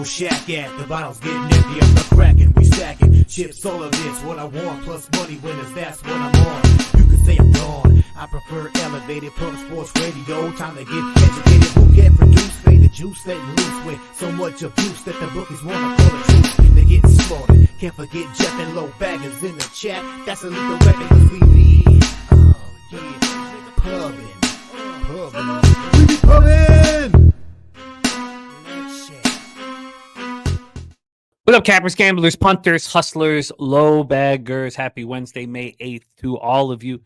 shack at. The bottles getting empty, I'm not cracking, we stacking. Chips, all of it's what I want, plus money winners, that's what I'm on. You could say I'm gone, I prefer elevated pump sports radio. Time to get educated, Bouquett produced, fade the juice, letting loose with so much abuse that the bookies wanna call the truth. They getting slaughtered, can't forget Jeff and low baggers in the chat. That's a legal weapon, cause we be, pubbing. We be pubbing! What up, cappers, gamblers, punters, hustlers, low baggers? Happy Wednesday, May 8th to all of you.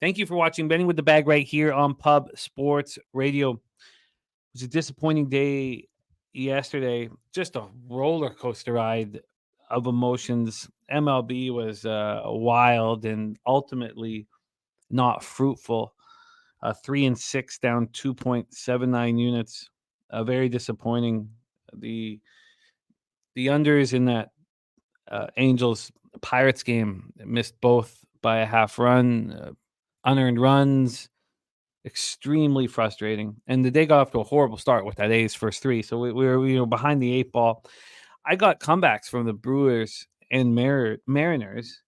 Thank you for watching Betting with the Bag right here on Pub Sports Radio. It was a disappointing day yesterday. Just a roller coaster ride of emotions. MLB was wild and ultimately not fruitful. 3-6 down 2.79 units. Very disappointing. The unders in that Angels Pirates game missed both by a half run, unearned runs, extremely frustrating. And the day got off to a horrible start with that A's first three. So we were behind the eight ball. I got comebacks from the Brewers and Mariners.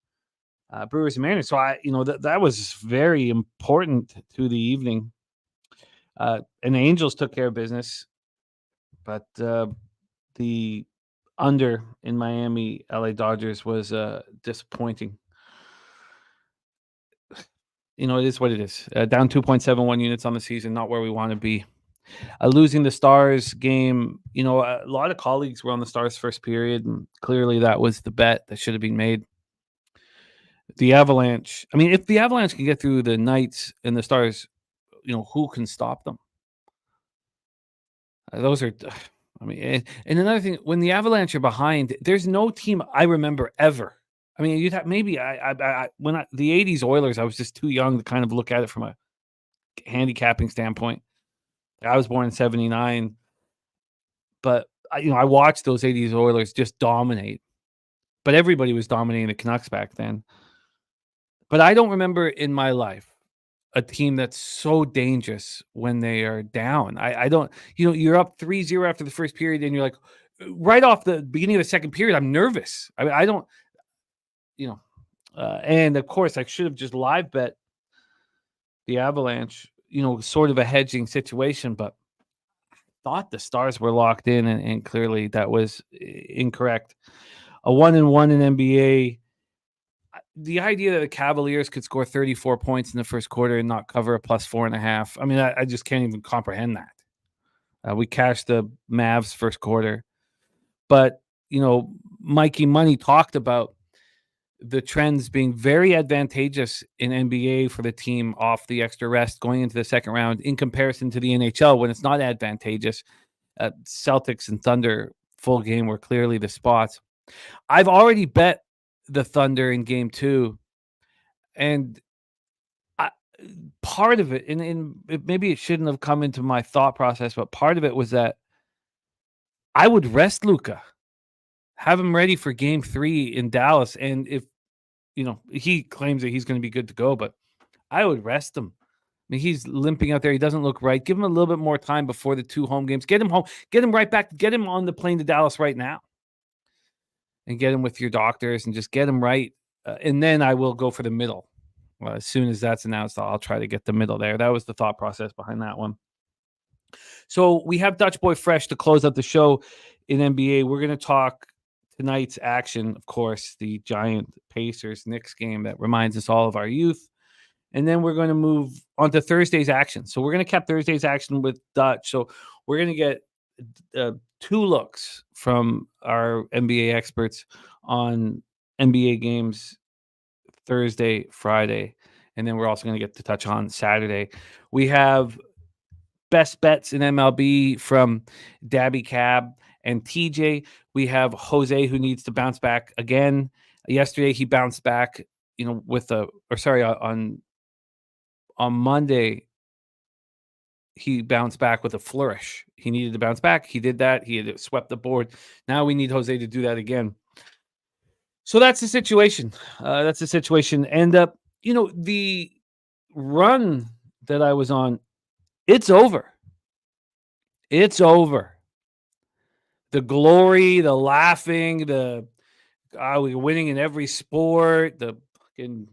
Brewers and Mariners. So that was very important to the evening. And the Angels took care of business, but the under in Miami, LA Dodgers was disappointing. It is what it is. Down 2.71 units on the season, not where we want to be. Losing the Stars game, a lot of colleagues were on the Stars first period, and clearly that was the bet that should have been made. The Avalanche, if the Avalanche can get through the Knights and the Stars, who can stop them? Those are... and another thing, when the Avalanche are behind, there's no team I remember ever. You'd have maybe the 80s Oilers, I was just too young to kind of look at it from a handicapping standpoint. I was born in 79, but I watched those 80s Oilers just dominate. But everybody was dominating the Canucks back then. But I don't remember in my life a team that's so dangerous when they are down. I don't, you're up 3-0 after the first period and you're like, right off the beginning of the second period, I'm nervous. I don't, and of course I should have just live bet the Avalanche, sort of a hedging situation, but I thought the Stars were locked in and clearly that was incorrect. A 1-1 in NBA. The idea that the Cavaliers could score 34 points in the first quarter and not cover a plus 4.5. I just can't even comprehend that. We cashed the Mavs first quarter. But, Mikey Money talked about the trends being very advantageous in NBA for the team off the extra rest going into the second round in comparison to the NHL when it's not advantageous. Celtics and Thunder full game were clearly the spots. I've already bet the Thunder in game 2, and part of it, and maybe it shouldn't have come into my thought process, but part of it was that I would rest Luka, have him ready for game 3 in Dallas, and if he claims that he's going to be good to go, but I would rest him. He's limping out there. He doesn't look right. Give him a little bit more time before the 2 home games. Get him home. Get him right back. Get him on the plane to Dallas right now. And get him with your doctors and just get him right. And then I will go for the middle. Well, as soon as that's announced, I'll try to get the middle there. That was the thought process behind that one. So we have Dutch Boy Fresh to close out the show in NBA. We're going to talk tonight's action, of course, the Giant Pacers Knicks game that reminds us all of our youth. And then we're going to move on to Thursday's action. So we're going to cap Thursday's action with Dutch. So we're going to get 2 looks from our NBA experts on NBA games Thursday, Friday, and then we're also going to get to touch on Saturday. We have best bets in MLB from Daby Cab and TJ. We have Jose, who needs to bounce back again. Yesterday he bounced back, on Monday he bounced back with a flourish. He needed to bounce back. He did that. He had swept the board. Now we need Jose to do that again. So that's the situation. And, the run that I was on, it's over. It's over. the glory, the laughing, the we're winning in every sport, the fucking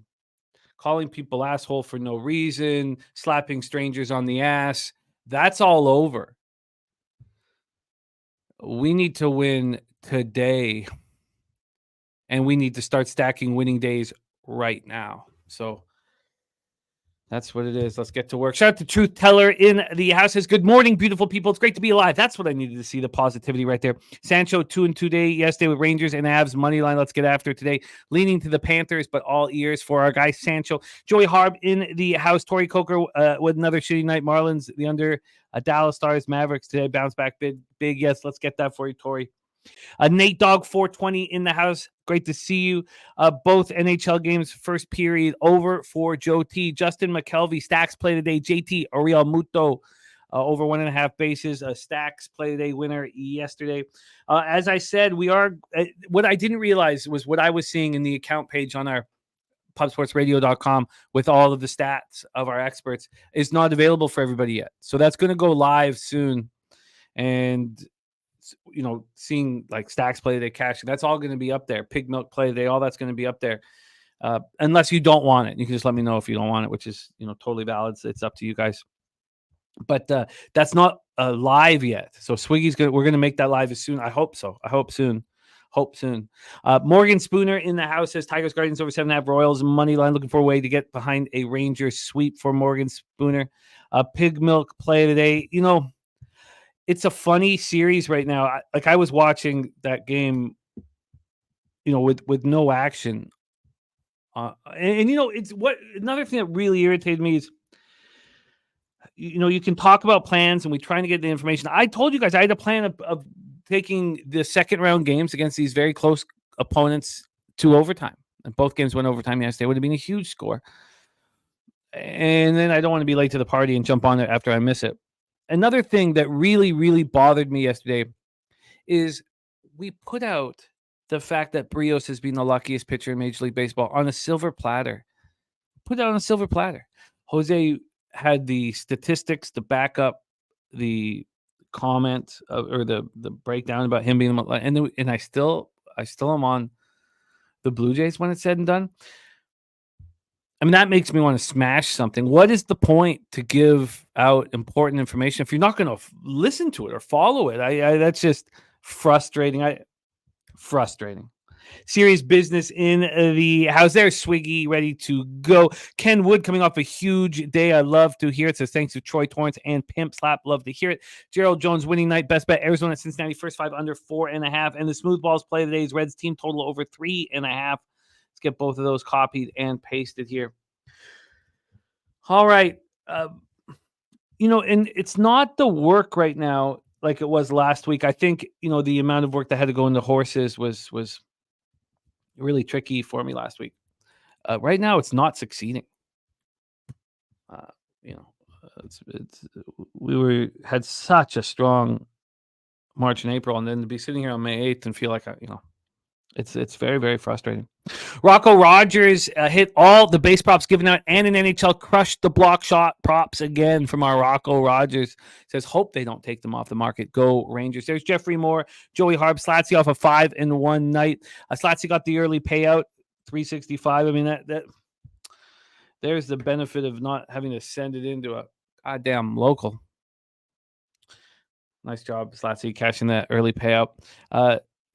calling people asshole for no reason, slapping strangers on the ass. That's all over. We need to win today, and we need to start stacking winning days right now. So that's what it is. Let's get to work. Shout out to Truth Teller in the house. Says, good morning, beautiful people. It's great to be alive. That's what I needed to see, the positivity right there. Sancho 2-2 day yesterday with Rangers and Avs money line. Let's get after it today. Leaning to the Panthers, but all ears for our guy Sancho. Joey Harb in the house. Tori Coker with another shitty night. Marlins, the under. Dallas Stars, Mavericks today. Bounce back big. Yes, let's get that for you, Tori. Nate Dog 420 in the house. Great to see you. Both NHL games, first period over for Joe T. Justin McKelvey, Stacks play today. JT, Ariel Muto, over 1.5 bases. Stacks play today winner yesterday. As I said, we are, what I didn't realize was what I was seeing in the account page on our pubsportsradio.com with all of the stats of our experts is not available for everybody yet. So that's going to go live soon. And seeing like Stacks play today, cash, that's all going to be up there. Pig Milk play today, all that's going to be up there. Unless you don't want it, you can just let me know if you don't want it, which is totally valid. It's up to you guys. But that's not live yet. So Swiggy's we're going to make that live as soon. I hope so. Hope soon. Morgan Spooner in the house says Tigers Guardians over 7.5 Royals money line. Looking for a way to get behind a Rangers sweep for Morgan Spooner. Pig Milk play today. It's a funny series right now. I was watching that game, with no action. It's what another thing that really irritated me is, you can talk about plans and we're trying to get the information. I told you guys I had a plan of taking the second round games against these very close opponents to overtime. And both games went overtime yesterday. It would have been a huge score. And then I don't want to be late to the party and jump on it after I miss it. Another thing that really, really bothered me yesterday is we put out the fact that Brios has been the luckiest pitcher in Major League Baseball on a silver platter. Put it on a silver platter. Jose had the statistics to back up the comment or the breakdown about him being, and I still am on the Blue Jays when it's said and done. I mean, that makes me want to smash something. What is the point to give out important information if you're not going to listen to it or follow it? That's just frustrating. Frustrating. Serious business in the house. There's Swiggy ready to go. Ken Wood coming off a huge day. I love to hear it. Says thanks to Troy Torrance and Pimp Slap. Love to hear it. Gerald Jones winning night. Best bet Arizona Cincinnati first 5 under 4.5. And the smooth balls play today's Reds team total over 3.5. Let's get both of those copied and pasted here. All right. And it's not the work right now like it was last week. I think, the amount of work that had to go into horses was really tricky for me last week. Right now, it's not succeeding. We had such a strong March and April, and then to be sitting here on May 8th and feel like, it's very, very frustrating. Rocco Rogers hit all the base props given out and an NHL crushed the block shot props again from our Rocco Rogers. Says, hope they don't take them off the market. Go Rangers. There's Jeffrey Moore, Joey Harb, Slatsy off a 5-1 night. Slatsy got the early payout, $365. I mean, that there's the benefit of not having to send it into a goddamn local. Nice job, Slatsy, catching that early payout.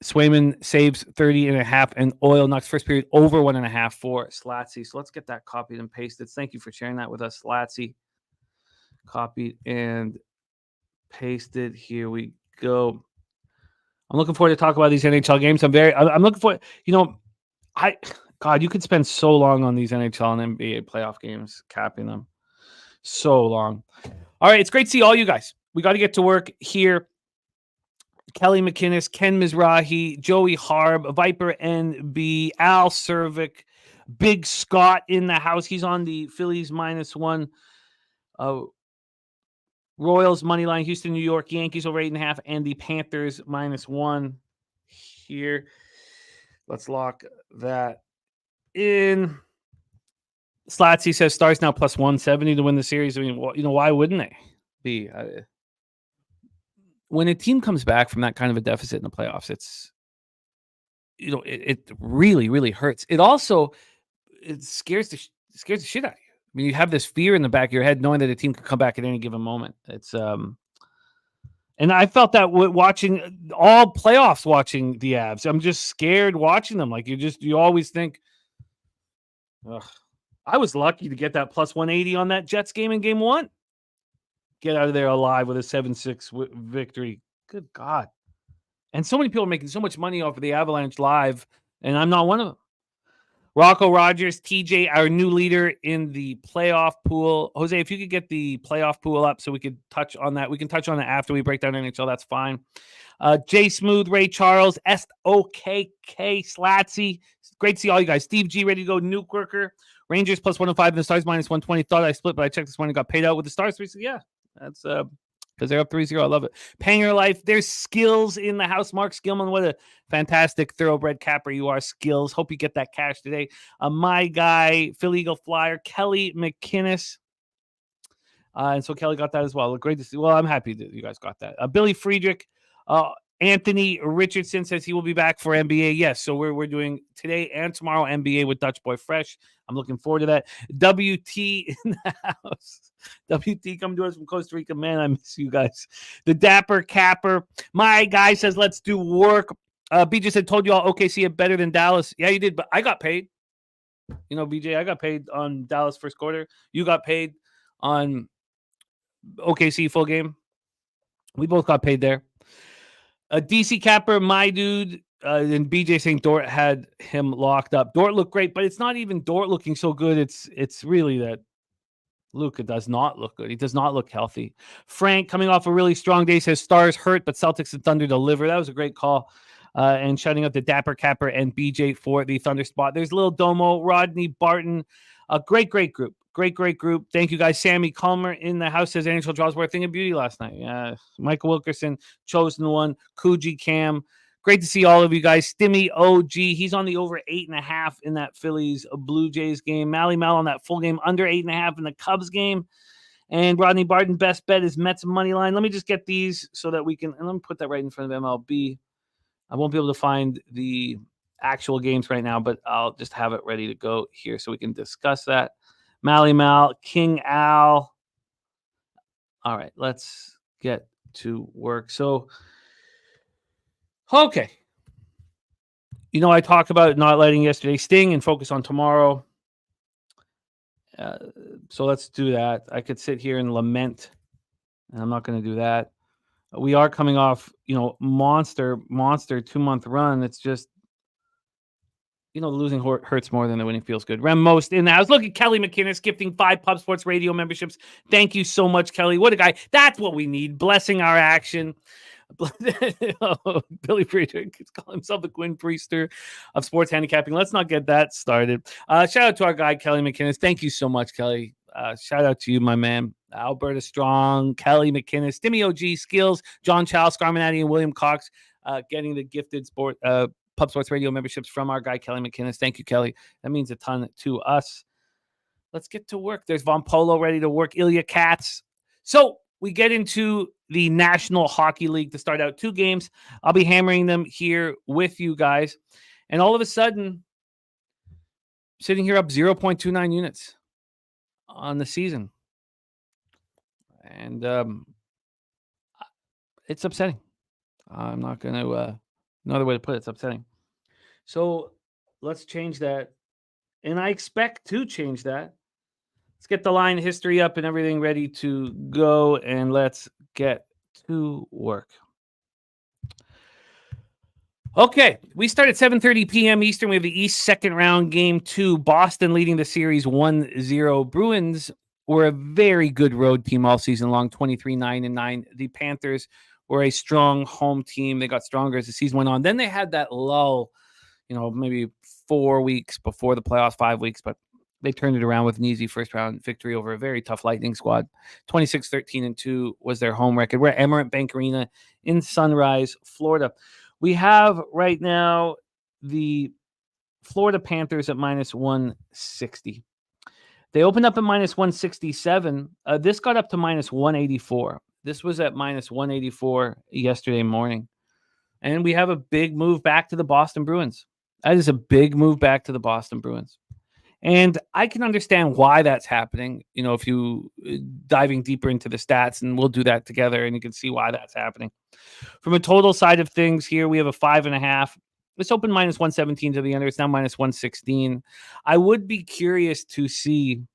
Swayman saves 30.5 and oil knocks first period over 1.5 for Slatsy. So let's get that copied and pasted. Thank you for sharing that with us, Slatsy. Copied and pasted. Here we go. I'm looking forward to talk about these NHL games. I'm looking for, you could spend so long on these NHL and NBA playoff games, capping them. So long. All right. It's great to see all you guys. We got to get to work here. Kelly McInnes, Ken Mizrahi, Joey Harb, Viper NB, Al Cervic, Big Scott in the house. He's on the Phillies -1. Royals money line, Houston, New York, Yankees over 8.5, and the Panthers -1 here. Let's lock that in. Slatsy says Stars now +170 to win the series. I mean, why wouldn't they be? when a team comes back from that kind of a deficit in the playoffs, it's, it really, really hurts. It also, it scares the shit out of you. I mean, you have this fear in the back of your head knowing that a team could come back at any given moment. It's and I felt that watching all playoffs, watching the Avs. I'm just scared watching them. Like you always think, ugh. I was lucky to get that plus 180 on that Jets game in game 1. Get out of there alive with a 7-6 victory. Good God. And so many people are making so much money off of the Avalanche live, and I'm not one of them. Rocco Rogers, TJ, our new leader in the playoff pool. Jose, if you could get the playoff pool up so we could touch on that. We can touch on it after we break down NHL. That's fine. Jay Smooth, Ray Charles, SOKK, Slatsy. Great to see all you guys. Steve G, ready to go. Nuke Worker. Rangers plus 105 and the Stars minus 120. Thought I split, but I checked this one and got paid out with the Stars. So yeah, that's because they're up 3-0. I love it. Panger Life. There's Skills in the house. Mark Skillman, what a fantastic thoroughbred capper you are, Skills. Hope you get that cash today. My guy, Philly Eagle Flyer, Kelly McInnes. And so Kelly got that as well. Great to see. Well, I'm happy that you guys got that. Billy Friedrich. Anthony Richardson says he will be back for NBA. Yes, so we're doing today and tomorrow NBA with Dutch Boy Fresh. I'm looking forward to that. WT in the house. WT, come to us from Costa Rica. Man, I miss you guys. The Dapper Capper. My guy says, let's do work. BJ said, told you all OKC are better than Dallas. Yeah, you did, but I got paid. BJ, I got paid on Dallas first quarter. You got paid on OKC full game. We both got paid there. DC Capper, my dude, and BJ saying Dort had him locked up. Dort looked great, but it's not even Dort looking so good. It's really that Luka does not look good. He does not look healthy. Frank, coming off a really strong day, says Stars hurt, but Celtics and Thunder deliver. That was a great call. And shouting out the Dapper Capper and BJ for the Thunder spot. There's Lil Domo, Rodney Barton. A great group. Great group. Thank you guys. Sammy Calmer in the house says NHL draws were a thing of beauty last night. Yeah. Michael Wilkerson, chosen one. Coogee Cam. Great to see all of you guys. Stimmy OG. He's on the over 8.5 in that Phillies Blue Jays game. Mally Mal on that full game, under 8.5 in the Cubs game. And Rodney Barton, best bet is Mets money line. Let me just get these so that we can, and let me put that right in front of MLB. I won't be able to find the actual games right now, but I'll just have it ready to go here so we can discuss that. Mally Mal, King Al. All right, let's get to work. So, okay. I talked about not letting yesterday sting and focus on tomorrow. So let's do that. I could sit here and lament, and I'm not going to do that. We are coming off, monster 2-month run. It's just, losing hurts more than the winning feels good. Rem Most in the house. Look at Kelly McInnes gifting 5 Pub Sports Radio memberships. Thank you so much, Kelly. What a guy. That's what we need. Blessing our action. Billy Friedrich is calling himself the Quinn Priester of sports handicapping. Let's not get that started. Shout out to our guy, Kelly McInnes. Thank you so much, Kelly. Shout out to you, my man. Alberta Strong, Kelly McInnes, Stimmy OG, Skills, John Chow, Scarminati, and William Cox getting the gifted Pub Sports Radio memberships from our guy, Kelly McInnes. Thank you, Kelly. That means a ton to us. Let's get to work. There's Von Polo ready to work. Ilya Katz. So we get into the National Hockey League to start out 2 games. I'll be hammering them here with you guys. And all of a sudden, sitting here up 0.29 units on the season. And it's upsetting. I'm not going to, another way to put it, it's upsetting. So let's change that. And I expect to change that. Let's get the line history up and everything ready to go. And let's get to work. Okay, we start at 7:30 p.m. Eastern. We have the East second round game 2. Boston leading the series 1-0. Bruins were a very good road team all season long, 23-9-9. The Panthers were a strong home team. They got stronger as the season went on. Then they had that lull, maybe 4 weeks before the playoffs, 5 weeks, but they turned it around with an easy first round victory over a very tough Lightning squad. 26-13-2 was their home record. We're at Amerant Bank Arena in Sunrise, Florida. We have right now the Florida Panthers at minus 160. They opened up at minus 167. This got up to minus 184. This was at minus 184 yesterday morning. And we have a big move back to the Boston Bruins. That is a big move back to the Boston Bruins. And I can understand why that's happening. If you diving deeper into the stats, and we'll do that together, and you can see why that's happening. From a total side of things here, we have a 5.5. It's open minus 117 to the under. It's now minus 116. I would be curious to see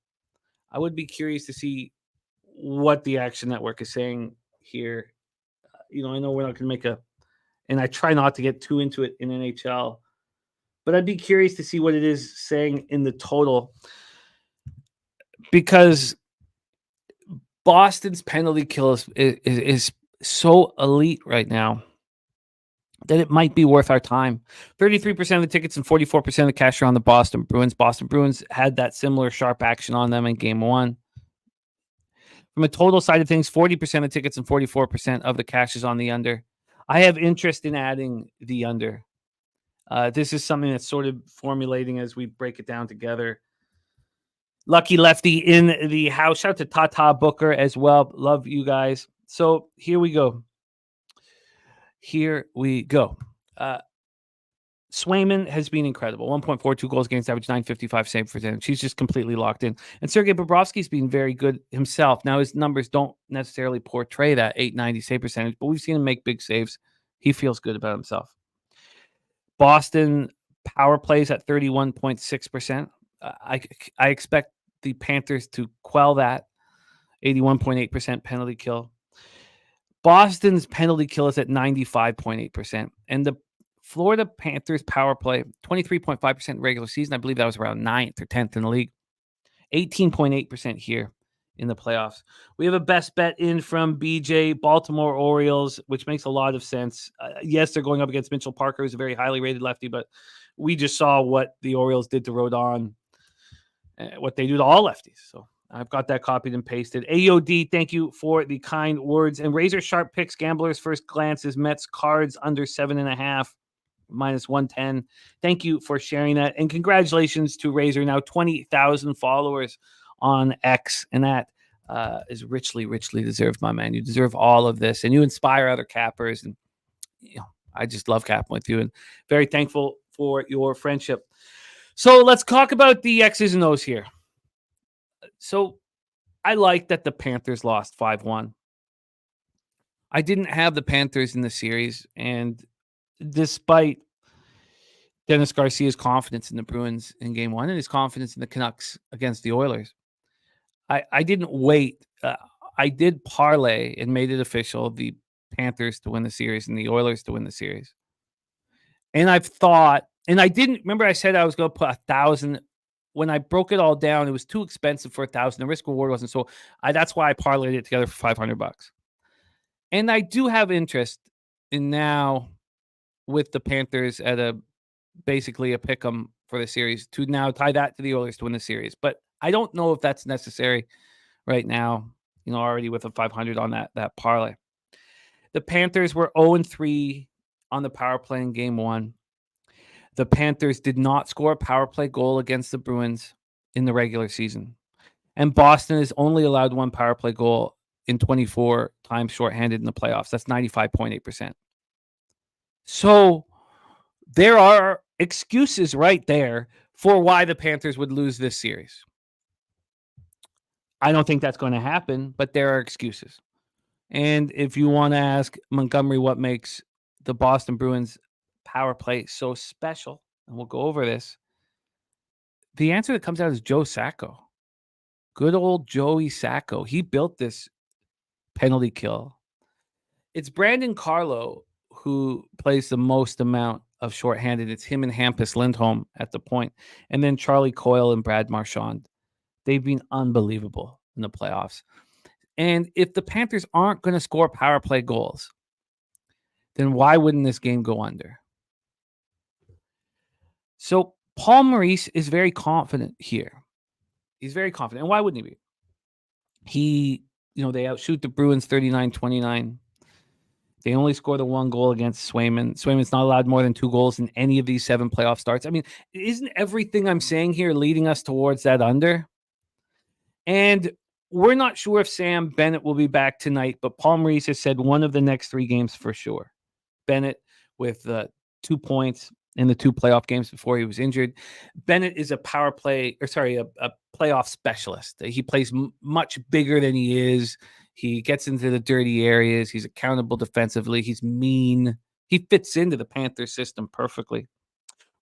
what the Action Network is saying here. I know we're not going to make and I try not to get too into it in NHL, but I'd be curious to see what it is saying in the total, because Boston's penalty kill is so elite right now that it might be worth our time. 33% of the tickets and 44% of the cash are on the Boston Bruins. Boston Bruins had that similar sharp action on them in game 1. From a total side of things, 40% of tickets and 44% of the cash is on the under. I have interest in adding the under. This is something that's sort of formulating as we break it down together. Lucky Lefty in the house. Shout out to Tata Booker as well. Love you guys. So here we go. Swayman has been incredible. 1.42 goals against average, 955 save percentage. She's just completely locked in. And Sergei Bobrovsky's been very good himself. Now, his numbers don't necessarily portray that 890 save percentage, but we've seen him make big saves. He feels good about himself. Boston power plays at 31.6%. I expect the Panthers to quell that. 81.8% penalty kill. Boston's penalty kill is at 95.8%. And the Florida Panthers power play, 23.5% regular season. I believe that was around 9th or 10th in the league. 18.8% here in the playoffs. We have a best bet in from BJ, Baltimore Orioles, which makes a lot of sense. Yes, they're going up against Mitchell Parker, who's a very highly rated lefty, but we just saw what the Orioles did to Rodon, what they do to all lefties. So I've got that copied and pasted. AOD, thank you for the kind words. And Razor Sharp picks Gambler's First Glance is Mets Cards under 7.5. minus 110. Thank you for sharing that. And congratulations to Razor, now 20,000 followers on X. And that is richly, richly deserved, my man. You deserve all of this. And you inspire other cappers. And I just love capping with you. And very thankful for your friendship. So let's talk about the X's and O's here. So I like that the Panthers lost 5-1. I didn't have the Panthers in the series. And despite Dennis Garcia's confidence in the Bruins in game 1 and his confidence in the Canucks against the Oilers, I didn't wait. I did parlay and made it official, the Panthers to win the series and the Oilers to win the series. And I've thought, and I didn't, remember I said I was going to put 1,000. When I broke it all down, it was too expensive for 1,000. The risk reward wasn't, so that's why I parlayed it together for $500. And I do have interest in now, with the Panthers at basically a pick 'em for the series, to now tie that to the Oilers to win the series. But I don't know if that's necessary right now, already with a 500 on that parlay. The Panthers were 0-3 on the power play in game 1. The Panthers did not score a power play goal against the Bruins in the regular season. And Boston has only allowed one power play goal in 24 times shorthanded in the playoffs. That's 95.8%. So there are excuses right there for why the Panthers would lose this series. I don't think that's going to happen, but there are excuses. And if you want to ask Montgomery what makes the Boston Bruins power play so special, and we'll go over this, the answer that comes out is Joe Sacco. Good old Joey Sacco. He built this penalty kill. It's Brandon Carlo who plays the most amount of shorthanded. It's him and Hampus Lindholm at the point. And then Charlie Coyle and Brad Marchand. They've been unbelievable in the playoffs. And if the Panthers aren't going to score power play goals, then why wouldn't this game go under? So Paul Maurice is very confident here. He's very confident. And why wouldn't he be? They outshoot the Bruins 39-29. They only score the one goal against Swayman. Swayman's not allowed more than 2 goals in any of these 7 playoff starts. I mean, isn't everything I'm saying here leading us towards that under? And we're not sure if Sam Bennett will be back tonight, but Paul Maurice has said one of the next 3 games for sure. Bennett with 2 points in the 2 playoff games before he was injured. Bennett is a playoff specialist. He plays much bigger than he is. He gets into the dirty areas. He's accountable defensively. He's mean. He fits into the Panthers system perfectly.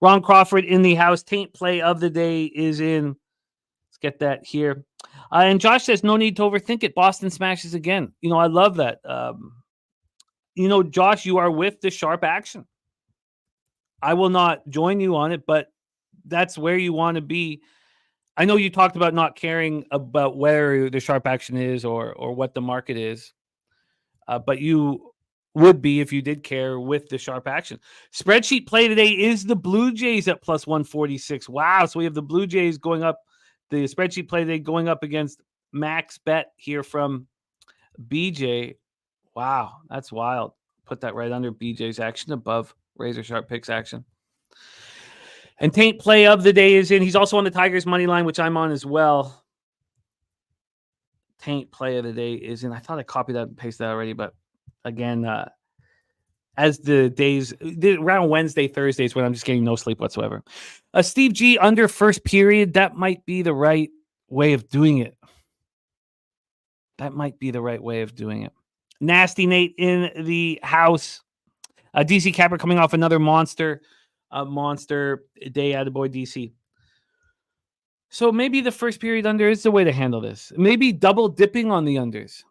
Ron Crawford in the house. Taint play of the day is in. Let's get that here. And Josh says, no need to overthink it. Boston smashes again. I love that. Josh, you are with the sharp action. I will not join you on it, but that's where you want to be. I know you talked about not caring about where the sharp action is or what the market is, but you would be if you did care with the sharp action. Spreadsheet play today is the Blue Jays at plus 146. Wow. So we have the Blue Jays going up. The spreadsheet play today going up against Max Bet here from BJ. Wow. That's wild. Put that right under BJ's action above Razor Sharp Picks action. And Taint play of the day is in. He's also on the Tigers money line, which I'm on as well. Taint play of the day is in. I thought I copied that and pasted that already, but again, as the days around Wednesday, Thursdays when I'm just getting no sleep whatsoever. Steve G under first period. That might be the right way of doing it. Nasty Nate in the house. DC Capper coming off another monster day out of boy DC. So maybe the first period under is the way to handle this. Maybe double dipping on the unders.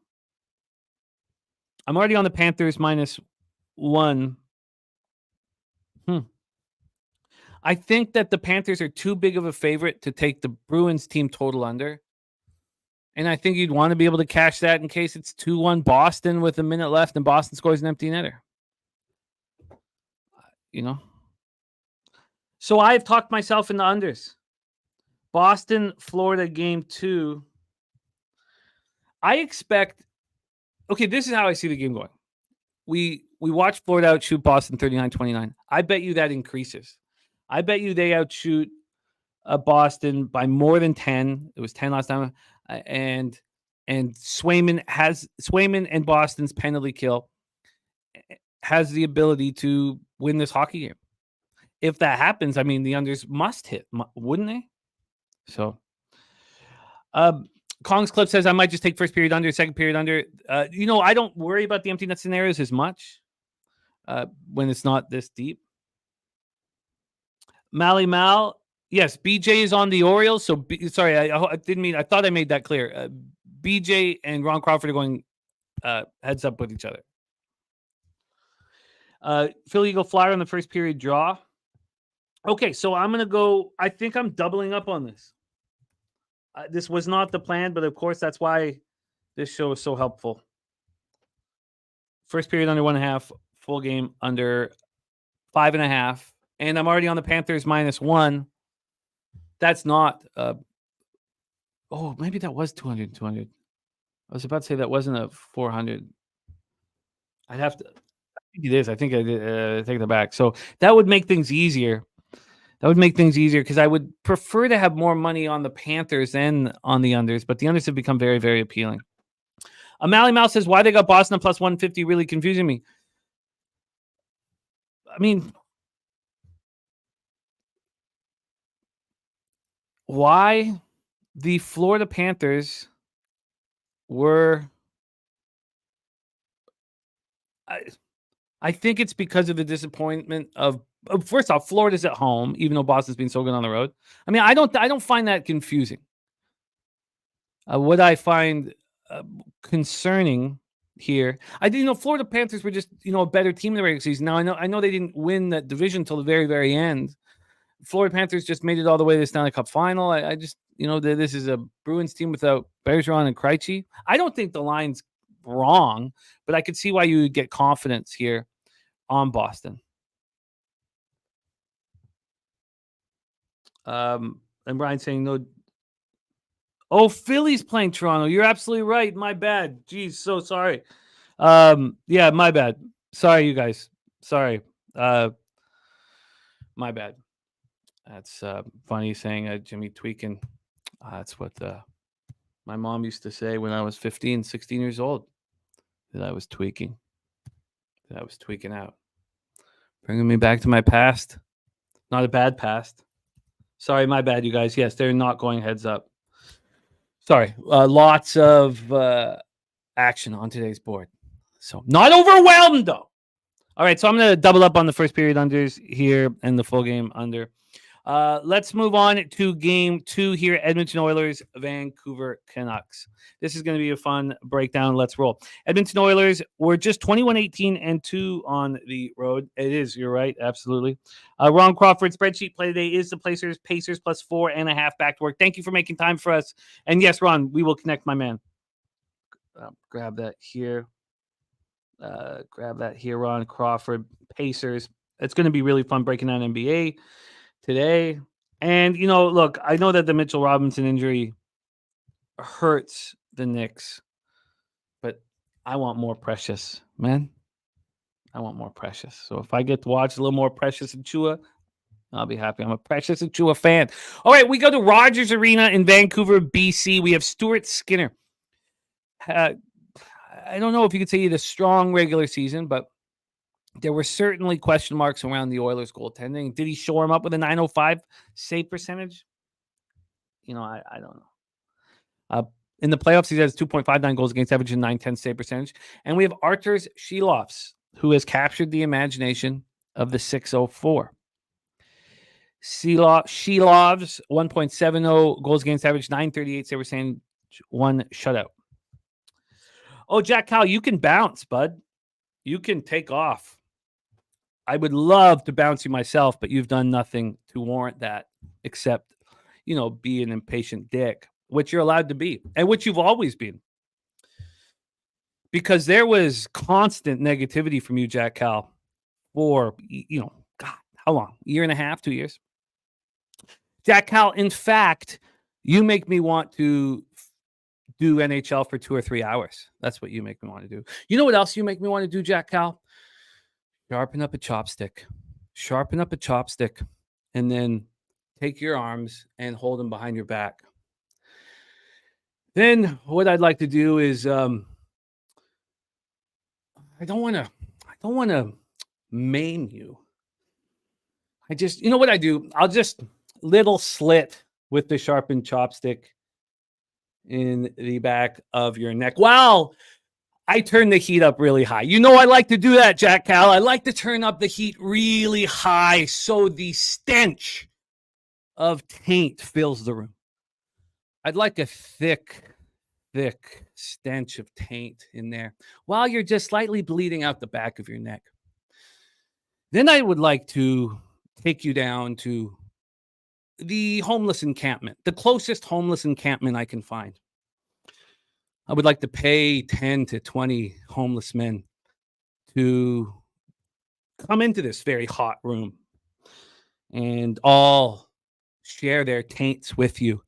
I'm already on the Panthers -1. I think that the Panthers are too big of a favorite to take the Bruins team total under. And I think you'd want to be able to cash that in case it's 2-1 Boston with a minute left and Boston scores an empty netter. So I've talked myself into unders. Boston, Florida, game 2. I expect... Okay, this is how I see the game going. We watch Florida outshoot Boston 39-29. I bet you that increases. I bet you they outshoot Boston by more than 10. It was 10 last time. And Swayman and Boston's penalty kill has the ability to win this hockey game. If that happens, I mean, the unders must hit, wouldn't they? So, Kong's Clip says, I might just take first period under, second period under. I don't worry about the empty net scenarios as much when it's not this deep. Mally Mal, yes, BJ is on the Orioles. So, sorry, I didn't mean, I thought I made that clear. BJ and Ron Crawford are going heads up with each other. Philly Eagle Flyer on the first period draw. Okay, so I'm going to go, I think I'm doubling up on this. This was not the plan, but of course, that's why this show is so helpful. First period under 1.5, full game under 5.5. And I'm already on the Panthers -1. That's not, maybe that was 200. I was about to say that wasn't a 400. I'd have to, I think it is. I think I did take that back. So that would make things easier. Because I would prefer to have more money on the Panthers than on the unders, but the unders have become very, very appealing. Mally Mouse says, why they got Boston at plus 150 really confusing me. I mean, why the Florida Panthers were... I think it's because of the disappointment of first off, Florida's at home, even though Boston's been so good on the road. I mean, I don't find that confusing. What I find concerning here, Florida Panthers were just a better team in the regular season. Now I know they didn't win that division till the very, very end. Florida Panthers just made it all the way to the Stanley Cup final. I just this is a Bruins team without Bergeron and Krejci. I don't think the line's wrong, but I could see why you would get confidence here on Boston. And Brian saying no. Oh, Philly's playing Toronto. You're absolutely right. My bad. Jeez, so sorry. Yeah, my bad. Sorry, you guys. Sorry. My bad. That's funny saying Jimmy tweaking. That's what My mom used to say when I was 15, 16 years old that I was tweaking. That I was tweaking out. Bringing me back to my past. Not a bad past. Sorry, my bad, you guys. Yes, they're not going heads up. Sorry. Lots of action on today's board. So not overwhelmed, though. All right, so I'm going to double up on the first period unders here and the full game under. Let's move on to game 2 here. Edmonton Oilers, Vancouver Canucks. This is going to be a fun breakdown. Let's roll. Edmonton Oilers were just 21-18-2 on the road. It is, you're right, absolutely. Ron Crawford spreadsheet play today is the Pacers plus 4.5 back to work. Thank you for making time for us. And yes, Ron, we will connect, my man. Grab that here. Ron Crawford, Pacers. It's going to be really fun breaking down NBA today. And, look, I know that the Mitchell Robinson injury hurts the Knicks, but I want more Precious, man. I want more Precious. So if I get to watch a little more Precious Achiuwa, I'll be happy. I'm a Precious Achiuwa fan. All right, we go to Rogers Arena in Vancouver, BC. We have Stuart Skinner. I don't know if you could say he had a strong regular season, but there were certainly question marks around the Oilers' goaltending. Did he shore him up with a .905 save percentage? I don't know. In the playoffs, he has 2.59 goals against average and .910 save percentage. And we have Arturs Shilovs, who has captured the imagination of the 604. Shilovs, 1.70 goals against average, .938 save percentage, 1 shutout. Oh, Jack Cal, you can bounce, bud. You can take off. I would love to bounce you myself, but you've done nothing to warrant that except, be an impatient dick, which you're allowed to be and which you've always been. Because there was constant negativity from you, Jack Cal, for, God, how long? A year and a half, 2 years? Jack Cal, in fact, you make me want to do NHL for 2 or 3 hours. That's what you make me want to do. You know what else you make me want to do, Jack Cal? Sharpen up a chopstick. And then take your arms and hold them behind your back. Then what I'd like to do is I don't want to maim you. I just, what I do? I'll just little slit with the sharpened chopstick in the back of your neck. Wow. I turn the heat up really high. I like to do that, Jack Cal. I like to turn up the heat really high so the stench of taint fills the room. I'd like a thick stench of taint in there while you're just slightly bleeding out the back of your neck. Then I would like to take you down to the homeless encampment, the closest homeless encampment I can find. I would like to pay 10 to 20 homeless men to come into this very hot room and all share their taints with you.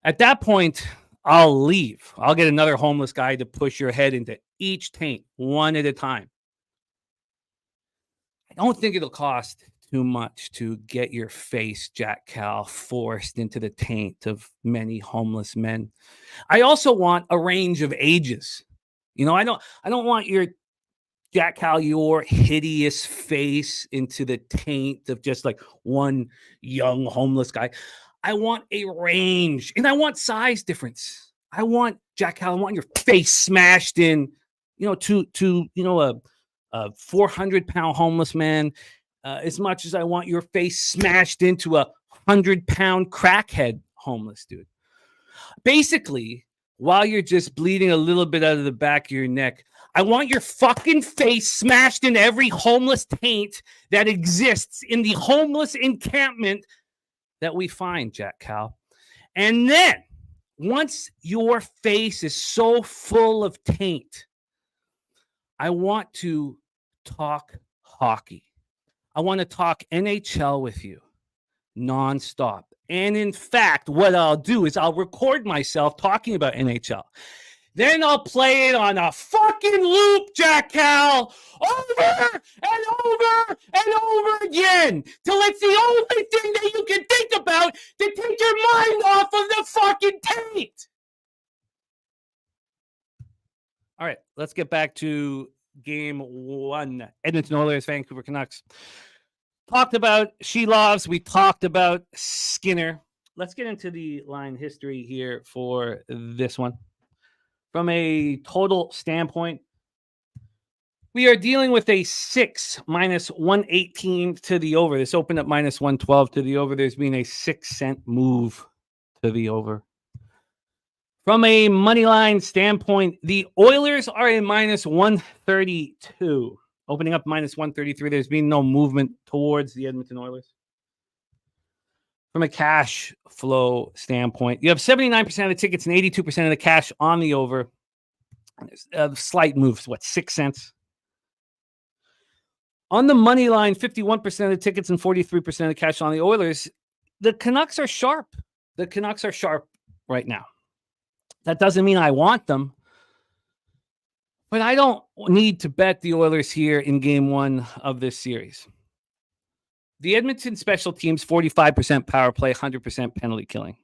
At that point, I'll leave. I'll get another homeless guy to push your head into each taint one at a time. I don't think it'll cost too much to get your face, Jack Cal, forced into the taint of many homeless men. I also want a range of ages. I don't want your Jack Cal, your hideous face into the taint of just like one young homeless guy. I want a range, and I want size difference. I want, Jack Cal, I want your face smashed in, to a 400-pound homeless man, as much as I want your face smashed into a 100-pound crackhead homeless dude. Basically, while you're just bleeding a little bit out of the back of your neck, I want your fucking face smashed in every homeless taint that exists in the homeless encampment that we find, Jack Cal. And then, once your face is so full of taint, I want to talk hockey. I want to talk NHL with you nonstop. And in fact, what I'll do is I'll record myself talking about NHL. Then I'll play it on a fucking loop, Jack Cal, over and over and over again, till it's the only thing that you can think about to take your mind off of the fucking taint. All right, let's get back to game 1. Edmonton Oilers, Vancouver Canucks. Talked about Shelovs. We talked about Skinner. Let's get into the line history here for this one. From a total standpoint, we are dealing with a 6 minus 118 to the over. This opened up minus 112 to the over. There's been a 6-cent move to the over. From a money line standpoint, the Oilers are a minus 132. Opening up minus 133. There's been no movement towards the Edmonton Oilers. From a cash flow standpoint, you have 79% of the tickets and 82% of the cash on the over. Slight moves, 6 cents? On the money line, 51% of the tickets and 43% of the cash on the Oilers. The Canucks are sharp. The Canucks are sharp right now. That doesn't mean I want them, but I don't need to bet the Oilers here in game 1 of this series. The Edmonton special teams, 45% power play, 100% penalty killing.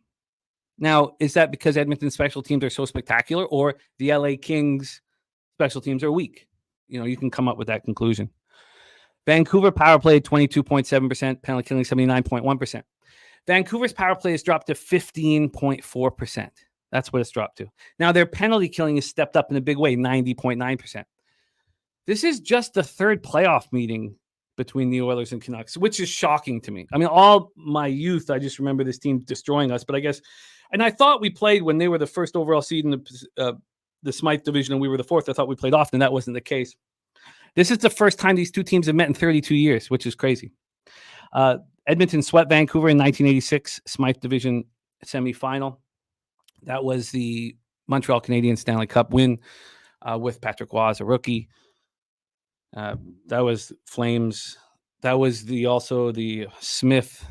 Now, is that because Edmonton special teams are so spectacular, or the LA Kings special teams are weak? You can come up with that conclusion. Vancouver power play, 22.7%, penalty killing, 79.1%. Vancouver's power play has dropped to 15.4%. That's what it's dropped to. Now, their penalty killing has stepped up in a big way, 90.9%. This is just the third playoff meeting between the Oilers and Canucks, which is shocking to me. I mean, all my youth, I just remember this team destroying us. But I guess, and I thought we played when they were the first overall seed in the Smythe division and we were the fourth. I thought we played often. That wasn't the case. This is the first time these two teams have met in 32 years, which is crazy. Edmonton swept Vancouver in 1986 Smythe division semifinal. That was the Montreal Canadiens Stanley Cup win with Patrick Roy as a rookie. That was Flames. That was also the Smith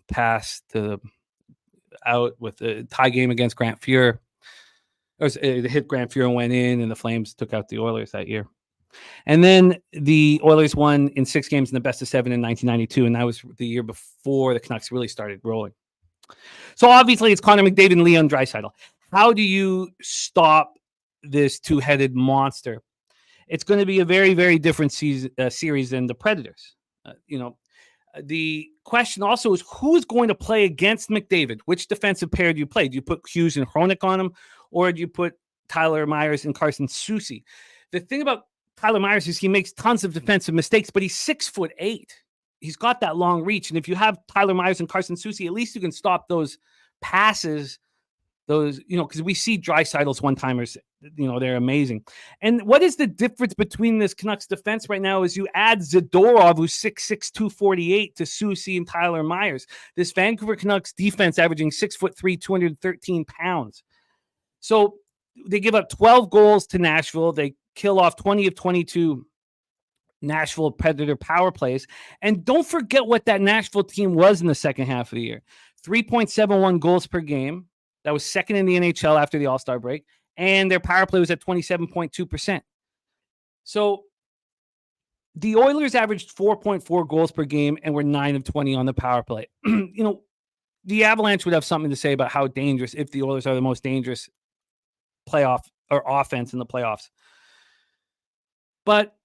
pass out with the tie game against Grant Fuhr. It hit Grant Fuhr and went in, and the Flames took out the Oilers that year. And then the Oilers won in 6 games in the best of 7 in 1992, and that was the year before the Canucks really started rolling. So obviously it's Connor McDavid and Leon Draisaitl. How do you stop this two-headed monster? It's going to be a very, very different series than the Predators. The question also is who is going to play against McDavid? Which defensive pair do you play? Do you put Hughes and Hronek on him, or do you put Tyler Myers and Carson Soucy? The thing about Tyler Myers is he makes tons of defensive mistakes, but he's 6'8". He's got that long reach. And if you have Tyler Myers and Carson Soucy, at least you can stop those passes, because we see Draisaitl's one-timers, they're amazing. And what is the difference between this Canucks defense right now is you add Zadorov, who's 6'6", 248, to Soucy and Tyler Myers. This Vancouver Canucks defense averaging 6'3", 213 pounds. So they give up 12 goals to Nashville. They kill off 20 of 22 Nashville Predator power plays. And don't forget what that Nashville team was in the second half of the year. 3.71 goals per game. That was second in the NHL after the All-Star break. And their power play was at 27.2%. So the Oilers averaged 4.4 goals per game and were 9 of 20 on the power play. The Avalanche would have something to say about how dangerous, if the Oilers are the most dangerous playoff or offense in the playoffs. But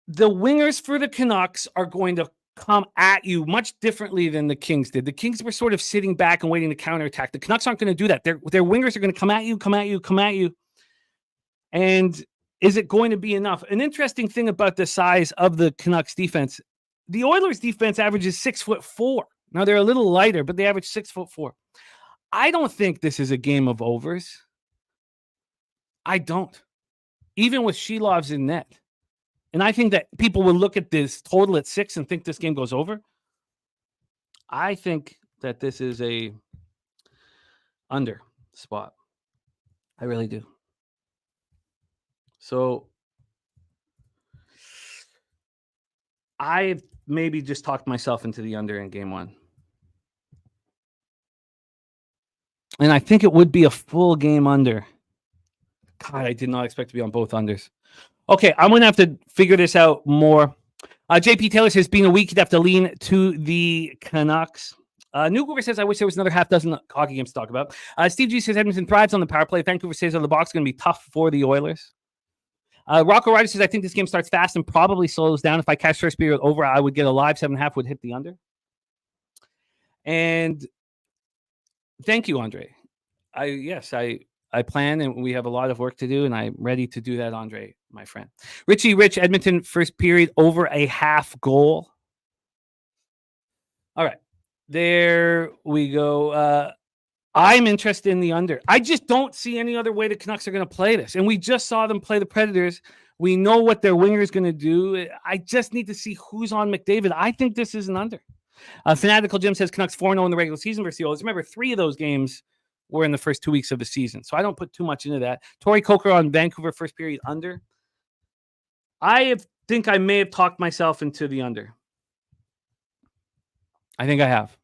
the wingers for the Canucks are going to come at you much differently than the Kings did. The Kings were sort of sitting back and waiting to counterattack. The Canucks aren't going to do that. Their wingers are going to come at you. And is it going to be enough? An interesting thing about the size of the Canucks defense, the Oilers defense averages 6'4". Now they're a little lighter, but they average 6'4". I don't think this is a game of overs. I don't. Even with Shelovs in net. And I think that people will look at this total at 6 and think this game goes over. I think that this is a under spot. I really do. So I maybe just talked myself into the under in game 1. And I think it would be a full game under. God, I did not expect to be on both unders. Okay, I'm going to have to figure this out more. JP Taylor says, being a week, you'd have to lean to the Canucks. Newcomer says, I wish there was another half dozen hockey games to talk about. Steve G says, Edmonton thrives on the power play. Vancouver says, the box is going to be tough for the Oilers. Rocco Ryder says, I think this game starts fast and probably slows down. If I catch first period over, I would get a live 7.5 would hit the under. And thank you, Andre. I plan, and we have a lot of work to do, and I'm ready to do that, Andre, my friend. Richie Rich, Edmonton, first period over a half goal. All right. There we go. I'm interested in the under. I just don't see any other way the Canucks are going to play this. And we just saw them play the Predators. We know what their winger is going to do. I just need to see who's on McDavid. I think this is an under. Fanatical Jim says Canucks 4-0 in the regular season versus the Oilers. Remember, 3 of those games were in the first 2 weeks of the season. So I don't put too much into that. Torrey Coker on Vancouver first period under. I think I may have talked myself into the under. I think I have.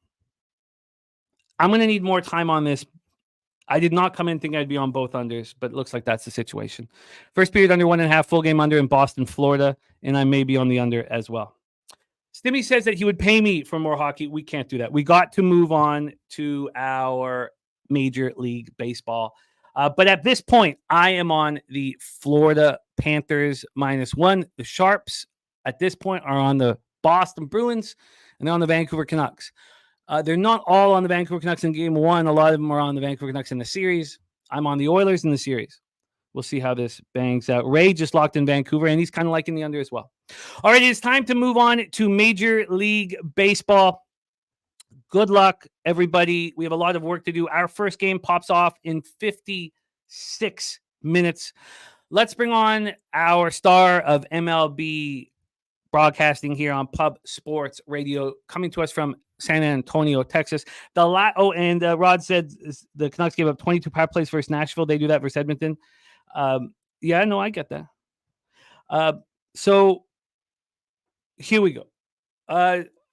I'm going to need more time on this. I did not come in thinking I'd be on both unders, but it looks like that's the situation. First period under 1.5, full game under in Boston, Florida, and I may be on the under as well. Stimmy says that he would pay me for more hockey. We can't do that. We got to move on to our Major League Baseball. But at this point, I am on the Florida Panthers -1. The Sharps at this point are on the Boston Bruins, and they're on the Vancouver Canucks. They're not all on the Vancouver Canucks in game 1. A lot of them are on the Vancouver Canucks in the series. I'm on the Oilers in the series. We'll see how this bangs out. Ray just locked in Vancouver, and he's kind of liking the under as well. All right, it's time to move on to Major League Baseball. Good luck, everybody. We have a lot of work to do. Our first game pops off in 56 minutes. Let's bring on our star of MLB broadcasting here on Pub Sports Radio, coming to us from San Antonio, Texas. Rod said the Canucks gave up 22 power plays versus Nashville. They do that versus Edmonton. Yeah, no, I get that. So here we go.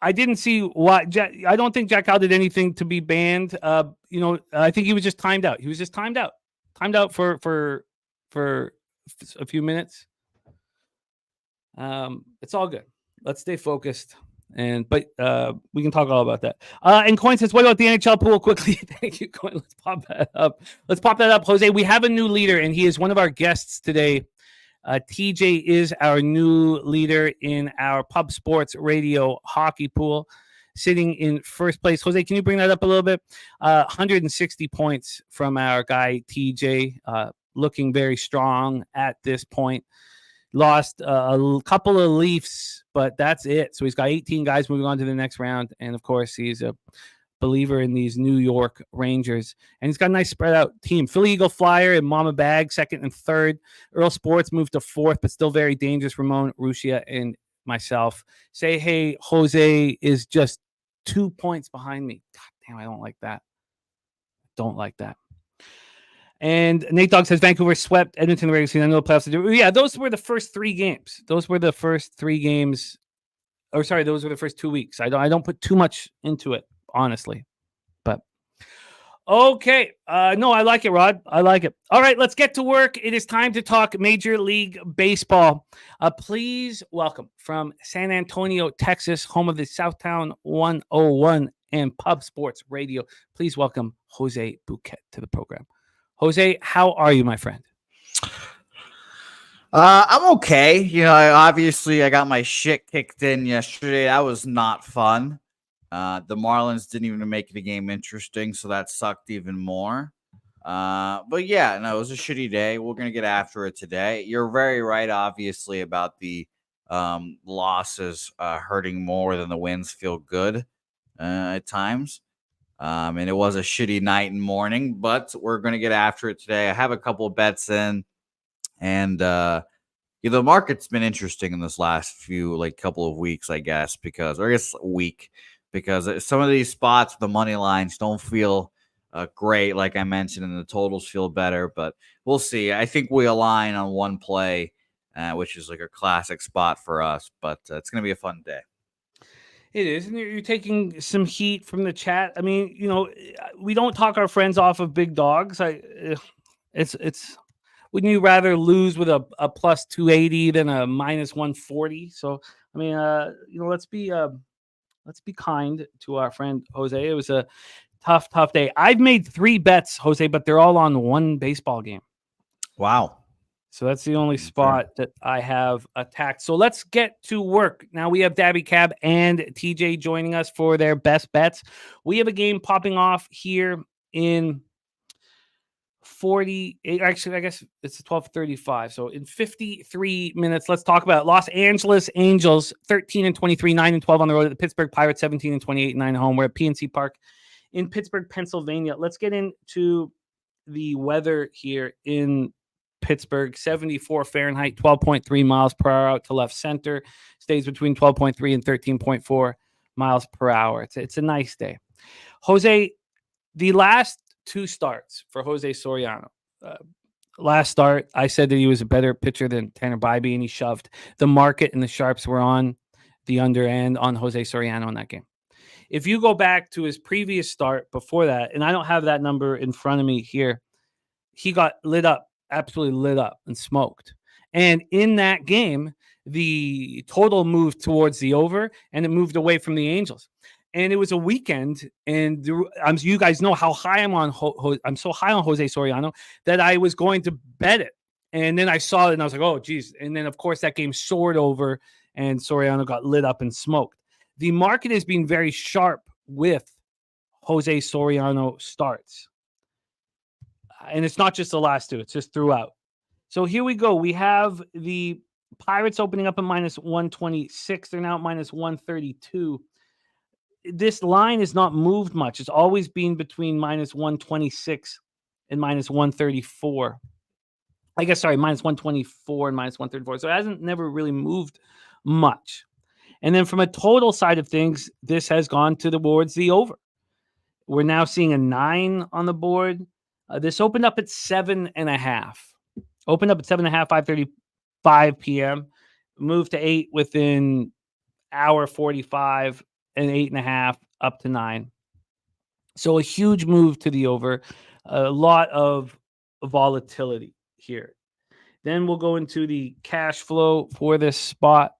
I didn't see why. I don't think Jack Howe did anything to be banned. I think he was just timed out. He was just timed out for a few minutes. It's all good. Let's stay focused. But we can talk all about that. And Coin says, what about the NHL pool quickly? Thank you, Coin. Let's pop that up. Jose, we have a new leader, and he is one of our guests today. TJ is our new leader in our Pub Sports Radio hockey pool, sitting in first place. Jose, can you bring that up a little bit? 160 points from our guy TJ, looking very strong at this point. Lost a couple of Leafs, but that's it. So he's got 18 guys moving on to the next round. And, of course, he's a believer in these New York Rangers. And he's got a nice spread out team. Philly Eagle Flyer and Mama Bag, 2nd and 3rd. Earl Sports moved to 4th, but still very dangerous. Ramon, Rushia, and myself. Say, hey, Jose is just 2 points behind me. God damn, I don't like that. And Nate Dogg says Vancouver swept Edmonton in the regular season. I know the playoffs. Yeah, those were the first 3 games. Those were the first 2 weeks. I don't put too much into it, honestly. But okay. No, I like it, Rod. I like it. All right, let's get to work. It is time to talk Major League Baseball. Please welcome from San Antonio, Texas, home of the Southtown 101 and Pub Sports Radio. Please welcome Jose Bouquett to the program. Jose, how are you, my friend? I'm okay. Obviously I got my shit kicked in yesterday. That was not fun. The Marlins didn't even make the game interesting, so that sucked even more. But yeah, no, it was a shitty day. We're going to get after it today. You're very right, obviously, about the losses hurting more than the wins feel good at times. And it was a shitty night and morning, but we're going to get after it today. I have a couple of bets in, and the market's been interesting in this last couple of weeks, I guess, because some of these spots, the money lines don't feel great, like I mentioned, and the totals feel better, but we'll see. I think we align on one play, which is like a classic spot for us, but it's going to be a fun day. It is, and you're taking some heat from the chat. I mean, we don't talk our friends off of big dogs. It's. Wouldn't you rather lose with a plus 280 than a minus 140? So, I mean, let's be kind to our friend Jose. It was a tough day. I've made 3 bets, Jose, but they're all on one baseball game. Wow. So that's the only spot that I have attacked. So let's get to work. Now we have Daby Cab and TJ joining us for their best bets. We have a game popping off here in 40. Actually, I guess it's 12:35. So in 53 minutes, let's talk about Los Angeles Angels 13-23, 9-12 on the road at the Pittsburgh Pirates 17-28, 9 at home. We're at PNC Park in Pittsburgh, Pennsylvania. Let's get into the weather here in Pittsburgh. 74 Fahrenheit, 12.3 miles per hour out to left center. Stays between 12.3 and 13.4 miles per hour. It's a nice day. Jose, the last 2 starts for Jose Soriano. Last start, I said that he was a better pitcher than Tanner Bybee, and he shoved. The market and the sharps were on the under end on Jose Soriano in that game. If you go back to his previous start before that, and I don't have that number in front of me here, he got lit up, absolutely lit up and smoked. And in that game, the total moved towards the over, and it moved away from the Angels. And it was a weekend, and you guys know how high I'm on. I'm so high on Jose Soriano that I was going to bet it. And then I saw it, and I was like, "Oh, geez!" And then, of course, that game soared over, and Soriano got lit up and smoked. The market has been very sharp with Jose Soriano starts, and it's not just the last 2; it's just throughout. So here we go. We have the Pirates opening up at -126. They're now at -132. This line has not moved much. It's always been between -126 and -134. I guess, sorry, -124 and -134. So it hasn't never really moved much. And then from a total side of things, this has gone towards the over. We're now seeing a 9 on the board. This opened up at 7.5. Opened up at 7.5, 5:35 p.m. Moved to 8 within hour 45. And 8.5 up to 9. So a huge move to the over. A lot of volatility here. Then we'll go into the cash flow for this spot.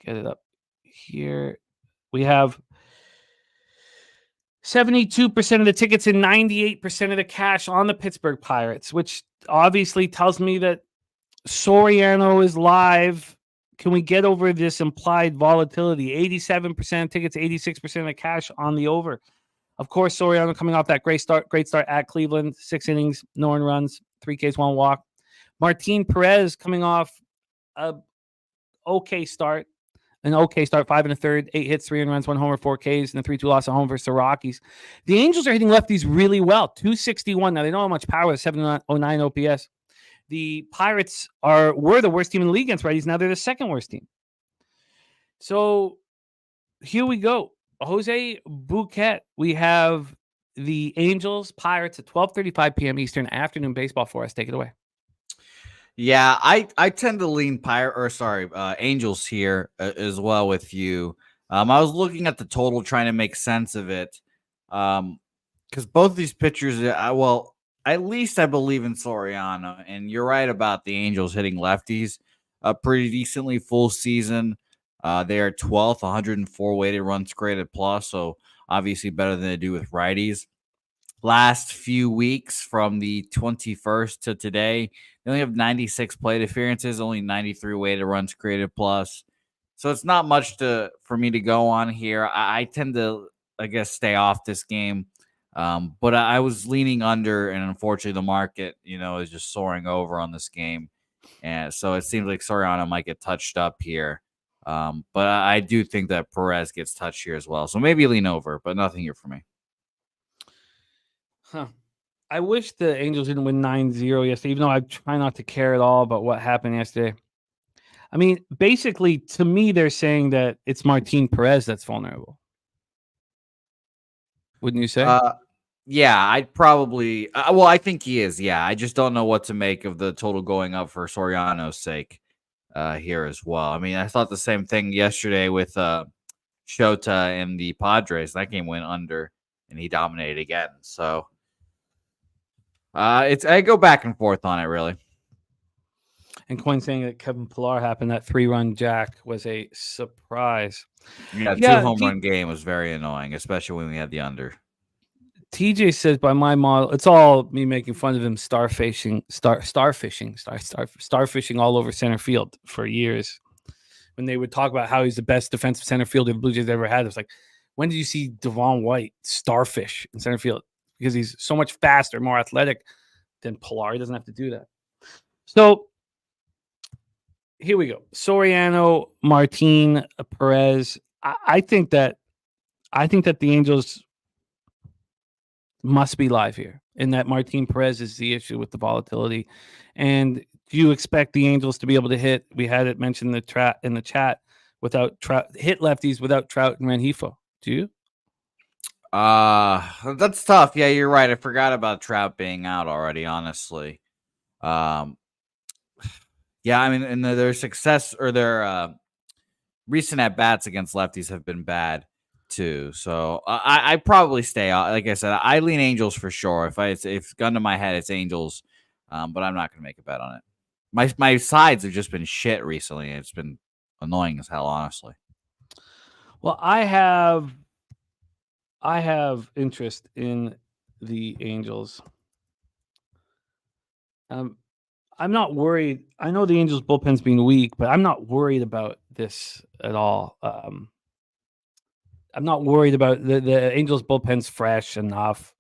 Get it up here. We have 72% of the tickets and 98% of the cash on the Pittsburgh Pirates, which obviously tells me that Soriano is live. Can we get over this implied volatility? 87% of tickets, 86% of the cash on the over. Of course, Soriano coming off that great start at Cleveland, 6 innings, no earned runs, 3 Ks, 1 walk. Martin Perez coming off an okay start, 5 1/3, 8 hits, 3 earned runs, 1 homer, 4 Ks, and a 3-2 loss at home versus the Rockies. The Angels are hitting lefties really well, 261. Now they don't have much power, 709 OPS. The Pirates were the worst team in the league against righties. Now they're the second worst team. So here we go. Jose Bouquett. We have the Angels, Pirates at 12:35 p.m. Eastern afternoon baseball for us. Take it away. Yeah, I tend to lean Angels here as well with you. I was looking at the total, trying to make sense of it, because both of these pitchers, at least I believe in Soriano, and you're right about the Angels hitting lefties pretty decently full season. They are 12th, 104 weighted runs created plus, so obviously better than they do with righties. Last few weeks from the 21st to today, they only have 96 plate appearances, only 93 weighted runs created plus. So it's not much for me to go on here. I tend to, I guess, stay off this game. But I was leaning under, and unfortunately the market, is just soaring over on this game. And so it seems like Soriano might get touched up here. But I do think that Perez gets touched here as well. So maybe lean over, but nothing here for me. Huh. I wish the Angels didn't win 9-0 yesterday, even though I try not to care at all about what happened yesterday. I mean, basically, to me, they're saying that it's Martin Perez that's vulnerable. Wouldn't you say? Yeah, I'd probably. I think he is. Yeah, I just don't know what to make of the total going up for Soriano's sake here as well. I mean, I thought the same thing yesterday with Shota and the Padres. That game went under, and he dominated again. So I go back and forth on it, really. And Coin saying that Kevin Pillar happened, that 3-run jack was a surprise. Yeah, 2 home run game was very annoying, especially when we had the under. TJ says by my model, it's all me making fun of him starfishing all over center field for years. When they would talk about how he's the best defensive center fielder the Blue Jays ever had, it was like, when did you see Devon White starfish in center field? Because he's so much faster, more athletic than Pilar. He doesn't have to do that. So here we go. Soriano, Martin, Perez. I think that the Angels must be live here, and that Martin Perez is the issue with the volatility. And do you expect the Angels to be able to hit? We had it mentioned in the chat without Trout, hit lefties without Trout and Rengifo. Do you? That's tough. Yeah, you're right. I forgot about Trout being out already. Honestly, yeah. I mean, and their success or their recent at bats against lefties have been bad too. So I probably stay out. Like I said, I lean Angels for sure. If gun to my head, it's Angels. But I'm not going to make a bet on it. My sides have just been shit recently. It's been annoying as hell, honestly. Well, I have interest in the Angels. I'm not worried. I know the Angels bullpen's being weak, but I'm not worried about this at all. I'm not worried about the Angels bullpen's fresh enough.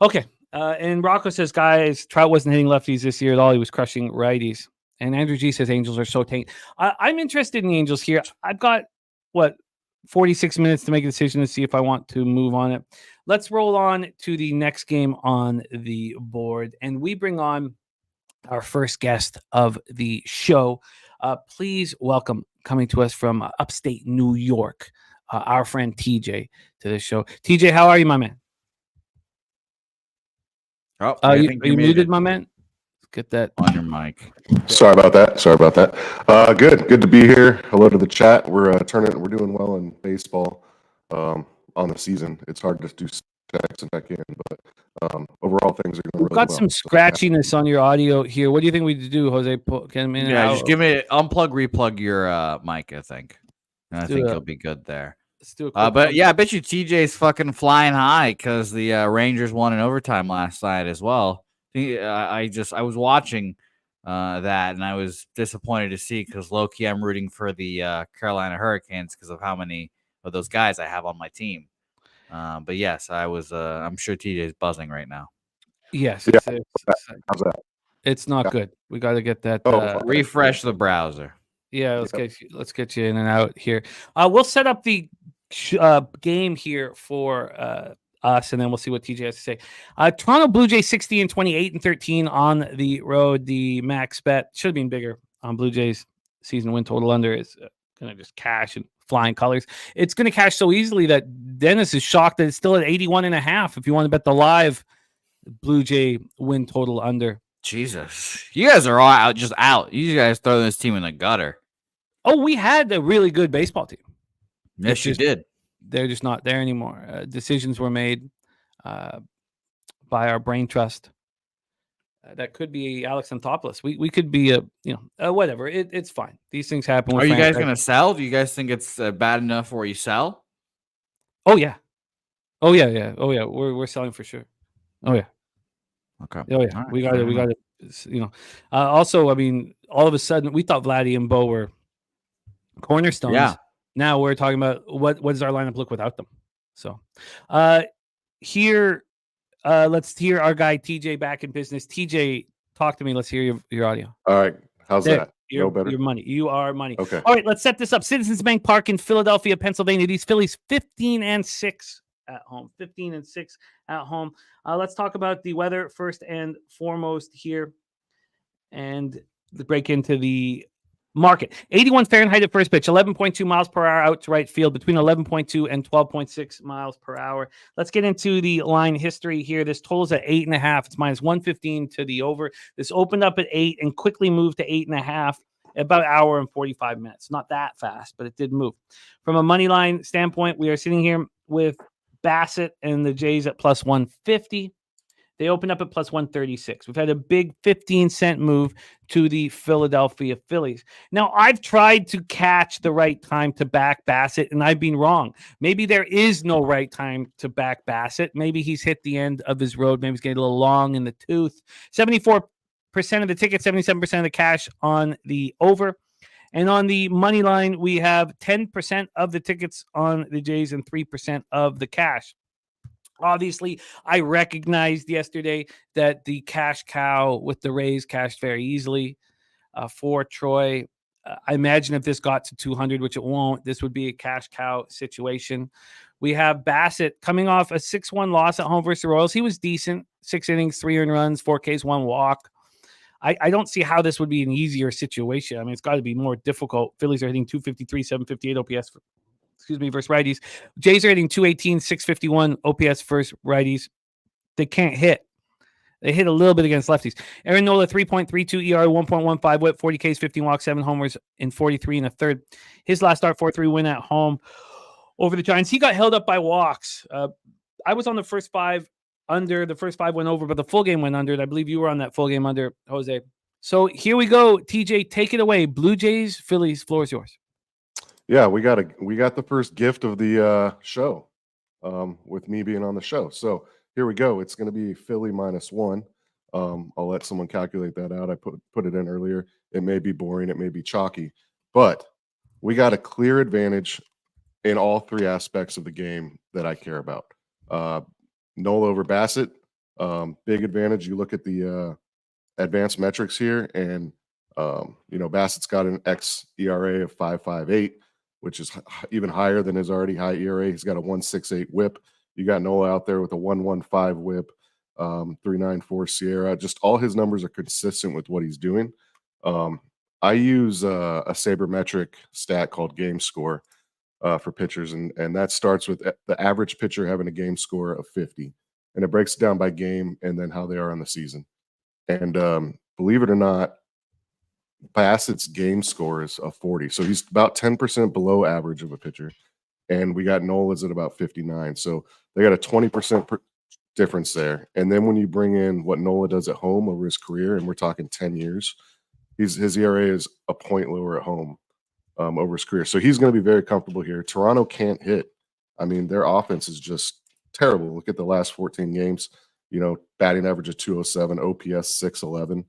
Okay. And Rocco says, guys, Trout wasn't hitting lefties this year at all. He was crushing righties. And Andrew G says Angels are so tanked. I'm interested in the Angels here. I've got 46 minutes to make a decision to see if I want to move on it. Let's roll on to the next game on the board. And we bring on our first guest of the show. Please welcome, coming to us from upstate New York, our friend TJ to the show. TJ, how are you, my man? Oh, are you muted, my man? Let's get that on your mic. Sorry about that. Good to be here. Hello to the chat. We're doing well in baseball on the season. It's hard to do checks and check in, but overall things are going We've got some scratchiness on your audio here. What do you think we do, Jose? Just give me unplug, replug your mic. I think you'll be good there. Let's do a but yeah, I bet you TJ's fucking flying high because the Rangers won in overtime last night as well. I was watching that and I was disappointed to see because low-key I'm rooting for the Carolina Hurricanes because of how many of those guys I have on my team. But yes, I was. I'm sure TJ's buzzing right now. Yes, how's that? It's not good. We got to get that. Refresh the browser. Yeah, let's get you in and out here. We'll set up the game here for us, and then we'll see what TJ has to say. Toronto Blue Jays 60 and 28 and 13 on the road. The max bet should have been bigger on Blue Jays season win total under is going to just cash and flying colors. It's going to cash so easily that Dennis is shocked that it's still at 81.5. If you want to bet the live Blue Jay win total under. Jesus, you guys are all out. You guys throw this team in the gutter. Oh, we had a really good baseball team. Yes, you did. They're just not there anymore. Decisions were made by our brain trust. That could be Alex Anthopoulos. We could be whatever. It's fine. These things happen. Are you guys going to sell? Do you guys think it's bad enough where you sell? Oh yeah. We're selling for sure. Oh yeah. Okay. Oh yeah. Right, we got to. Also, I mean, all of a sudden we thought Vladdy and Bo were cornerstones. Yeah. Now we're talking about what does our lineup look without them. So, here, let's hear our guy TJ back in business. TJ, talk to me. Let's hear your audio. All right. How's that? Your money. You are money. Okay. All right. Let's set this up. Citizens Bank Park in Philadelphia, Pennsylvania. These Phillies 15-6 at home. 15-6 at home. Let's talk about the weather first and foremost here, and break into the market. 81 Fahrenheit at first pitch, 11.2 miles per hour out to right field, between 11.2 and 12.6 miles per hour. Let's get into the line history here. This totals at 8.5. It's minus 115 to the over. This opened up at 8 and quickly moved to 8.5. About an hour and 45 minutes. Not that fast, but it did move. From a money line standpoint, we are sitting here with Bassett and the Jays at plus 150. They opened up at plus 136. We've had a big 15-cent move to the Philadelphia Phillies. Now, I've tried to catch the right time to back Bassett, and I've been wrong. Maybe there is no right time to back Bassett. Maybe he's hit the end of his road. Maybe he's getting a little long in the tooth. 74% of the tickets, 77% of the cash on the over. And on the money line, we have 10% of the tickets on the Jays and 3% of the cash. Obviously, I recognized yesterday that the cash cow with the Rays cashed very easily for Troy. I imagine if this got to 200, which it won't, this would be a cash cow situation. We have Bassett coming off a 6-1 loss at home versus the Royals. He was decent. 6 innings, 3 earned runs, 4 Ks, 1 walk. I don't see how this would be an easier situation. I mean, it's got to be more difficult. Phillies are hitting 253, 758 OPS versus righties. Jays are hitting 218, 651 OPS versus righties. They can't hit. They hit a little bit against lefties. Aaron Nola, 3.32 ERA, 1.15 whip, 40 Ks, 15 walks, 7 homers in 43 and a third. His last start, 4-3 win at home over the Giants. He got held up by walks. I was on the first 5 under. The first 5 went over, but the full game went under. And I believe you were on that full game under, Jose. So here we go. TJ, take it away. Blue Jays, Phillies, floor is yours. Yeah, we got the first gift of the show with me being on the show. So here we go. It's going to be Philly -1. I'll let someone calculate that out. I put it in earlier. It may be boring. It may be chalky, but we got a clear advantage in all 3 aspects of the game that I care about. Nola over Bassett, big advantage. You look at the advanced metrics here, and Bassett's got an xERA of 5.58, which is even higher than his already high ERA. He's got a 1.68 whip. You got Nola out there with a 1.15 whip, 3.94 Sierra. Just all his numbers are consistent with what he's doing. I use a sabermetric stat called game score for pitchers, and that starts with the average pitcher having a game score of 50, and it breaks it down by game and then how they are on the season. And believe it or not, Bassett's game score is a 40, so he's about 10% below average of a pitcher, and we got Nola's at about 59, so they got a 20% difference there. And then when you bring in what Nola does at home over his career, and we're talking 10 years, his ERA is a point lower at home over his career, so he's going to be very comfortable here. Toronto can't hit. I mean, their offense is just terrible. Look at the last 14 games. Batting average of 207, OPS 611.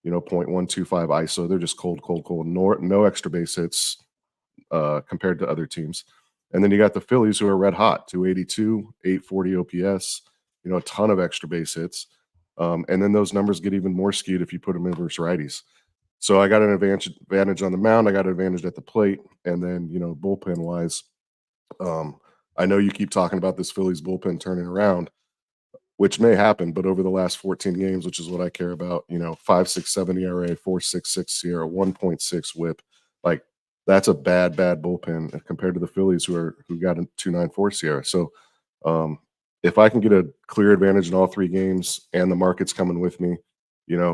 0.125 ISO. They're just cold. No extra base hits compared to other teams. And then you got the Phillies, who are red hot, 282, 840 OPS, a ton of extra base hits. And then those numbers get even more skewed if you put them in versus righties. So I got an advantage on the mound. I got an advantage at the plate. And then, bullpen-wise, I know you keep talking about this Phillies bullpen turning around, which may happen, but over the last 14 games, which is what I care about, 5.67 ERA, 4.66 Sierra, 1.6 whip. Like, that's a bad bullpen compared to the Phillies who got a 2.94 Sierra. So if I can get a clear advantage in all 3 games and the market's coming with me,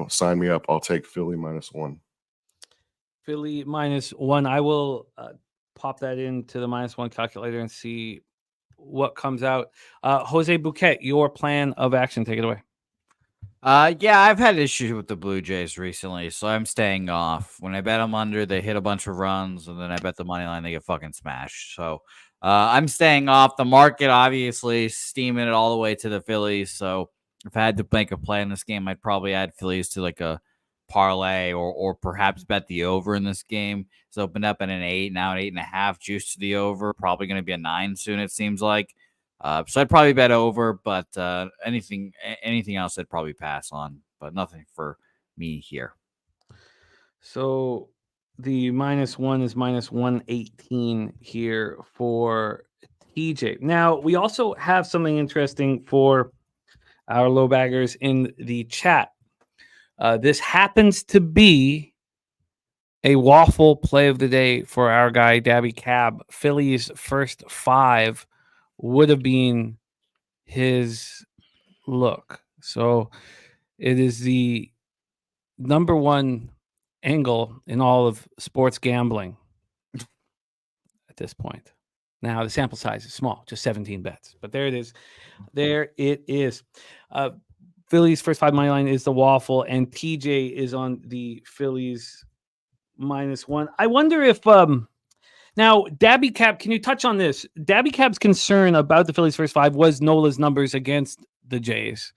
sign me up. I'll take Philly -1. Philly -1. I will pop that into the -1 calculator and see what comes out. Jose Bouquett, your plan of action. Take it away. Yeah, I've had issues with the Blue Jays recently, so I'm staying off. When I bet them under, they hit a bunch of runs, and then I bet the money line, they get fucking smashed. So I'm staying off. The market, obviously, steaming it all the way to the Phillies. So if I had to make a play in this game, I'd probably add Phillies to like a parlay or perhaps bet the over in this game. It's opened up at an 8, now an 8.5, juice to the over. Probably going to be a 9 soon, it seems like. So I'd probably bet over, but anything else I'd probably pass on, but nothing for me here. So the -1 is -118 here for TJ. Now, we also have something interesting for our low baggers in the chat. This happens to be a waffle play of the day for our guy, Daby Cab. Philly's first 5 would have been his look. So it is the number 1 angle in all of sports gambling at this point. Now, the sample size is small, just 17 bets. But there it is. There it is. Phillies first 5 money line is the waffle, and TJ is on the Phillies -1. I wonder if now Daby Cab, can you touch on this? Daby Cab's concern about the Phillies first 5 was Nola's numbers against the Jays.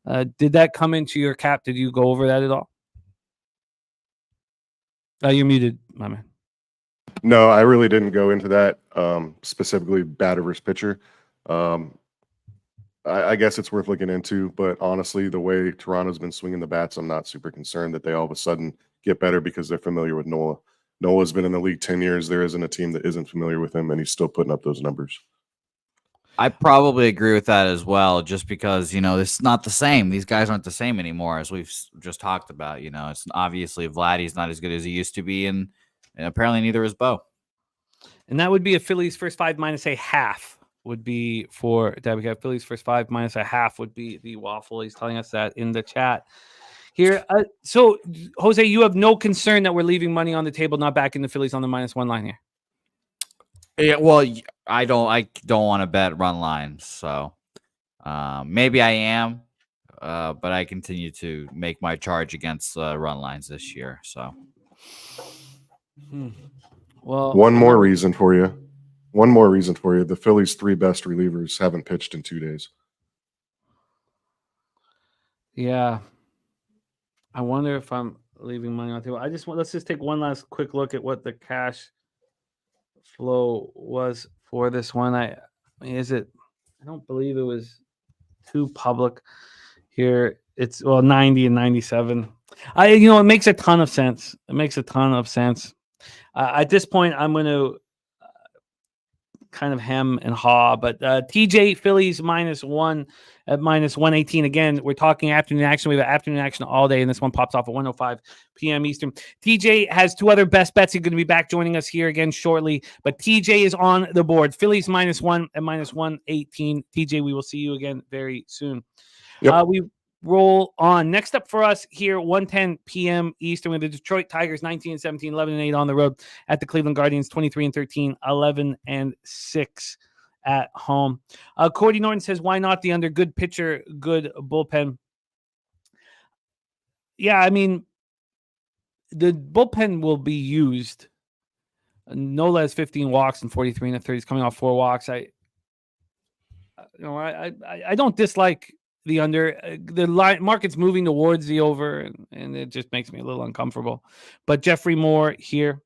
Did that come into your cap? Did you go over that at all? You're muted, my man. No, I really didn't go into that, specifically batter versus pitcher. I guess it's worth looking into, but honestly, the way Toronto's been swinging the bats, I'm not super concerned that they all of a sudden get better because they're familiar with Nola. Nola's been in the league 10 years. There isn't a team that isn't familiar with him, and he's still putting up those numbers. I probably agree with that as well, just because, it's not the same. These guys aren't the same anymore, as we've just talked about. It's obviously Vladdy's not as good as he used to be, and apparently neither is Bo. And that would be a Phillies first 5 -1/2 would be for Daby Cab. Phillies first 5 -1/2 would be the waffle. He's telling us that in the chat here. So, Jose, you have no concern that we're leaving money on the table, not backing the Phillies on the -1 line here? Yeah, well, I don't want to bet run lines, so maybe I am, but I continue to make my charge against run lines this year. So, well, one more reason for you. The Phillies' 3 best relievers haven't pitched in 2 days. Yeah, I wonder if I'm leaving money on the table. Let's just take one last quick look at what the cash flow was for this one. I don't believe it was too public here. It's 90 and 97. It makes a ton of sense. At this point, I'm going to kind of hem and haw, but TJ Phillies -1 at -118. Again, we're talking afternoon action. We have afternoon action all day, and this one pops off at 1:05 p.m. Eastern. TJ has 2 other best bets. He's going to be back joining us here again shortly, but TJ is on the board. Phillies -1 at -118. TJ, we will see you again very soon. Yep. We roll on. Next up for us here, 1:10 p.m. Eastern, with the Detroit Tigers 19-17, 11-8 on the road at the Cleveland Guardians 23-13, 11-6 at home. Cordy Norton says, why not the under? Good pitcher, good bullpen. Yeah, I mean, the bullpen will be used. Nola has 15 walks and 43 1/3. He's coming off 4 walks. I don't dislike the under. The line market's moving towards the over, and it just makes me a little uncomfortable. But Jeffrey Moore here,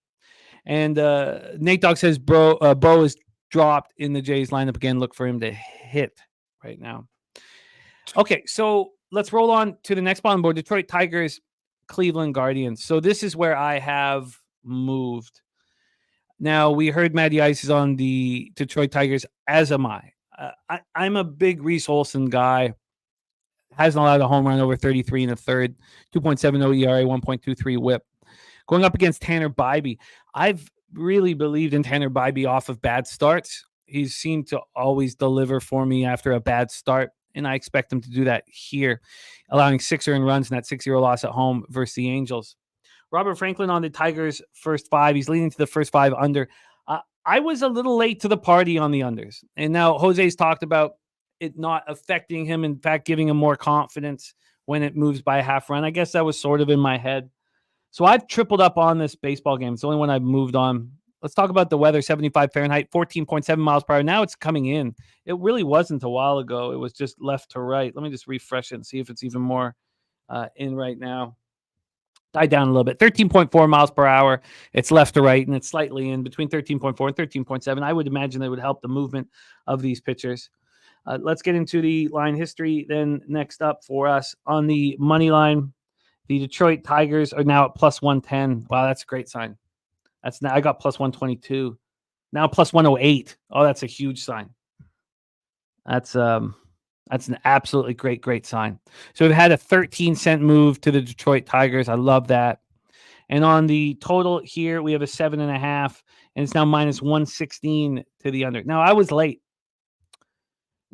and Nate Dogg says Bo is dropped in the Jays lineup again. Look for him to hit right now. Okay, so let's roll on to the next bottom board. Detroit Tigers, Cleveland Guardians. So this is where I have moved. Now, we heard Matty Ice is on the Detroit Tigers, as am I. I'm a big Reese Olson guy. Hasn't allowed a home run over 33 1/3, 2.70 ERA, 1.23 whip. Going up against Tanner Bybee. I've really believed in Tanner Bybee off of bad starts. He's seemed to always deliver for me after a bad start, and I expect him to do that here, allowing 6 earned runs in that 6-0 loss at home versus the Angels. Robert Franklin on the Tigers' first 5. He's leading to the first 5 under. I was a little late to the party on the unders, and now Jose's talked about it not affecting him, in fact, giving him more confidence when it moves by a half run. I guess that was sort of in my head. So I've tripled up on this baseball game. It's the only one I've moved on. Let's talk about the weather. 75 Fahrenheit, 14.7 miles per hour. Now it's coming in. It really wasn't a while ago. It was just left to right. Let me just refresh it and see if it's even more in right now. Died down a little bit. 13.4 miles per hour. It's left to right, and it's slightly in between 13.4 and 13.7. I would imagine that would help the movement of these pitchers. Let's get into the line history then. Next up for us on the money line, the Detroit Tigers are now at plus 110. Wow, that's a great sign. That's now I got plus 122. Now plus 108. Oh, that's a huge sign. That's an absolutely great sign. So we've had a 13-cent move to the Detroit Tigers. I love that. And on the total here, we have a 7.5, and it's now minus 116 to the under. Now I was late.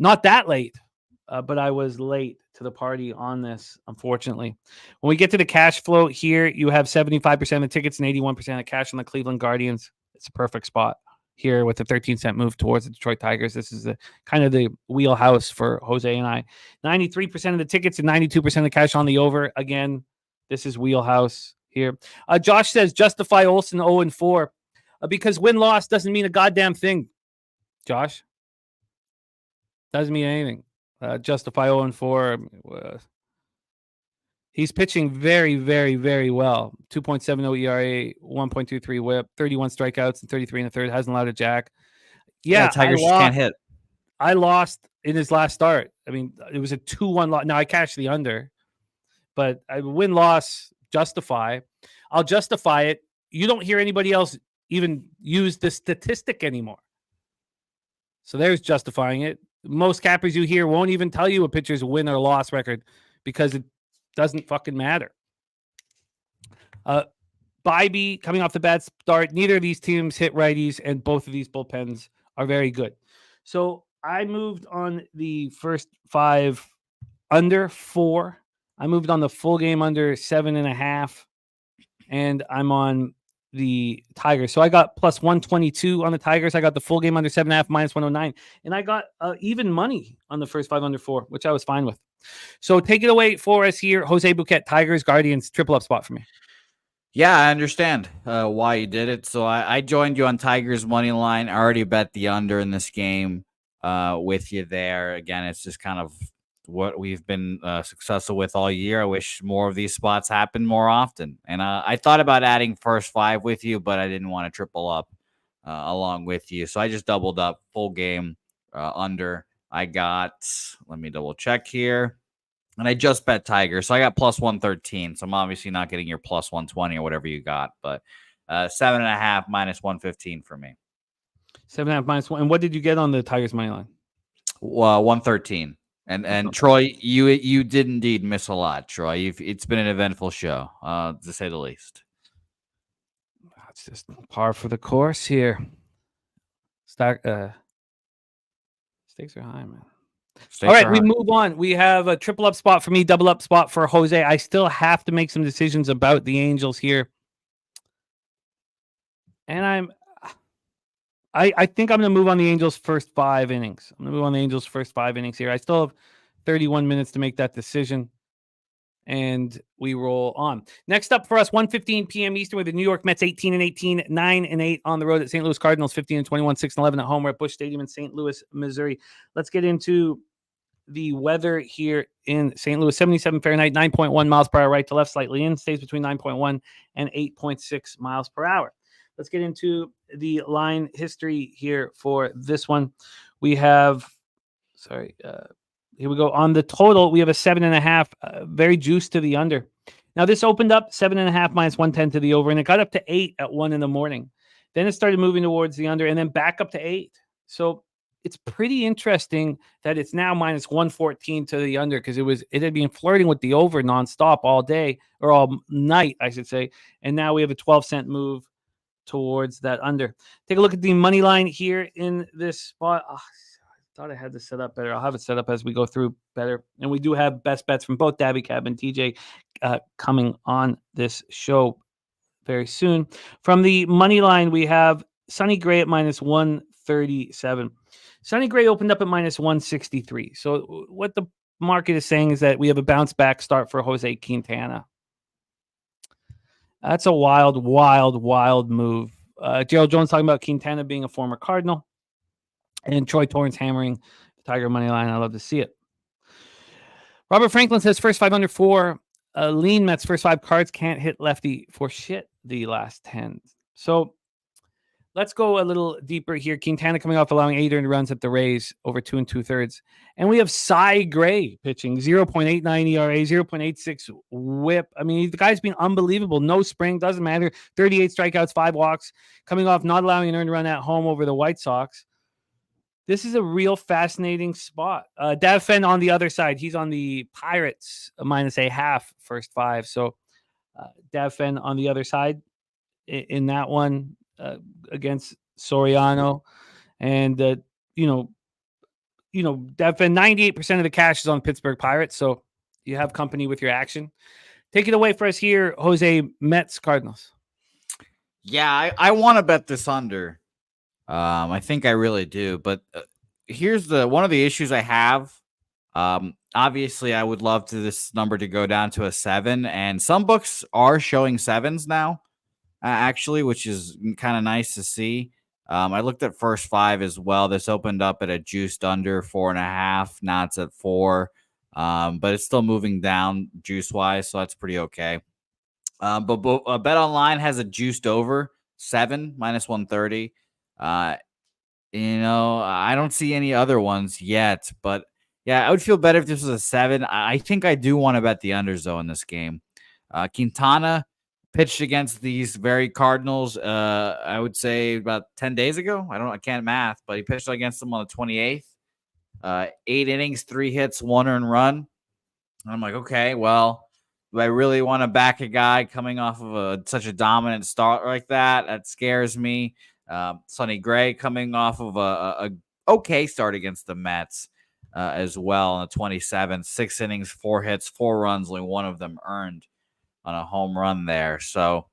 Not that late, but I was late to the party on this, unfortunately. When we get to the cash flow here, you have 75% of the tickets and 81% of cash on the Cleveland Guardians. It's a perfect spot here with a 13-cent move towards the Detroit Tigers. This is kind of the wheelhouse for Jose and I. 93% of the tickets and 92% of the cash on the over. Again, this is wheelhouse here. Josh says justify Olsen 0-4 because win-loss doesn't mean a goddamn thing. Josh, doesn't mean anything. Justify 0-4. He's pitching very, very, very well. 2.70 ERA, 1.23 WHIP, 31 strikeouts, and 33 in the third. Hasn't allowed a jack. Yeah, Tigers just can't hit. I lost in his last start. I mean, it was a 2-1 loss. Now I cashed the under, but I win-loss justify. I'll justify it. You don't hear anybody else even use the statistic anymore. So there's justifying it. Most cappers you hear won't even tell you a pitcher's win or loss record because it doesn't fucking matter. Bybee coming off the bad start. Neither of these teams hit righties, and both of these bullpens are very good. So I moved on the first 5 under 4. I moved on the full game under 7.5, and I'm on the Tigers. So I got plus 122 on the Tigers. I got the full game under 7.5 minus 109, and I got even money on the first 5 under 4, which I was fine with. So take it away for us here, Jose Bouquett, Tigers, Guardians, triple up spot for me. Yeah, I understand why you did it. So I joined you on Tigers money line. I already bet the under in this game with you there. Again, it's just kind of what we've been successful with all year. I wish more of these spots happen more often. And I thought about adding first 5 with you, but I didn't want to triple up along with you. So I just doubled up full game under. I got, let me double check here. And I just bet Tigers. So I got plus 113. So I'm obviously not getting your plus 120 or whatever you got, but 7.5 minus 115 for me. 7.5 minus 1. And what did you get on the Tigers money line? 113. And Troy, you did indeed miss a lot, Troy. It's been an eventful show, to say the least. That's just par for the course here. Stakes are high, man. All right, we move on. We have a triple up spot for me, double up spot for Jose. I still have to make some decisions about the Angels here. And I think I'm going to move on the Angels' first 5 innings. I'm going to move on the Angels' first 5 innings here. I still have 31 minutes to make that decision. And we roll on. Next up for us, 1:15 p.m. Eastern with the New York Mets 18-18, 9-8 on the road at St. Louis Cardinals, 15-21, 6-11 at home. We're at Busch Stadium in St. Louis, Missouri. Let's get into the weather here in St. Louis. 77 Fahrenheit, 9.1 miles per hour, right to left, slightly in. Stays between 9.1 and 8.6 miles per hour. Let's get into the line history here for this one. We have, here we go. On the total, we have a 7.5, very juiced to the under. Now, this opened up 7.5 minus 110 to the over, and it got up to 8 at 1 in the morning. Then it started moving towards the under, and then back up to 8. So it's pretty interesting that it's now minus 114 to the under because it had been flirting with the over nonstop all day, or all night, I should say. And now we have a 12-cent move towards that under. Take a look at the money line here in this spot. Oh, I thought I had this set up better. I'll have it set up as we go through better. And we do have best bets from both Daby Cab and TJ coming on this show very soon. From the money line, we have Sonny Gray at minus 137. Sonny Gray opened up at minus 163. So what the market is saying is that we have a bounce back start for Jose Quintana. That's a wild, wild, wild move. Gerald Jones talking about Quintana being a former Cardinal. And Troy Torrance hammering the Tiger money line. I love to see it. Robert Franklin says first 5 under 4. Lean Mets first 5 cards can't hit lefty for shit the last 10. So let's go a little deeper here. Quintana coming off allowing 8 earned runs at the Rays over 2 2/3. And we have Cy Gray pitching 0.89 ERA, 0.86 whip. I mean, the guy's been unbelievable. No spring, doesn't matter. 38 strikeouts, 5 walks. Coming off not allowing an earned run at home over the White Sox. This is a real fascinating spot. Dav Fenn on the other side. He's on the Pirates minus a half first 5. So Dav Fenn on the other side in that one against Soriano. And, Dav Fenn, 98% of the cash is on Pittsburgh Pirates. So you have company with your action. Take it away for us here, Jose. Mets, Cardinals. Yeah, I want to bet this under. I think I really do. But here's one of the issues I have. Obviously, I would love this number to go down to a 7, and some books are showing 7s now, actually, which is kind of nice to see. I looked at first 5 as well. This opened up at a juiced under 4.5. Now it's at 4, but it's still moving down juice wise, so that's pretty okay. But Bet Online has a juiced over 7 minus 130. I don't see any other ones yet, but yeah, I would feel better if this was a 7. I think I do want to bet the unders though in this game. Quintana pitched against these very Cardinals. I would say about 10 days ago. I can't math, but he pitched against them on the 28th. 8 innings, 3 hits, 1 earned run. And I'm like, okay, well, do I really want to back a guy coming off of such a dominant start like that? That scares me. Sonny Gray coming off of a okay start against the Mets as well on the 27th. 6 innings, 4 hits, 4 runs, only 1 of them earned on a home run there. So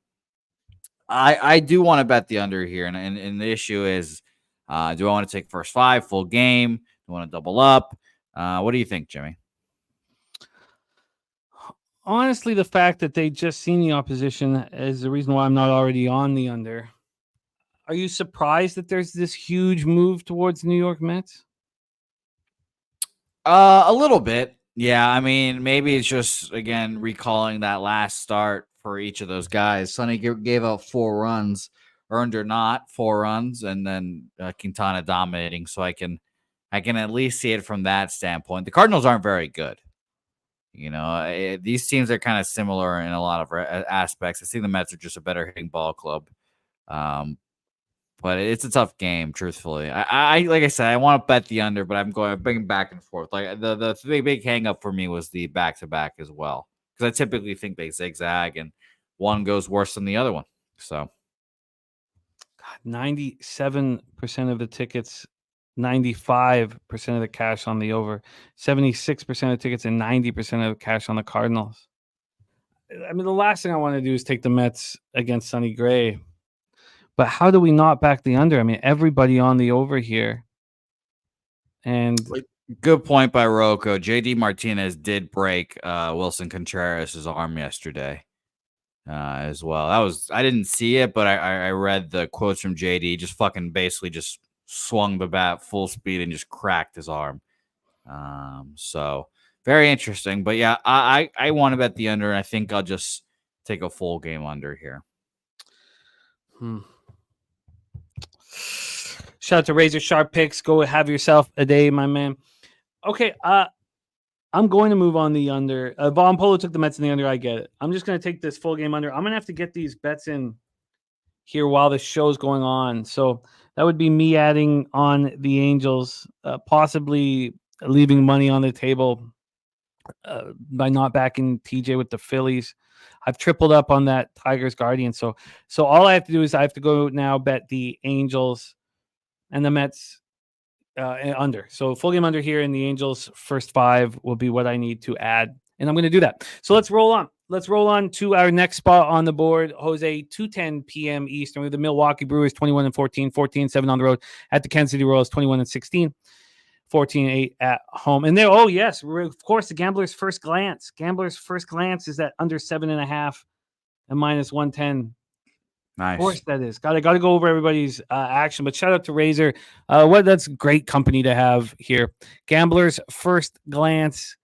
I do want to bet the under here. And the issue is, do I want to take first 5, full game? Do I want to double up? What do you think, Jimmy? Honestly, the fact that they just seen the opposition is the reason why I'm not already on the under. Are you surprised that there's this huge move towards New York Mets? A little bit. Yeah, I mean, maybe it's just, again, recalling that last start for each of those guys. Sonny gave out 4 runs, earned or not, 4 runs, and then Quintana dominating. So I can at least see it from that standpoint. The Cardinals aren't very good. These teams are kind of similar in a lot of aspects. I think the Mets are just a better hitting ball club. But it's a tough game, truthfully. I like I said, I want to bet the under, but I'm bringing back and forth. Like the big hang up for me was the back-to-back as well. Because I typically think they zigzag and one goes worse than the other one. So 97% of the tickets, 95% of the cash on the over, 76% of tickets, and 90% of the cash on the Cardinals. I mean, the last thing I want to do is take the Mets against Sonny Gray. But how do we not back the under? I mean, everybody on the over here. And good point by Rocco. JD Martinez did break Wilson Contreras' arm yesterday as well. I didn't see it, but I read the quotes from JD. Just fucking basically just swung the bat full speed and just cracked his arm. So very interesting. But yeah, I want to bet the under, and I think I'll just take a full game under here. Shout out to Razor Sharp Picks. Go have yourself a day, my man. Okay, I'm going to move on the under. Von Polo took the Mets in the under. I get it. I'm just going to take this full game under. I'm going to have to get these bets in here while the show's going on. So that would be me adding on the Angels, possibly leaving money on the table by not backing TJ with the Phillies. I've tripled up on that Tigers Guardian. So all I have to do is I have to go now bet the Angels and the Mets under. So full game under here, and the Angels first 5 will be what I need to add. And I'm going to do that. So let's roll on. Let's roll on to our next spot on the board. Jose, 2:10 p.m. Eastern. We have the Milwaukee Brewers 21-14, 14-7 on the road at the Kansas City Royals 21-16, 14-8 at home. And there, oh yes, of course, the Gambler's first glance. Gambler's first glance is that under 7.5 and minus 110. Nice. Of course that is. Got to go over everybody's action. But shout out to Razor. That's great company to have here. Gambler's first glance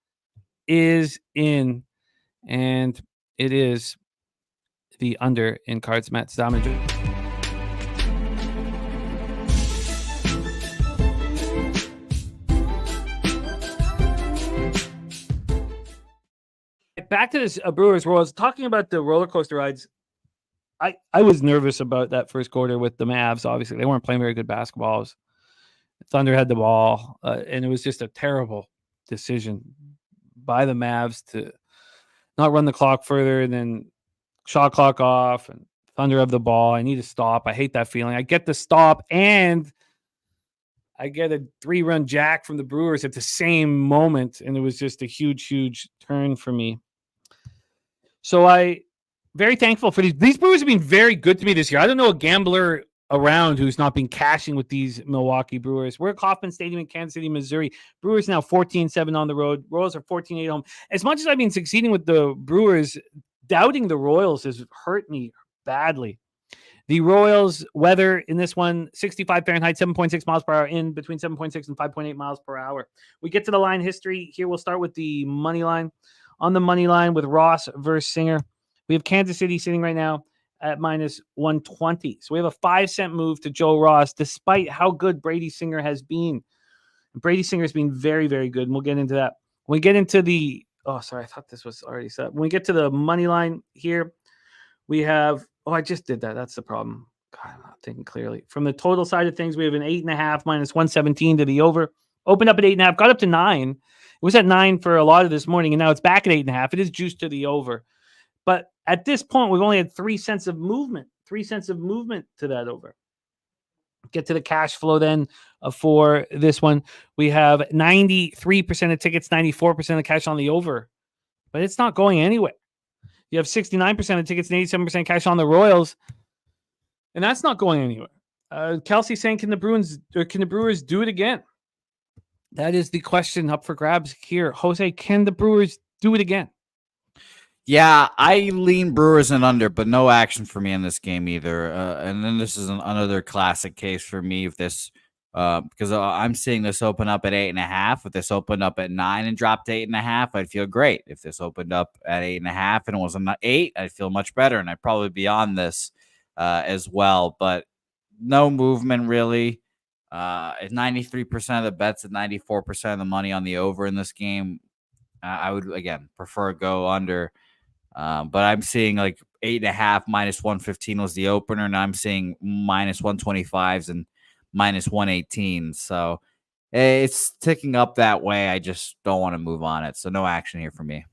is in, and it is the under in Cards Mets. Damage. Back to this Brewers Royals. Talking about the roller coaster rides. I was nervous about that first quarter with the Mavs. Obviously, they weren't playing very good basketball. Thunder had the ball, and it was just a terrible decision by the Mavs to not run the clock further and then shot clock off and Thunder have the ball. I need to stop. I hate that feeling. I get the stop, and I get a 3-run jack from the Brewers at the same moment, and it was just a huge, huge turn for me. So very thankful for these. These Brewers have been very good to me this year. I don't know a gambler around who's not been cashing with these Milwaukee Brewers. We're at Kauffman Stadium in Kansas City, Missouri. Brewers now 14-7 on the road. Royals are 14-8 home. As much as I've been succeeding with the Brewers, doubting the Royals has hurt me badly. The Royals weather in this one, 65 Fahrenheit, 7.6 miles per hour, in between 7.6 and 5.8 miles per hour. We get to the line history. Here we'll start with the money line. On the money line with Ross versus Singer, we have Kansas City sitting right now at minus 120. So we have a 5-cent move to Joe Ross, despite how good Brady Singer has been. Brady Singer has been very, very good, and we'll get into that. When we get into the I thought this was already set. When we get to the money line here, we have I just did that. That's the problem. God, I'm not thinking clearly. From the total side of things, we have an 8.5 minus 117 to the over. Opened up at 8.5, got up to 9. It was at 9 for a lot of this morning, and now it's back at 8.5. It is juiced to the over. But at this point, we've only had 3 cents of movement. 3 cents of movement to that over. Get to the cash flow then for this one. We have 93% of tickets, 94% of cash on the over. But it's not going anywhere. You have 69% of tickets and 87% cash on the Royals. And that's not going anywhere. Kelsey saying, can the Brewers do it again? That is the question up for grabs here. Jose, can the Brewers do it again? Yeah, I lean Brewers and under, but no action for me in this game either. And then this is another classic case for me if this, because I'm seeing this open up at 8.5. If this opened up at 9 and dropped to 8.5, I'd feel great. If this opened up at 8.5 and it was an 8, I'd feel much better, and I'd probably be on this as well. But no movement really. At 93% of the bets, at 94% of the money on the over in this game, I would again prefer go under. But I'm seeing like 8.5 minus 115 was the opener, and I'm seeing minus 125s and minus 118. So it's ticking up that way. I just don't want to move on it. So no action here for me.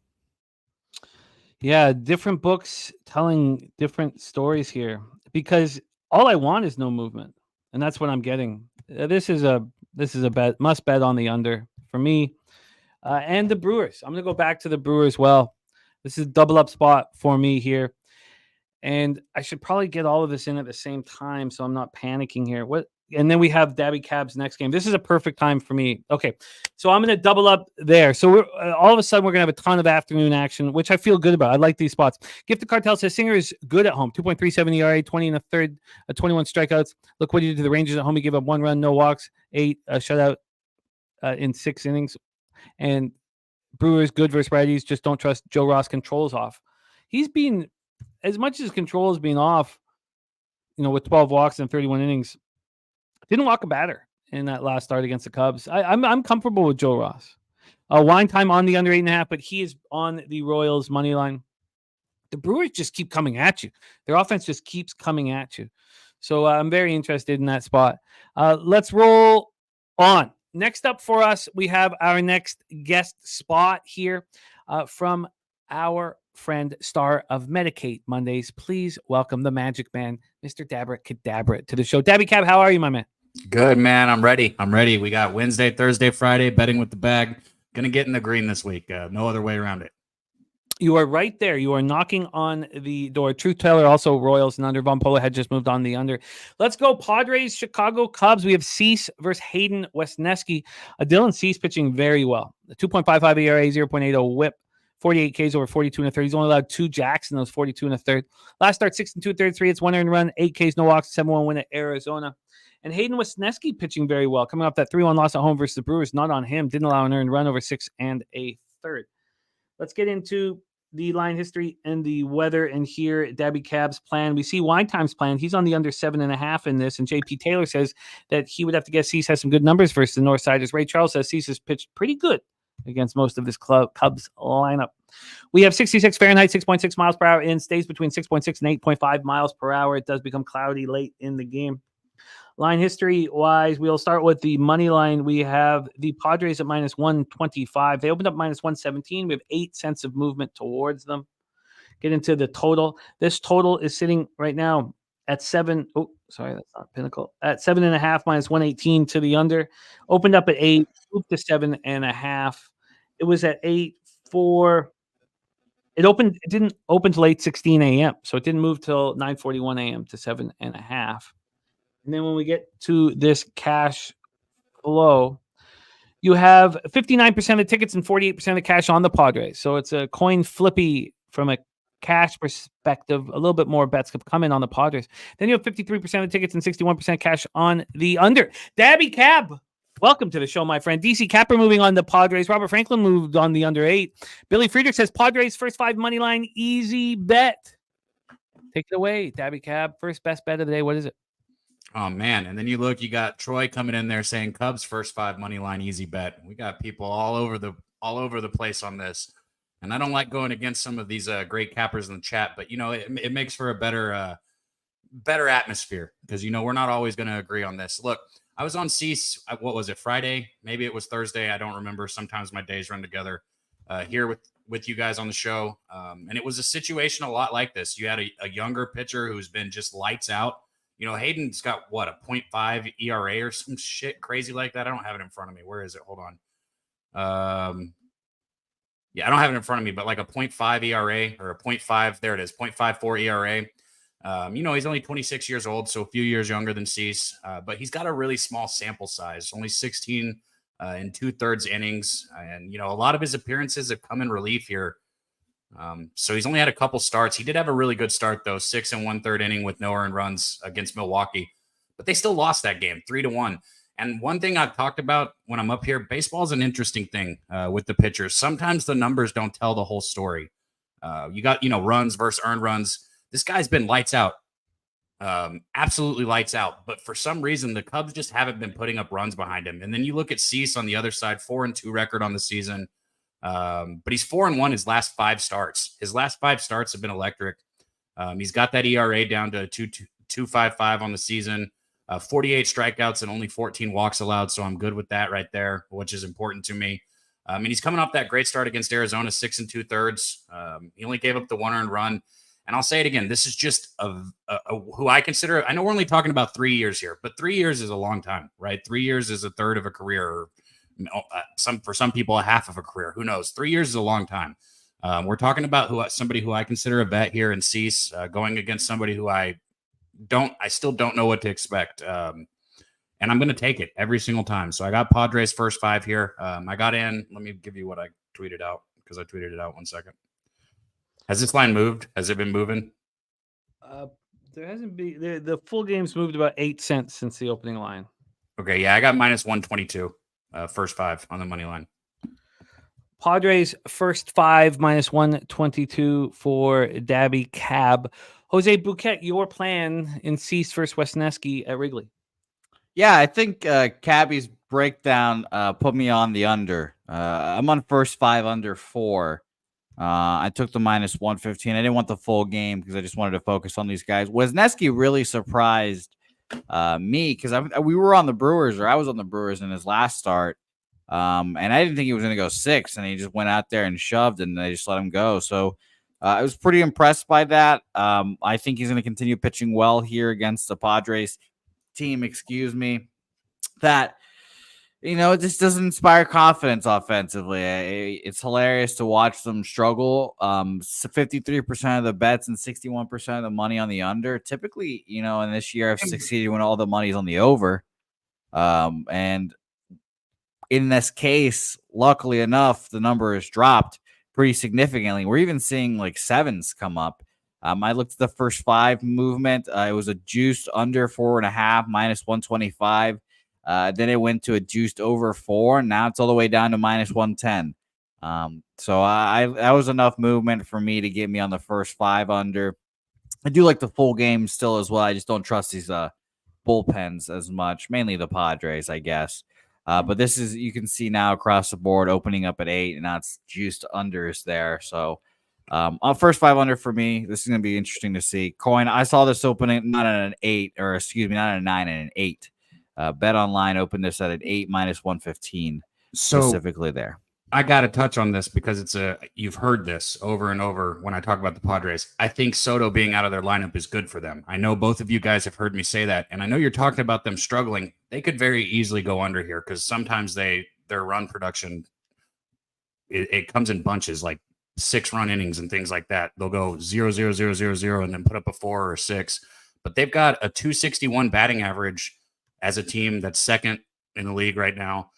Yeah, different books telling different stories here because all I want is no movement, and that's what I'm getting. This is a bet, must bet on the under for me, and the Brewers. I'm gonna go back to the Brewers. Well, this is a double up spot for me here. And I should probably get all of this in at the same time so I'm not panicking here. And then we have Daby Cab's next game. This is a perfect time for me. Okay, so I'm going to double up there. So we're all of a sudden, we're going to have a ton of afternoon action, which I feel good about. I like these spots. Gift the Cartel says Singer is good at home. 2.37 ERA, 20 in the third, 21 strikeouts. Look what he did to the Rangers at home. He gave up 1 run, no walks, 8 shutout in 6 innings. And Brewers, good versus righties. Just don't trust Joe Ross. Controls off. He's been, as much as control has been off, with 12 walks and 31 innings, didn't walk a batter in that last start against the Cubs. I'm comfortable with Joe Ross. Wine time on the under 8.5, but he is on the Royals money line. The Brewers just keep coming at you. Their offense just keeps coming at you. So I'm very interested in that spot. Let's roll on. Next up for us, we have our next guest spot here from our friend, star of Medicate Mondays. Please welcome the Magic Man, Mr. Dabra Cadabra, to the show. Daby Cab, how are you, my man? Good, man. I'm ready. We got Wednesday, Thursday, Friday, betting with the bag. Gonna get in the green this week. No other way around it. You are right there. You are knocking on the door. Truth Teller, also Royals and under. Von Polo had just moved on the under. Let's go Padres, Chicago Cubs. We have Cease versus Hayden Wesneski. Dylan Cease pitching very well. 2.55 ERA, 0.80 whip, 48 Ks over 42 and a third. He's only allowed 2 jacks in those 42 and a third. Last start, 6 and 2/3. It's 1 earned run, 8 Ks, no walks, 7-1 win at Arizona. And Hayden Wesneski pitching very well. Coming off that 3-1 loss at home versus the Brewers. Not on him. Didn't allow an earned run over 6 and a third. Let's get into the line history and the weather. And here, Daby Cab's plan. We see Wine Time's plan. He's on the under 7.5 in this. And JP Taylor says that he would have to guess Cease has some good numbers versus the North Side. As Ray Charles says, Cease has pitched pretty good against most of this Cubs lineup. We have 66 Fahrenheit, 6.6 miles per hour in, stays between 6.6 and 8.5 miles per hour. It does become cloudy late in the game. Line history-wise, we'll start with the money line. We have the Padres at minus 125. They opened up minus 117. We have 8 cents of movement towards them. Get into the total. This total is sitting right now at 7. Oh, sorry, that's not Pinnacle. At 7.5 minus 118 to the under. Opened up at 8, moved to 7.5. It was at 8 for. It didn't open till 8:16 a.m. So it didn't move till 9:41 a.m. to 7.5. And then when we get to this cash flow, you have 59% of tickets and 48% of cash on the Padres. So it's a coin flippy from a cash perspective. A little bit more bets have come in on the Padres. Then you have 53% of tickets and 61% cash on the under. Daby Cab, welcome to the show, my friend. DC Capper moving on the Padres. Robert Franklin moved on the under 8. Billy Friedrich says Padres first 5 money line easy bet. Take it away, Daby Cab. First best bet of the day. What is it? Oh, man. And then you got Troy coming in there saying Cubs first 5 money line easy bet. We got people all over the place on this. And I don't like going against some of these great cappers in the chat, but, it makes for a better atmosphere because, we're not always going to agree on this. Look, I was on Cease, what was it, Friday? Maybe it was Thursday. I don't remember. Sometimes my days run together here with you guys on the show. And it was a situation a lot like this. You had a younger pitcher who's been just lights out. Hayden's got, what, a 0.5 ERA or some shit crazy like that? I don't have it in front of me. Where is it? Hold on. Yeah, I don't have it in front of me, but like a 0.5 ERA or a 0.5, there it is, 0.54 ERA. He's only 26 years old, so a few years younger than Cease, but he's got a really small sample size, only 16 and 2/3 innings. And, a lot of his appearances have come in relief here. So he's only had a couple starts. He did have a really good start, though, 6 1/3 inning with no earned runs against Milwaukee, but they still lost that game 3-1. And one thing I've talked about when I'm up here, baseball is an interesting thing with the pitchers. Sometimes the numbers don't tell the whole story. You got, runs versus earned runs. This guy's been lights out, absolutely lights out. But for some reason, the Cubs just haven't been putting up runs behind him. And then you look at Cease on the other side, 4-2 record on the season. But he's 4-1 his last 5 starts. His last 5 starts have been electric. He's got that ERA down to 2.55 on the season. 48 strikeouts and only 14 walks allowed. So I'm good with that right there, which is important to me. And he's coming off that great start against Arizona, 6 2/3. He only gave up the 1 earned run. And I'll say it again. This is just who I consider. I know we're only talking about 3 years here, but 3 years is a long time, right? 3 years is a third of a career. Or for some people, a half of a career. Who knows? 3 years is a long time. We're talking about somebody who I consider a vet here in Cease, going against somebody who I still don't know what to expect. And I'm going to take it every single time. So I got Padres first 5 here. I got in. Let me give you what I tweeted out because I tweeted it out 1 second. Has this line moved? Has it been moving? There hasn't been. The full game's moved about 8 cents since the opening line. Okay, yeah, I got minus 122, first 5 on the money line. Padres first 5 minus 122 for Daby Cab. Jose Bouquett, your plan in Cease versus Wesneski at Wrigley. Yeah, I think Cabby's breakdown put me on the under. I'm on first 5 under 4. I took the minus 115. I didn't want the full game because I just wanted to focus on these guys. Wesneski really surprised me because we were on the Brewers, or I was on the Brewers in his last start. And I didn't think he was going to go 6, and he just went out there and shoved, and they just let him go. So I was pretty impressed by that. I think he's going to continue pitching well here against the Padres team, that, it just doesn't inspire confidence offensively. It's hilarious to watch them struggle. 53% of the bets and 61% of the money on the under. Typically, in this year I've succeeded when all the money's on the over. And in this case, luckily enough, the number has dropped pretty significantly. We're even seeing like 7s come up. I looked at the first 5 movement. It was a juiced under 4.5, minus 125. Then it went to a juiced over 4. And now it's all the way down to minus 110. So that was enough movement for me to get me on the first 5 under. I do like the full game still as well. I just don't trust these bullpens as much, mainly the Padres, I guess. But this is, you can see now across the board opening up at 8, and now it's juiced unders there. So on first 5 under for me, this is going to be interesting to see. Coin, I saw this opening not at an 8, or excuse me, not at a 9, and an 8. Bet Online opened this at an 8 minus 115 specifically there. I got to touch on this because you've heard this over and over when I talk about the Padres. I think Soto being out of their lineup is good for them. I know both of you guys have heard me say that, and I know you're talking about them struggling. They could very easily go under here because sometimes their run production, it comes in bunches, like 6-run innings and things like that. They'll go 0, 0, 0, 0, 0, and then put up a 4 or 6. but they've got a 261 batting average as a team that's second in the league right now.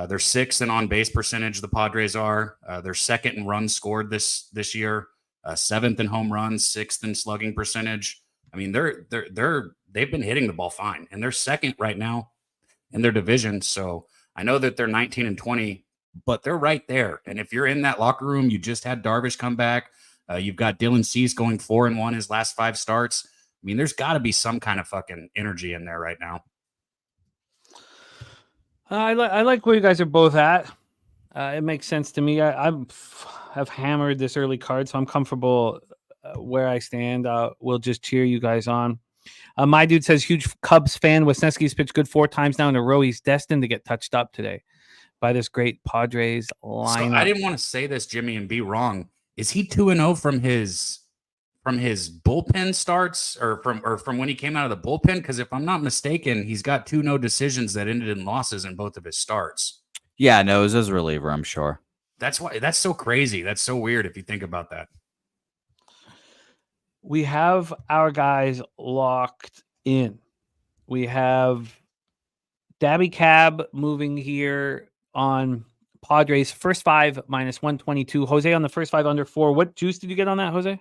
They're sixth in on-base percentage, the Padres are. They're second in runs scored this year, seventh in home runs, sixth in slugging percentage. I mean, they've been hitting the ball fine, and they're second right now in their division. So I know that they're 19-20, but they're right there. And if you're in that locker room, you just had Darvish come back. You've got Dylan Cease going 4-1 his last 5 starts. I mean, there's got to be some kind of fucking energy in there right now. I like where you guys are both at. It makes sense to me. I've hammered this early card, so I'm comfortable where I stand. We'll just cheer you guys on. My dude says, huge Cubs fan. Wisniewski's pitched good 4 times now in a row. He's destined to get touched up today by this great Padres lineup. So I didn't want to say this, Jimmy, and be wrong. Is he 2-0 from his bullpen starts or from when he came out of the bullpen? Because if I'm not mistaken, he's got 2 no decisions that ended in losses in both of his starts. Yeah, no, it was as a reliever, I'm sure. That's why that's so crazy. That's so weird if you think about that. We have our guys locked in. We have Daby Cab moving here on Padres first 5 minus 122. Jose on the first 5 under 4. What juice did you get on that, Jose?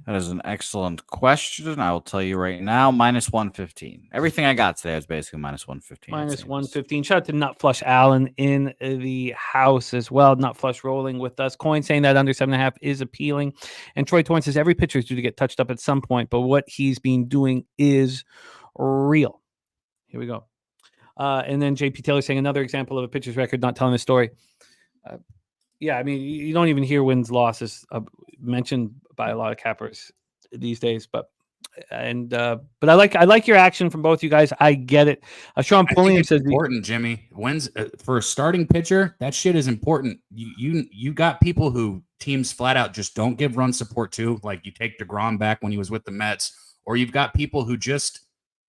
That is an excellent question. I will tell you right now, minus 115. Everything I got today was basically minus 115. Minus 115. Shout out to Nut Flush Allen in the house as well. Nut Flush rolling with us. Coin saying that under 7.5 is appealing. And Troy Torrance says every pitcher is due to get touched up at some point, but what he's been doing is real. Here we go. And then JP Taylor saying another example of a pitcher's record not telling the story. Yeah, I mean, you don't even hear wins, losses mentioned by a lot of cappers these days. But I like your action from both you guys. I get it. Sean Pulliam says important, Jimmy. Wins for a starting pitcher. That shit is important. You got people who teams flat out just don't give run support to. Like you take DeGrom back when he was with the Mets, or you've got people who just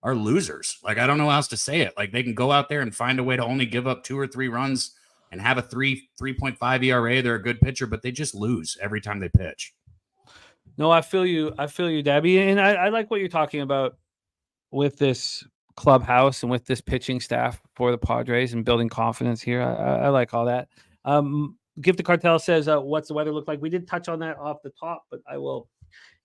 are losers. Like I don't know how else to say it. Like they can go out there and find a way to only give up 2 or 3 runs and have a 3.5 ERA. They're a good pitcher, but they just lose every time they pitch. No, I feel you, Daby. And I like what you're talking about with this clubhouse and with this pitching staff for the Padres and building confidence here. I like all that. Gift the Cartel says, what's the weather look like? We did touch on that off the top, but I will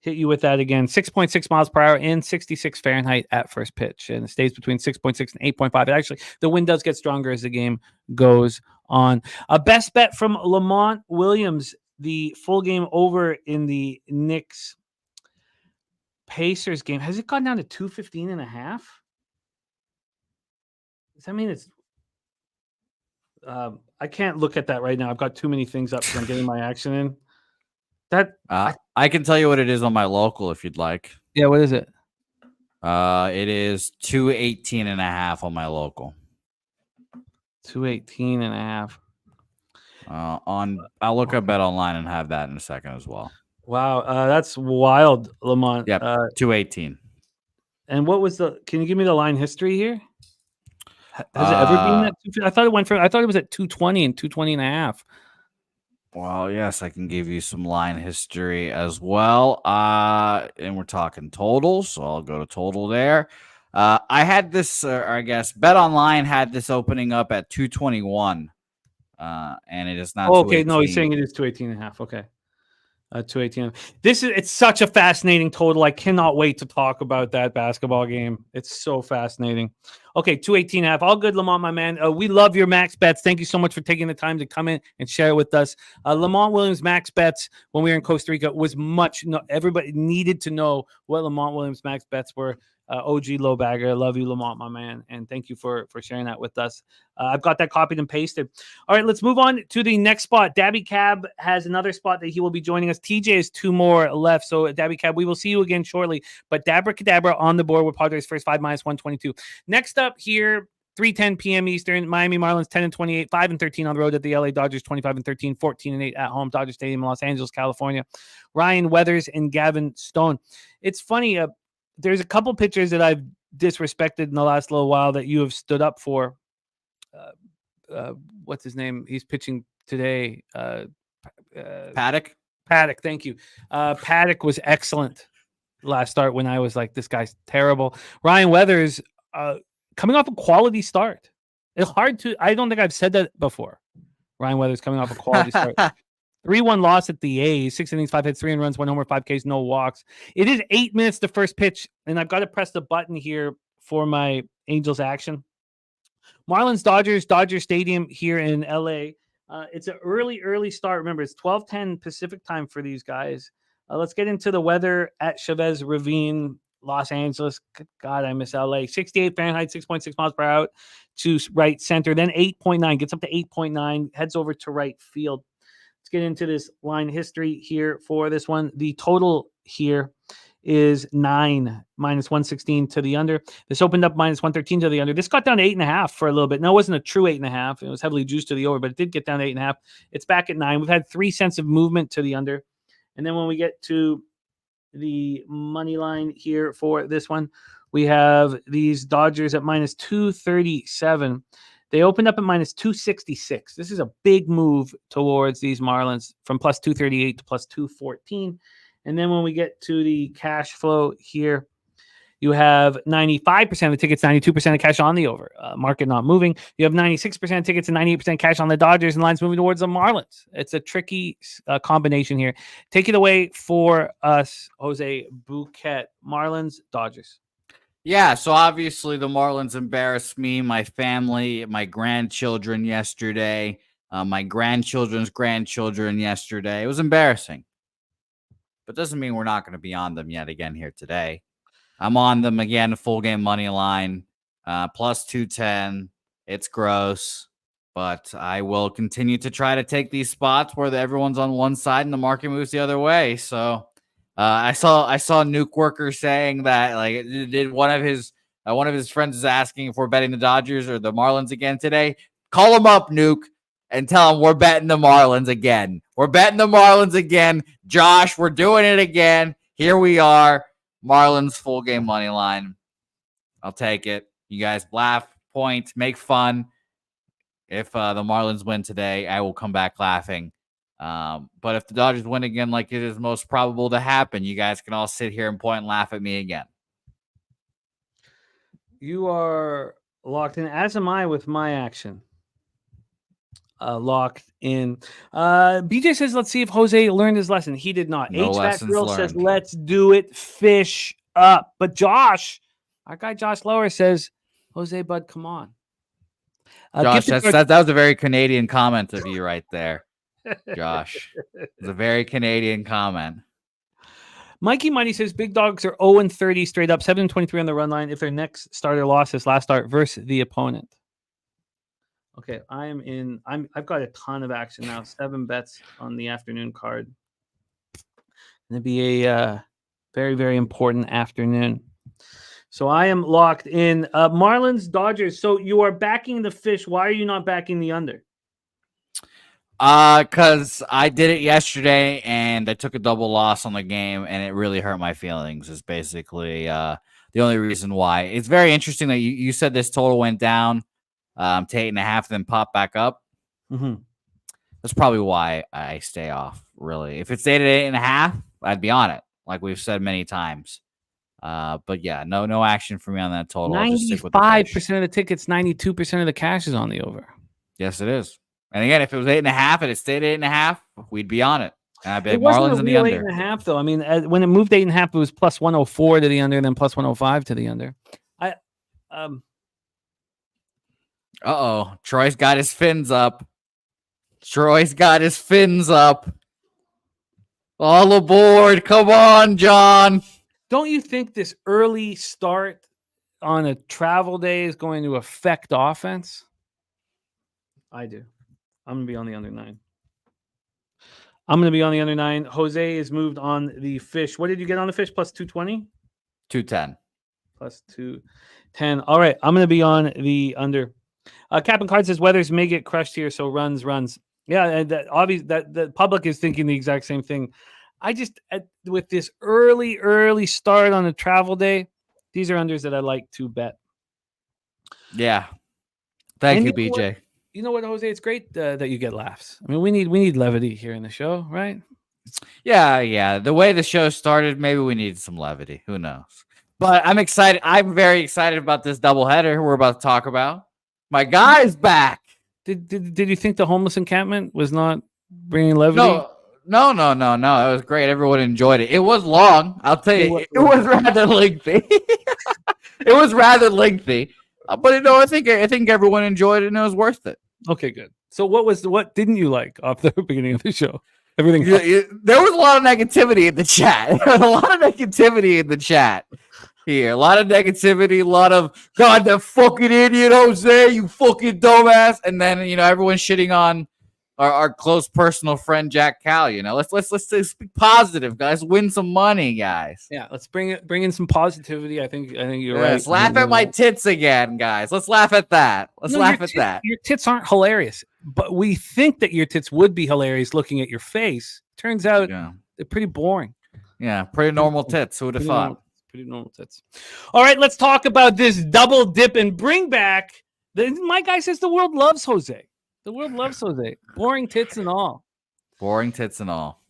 hit you with that again. 6.6 miles per hour and 66 Fahrenheit at first pitch. And it stays between 6.6 and 8.5. Actually, the wind does get stronger as the game goes on. Best bet from Lamont Williams, the full game over in the Knicks Pacers game. Has it gone down to 215.5? Does that mean it's I can't look at that right now. I've got too many things up because I'm getting my action in. That I can tell you what it is on my local if you'd like. Yeah, what is it? It is 218.5 on my local. 218.5. I'll look up Bet Online and have that in a second as well. Wow, that's wild, Lamont. Yep, 218. And what was can you give me the line history here? Has it ever been that? I thought it was at 220 and 220.5. Well, yes, I can give you some line history as well. And we're talking totals, so I'll go to total there. I had this, I guess, Bet Online had this opening up at 221. And it is not. Oh, okay, no, he's saying it is 218.5. Okay. 218. It's such a fascinating total. I cannot wait to talk about that basketball game. It's so fascinating. Okay, 218.5. All good, Lamont, my man. We love your max bets. Thank you so much for taking the time to come in and share it with us. Lamont Williams max bets when we were in Costa Rica was everybody needed to know what Lamont Williams max bets were. OG Lowbagger, I love you, Lamont, my man, and thank you for sharing that with us. I've got that copied and pasted. All right, let's move on to the next spot. Daby Cab has another spot that he will be joining us. TJ has 2 more left, so Daby Cab, we will see you again shortly. But Dabra Cadabra on the board with Padres first 5 minus 122. Next up here, 3:10 p.m. Eastern, Miami Marlins 10-28, 5-13 on the road at the LA Dodgers 25-13, 14-8 at home, Dodger Stadium in Los Angeles, California. Ryan Weathers and Gavin Stone. It's funny. There's a couple pitchers that I've disrespected in the last little while that you have stood up for. What's his name? He's pitching today. Paddock. Paddock, thank you. Paddock was excellent last start when I was like, this guy's terrible. Ryan Weathers coming off a quality start. It's hard to, I don't think I've said that before. Ryan Weathers coming off a quality start. 3-1 loss at the A's, 6 innings, 5 hits, 3 runs, 1 homer, 5 Ks, no walks. It is 8 minutes to first pitch, and I've got to press the button here for my Angels action. Marlins, Dodgers, Dodger Stadium here in LA. It's an early start. Remember, it's 12:10 Pacific time for these guys. Let's get into the weather at Chavez Ravine, Los Angeles. God, I miss LA. 68 Fahrenheit, 6.6 miles per hour to right center. Then 8.9, gets up to 8.9, heads over to right field. Let's get into this line history here for this one. The total here is 9, minus 116 to the under. This opened up minus 113 to the under. This got down to 8.5 for a little bit. No, it wasn't a true 8.5. It was heavily juiced to the over, but it did get down to 8.5. It's back at 9. We've had 3 cents of movement to the under. And then when we get to the money line here for this one, we have these Dodgers at minus 237. They opened up at minus 266. This is a big move towards these Marlins from plus 238 to plus 214. And then when we get to the cash flow here, you have 95% of the tickets, 92% of cash on the over. Market not moving. You have 96% of tickets and 98% cash on the Dodgers, and lines moving towards the Marlins. It's a tricky combination here. Take it away for us, Jose Bouquett. Marlins, Dodgers. Yeah, so obviously the Marlins embarrassed me, my family, my grandchildren yesterday, my grandchildren's grandchildren yesterday. It was embarrassing. But doesn't mean we're not going to be on them yet again here today. I'm on them again, full game money line, plus 210. It's gross, but I will continue to try to take these spots where everyone's on one side and the market moves the other way. So I saw Nuke Worker saying that like did one of his friends is asking if we're betting the Dodgers or the Marlins again today. Call him up, Nuke, and tell him we're betting the Marlins again. We're betting the Marlins again. Josh, we're doing it again. Here we are. Marlins full game money line. I'll take it. You guys laugh, point, make fun. If the Marlins win today, I will come back laughing. But if the Dodgers win again, like it is most probable to happen, you guys can all sit here and point and laugh at me again. You are locked in, as am I with my action. Locked in. BJ says, let's see if Jose learned his lesson. He did not. No HVAC Grill lessons says, learned. let's do it. Fish up. But Josh, our guy Josh Lower says, Jose, bud, come on. Josh, that was a very Canadian comment of you right there. Josh, it's a very Canadian comment. Mikey Mighty says big dogs are 0-30 straight up, 7-23 on the run line if their next starter lost this last start versus the opponent. Okay, I've got a ton of action now. 7 bets on the afternoon card. It'll be a very, very important afternoon. So I am locked in. Marlins, Dodgers. So you are backing the fish. Why are you not backing the under? Because I did it yesterday and I took a double loss on the game and it really hurt my feelings is basically the only reason why. It's very interesting that you said this total went down to 8.5 then popped back up. Mm-hmm. That's probably why I stay off, really. If it stayed at 8.5, I'd be on it, like we've said many times. But yeah, no action for me on that total. 95% of the tickets, 92% of the cash is on the over. Yes, it is. And again, if it was 8.5 and it stayed 8.5, we'd be on it. And I bet It wasn't Marlins a in the real under. 8.5 though. I mean, when it moved 8.5, it was plus 104 to the under, and then plus 105 to the under. Troy's got his fins up. All aboard. Come on, John. Don't you think this early start on a travel day is going to affect offense? I do. I'm going to be on the under 9. Jose is moved on the fish. What did you get on the fish? Plus 220? 210. Plus 210. All right. I'm going to be on the under. Captain Card says Weathers may get crushed here, so runs. Yeah, and that obvious that the public is thinking the exact same thing. I just with this early start on a travel day, these are unders that I like to bet. Yeah. Thank And you, you know BJ. You know what, Jose? It's great that you get laughs. I mean, we need levity here in the show, right? Yeah. The way the show started, maybe we need some levity. Who knows? But I'm excited. I'm very excited about this doubleheader we're about to talk about. My guy's back. Did you think the homeless encampment was not bringing levity? No. It was great. Everyone enjoyed it. It was long. I'll tell you, it was rather lengthy. It was rather lengthy. But I think everyone enjoyed it and it was worth it. Okay, good. So what didn't you like off the beginning of the show? Everything. There was a lot of negativity in the chat. There was a lot of negativity in the chat here. A lot of negativity. A lot of God, that fucking idiot Jose, you fucking dumbass. And then everyone's shitting on our close personal friend Jack Cal. Let's speak positive, guys. Win some money, guys. Yeah, let's bring in some positivity. I think you're right. Let's laugh at my tits again, guys. Let's laugh at that. Let's laugh at that. Your tits aren't hilarious, but we think that your tits would be hilarious looking at your face. Turns out they're pretty boring. Yeah, pretty normal tits. Who would have thought? Pretty normal tits. All right, let's talk about this double dip and bring back. My guy says the world loves Jose. The world loves Jose. Boring tits and all. Boring tits and all.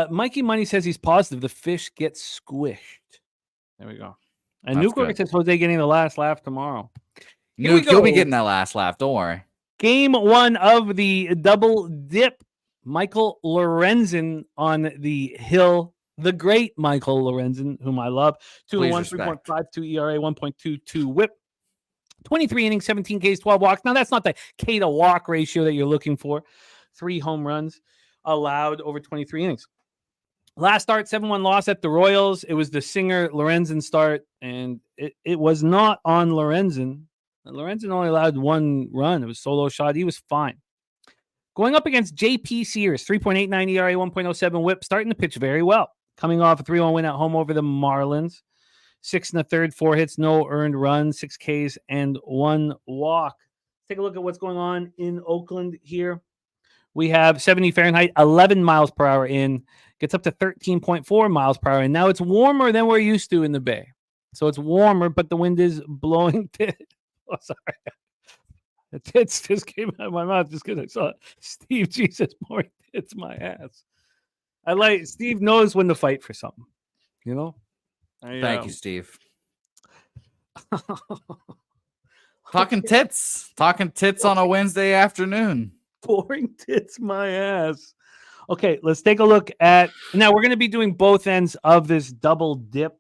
Mikey Money says he's positive. The fish gets squished. There we go. And Newkirk says Jose getting the last laugh tomorrow. You'll be getting that last laugh. Don't worry. Game 1 of the double dip. Michael Lorenzen on the hill. The great Michael Lorenzen, whom I love. 2-1, 3.52 ERA, 1.22 whip. 23 innings, 17 Ks, 12 walks. Now, that's not the K to walk ratio that you're looking for. 3 home runs allowed over 23 innings. Last start, 7-1 loss at the Royals. It was the Singer Lorenzen start, and it was not on Lorenzen. Lorenzen only allowed 1 run. It was solo shot. He was fine. Going up against JP Sears, 3.89 ERA, 1.07 whip, starting to pitch very well. Coming off a 3-1 win at home over the Marlins. 6 1/3, 4 hits, no earned runs, 6 Ks, and 1 walk. Take a look at what's going on in Oakland here. We have 70 Fahrenheit, 11 miles per hour in, gets up to 13.4 miles per hour. And now it's warmer than we're used to in the Bay. So it's warmer, but the wind is blowing. Oh, sorry. The tits just came out of my mouth just because I saw Steve Jesus more tits my ass. Steve knows when to fight for something, Thank you, Steve. Talking tits on a Wednesday afternoon. Boring tits my ass. Okay, let's take a look at now. We're going to be doing both ends of this double dip.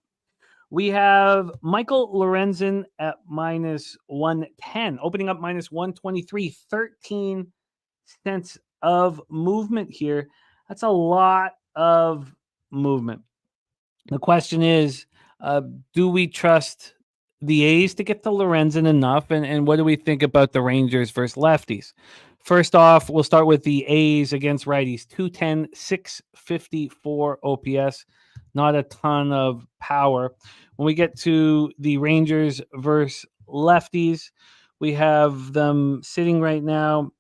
We have Michael Lorenzen at -110, opening up -123, 13 cents of movement here. That's a lot of movement. The question is, do we trust the A's to get to Lorenzen enough? And what do we think about the Rangers versus lefties? First off, we'll start with the A's against righties. 210, 654 OPS. Not a ton of power. When we get to the Rangers versus lefties, we have them sitting right now.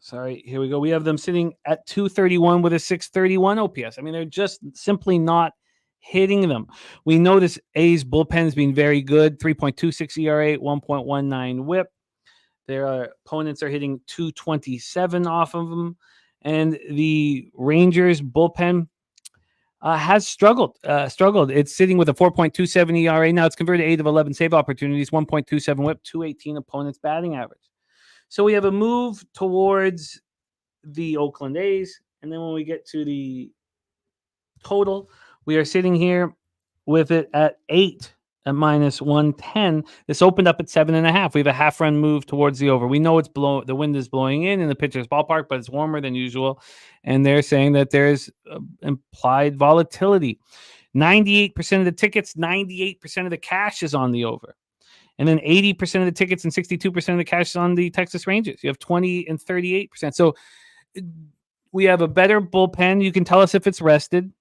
Sorry, here we go. We have them sitting at 231 with a 631 OPS. I mean, they're just simply not hitting them. We know this A's bullpen has been very good. 3.26 ERA, 1.19 whip. Their opponents are hitting 227 off of them. And the Rangers bullpen has struggled. It's sitting with a 4.27 ERA. Now it's converted 8 of 11 save opportunities, 1.27 whip, 218 opponents batting average. So we have a move towards the Oakland A's. And then when we get to the total, we are sitting here with it at 8 at -110. This opened up at 7.5. We have a half-run move towards the over. We know the wind is blowing in the pitcher's ballpark, but it's warmer than usual. And they're saying that there's implied volatility. 98% of the tickets, 98% of the cash is on the over. And then 80% of the tickets and 62% of the cash is on the Texas Rangers. You have 20 and 38%. So we have a better bullpen. You can tell us if it's rested.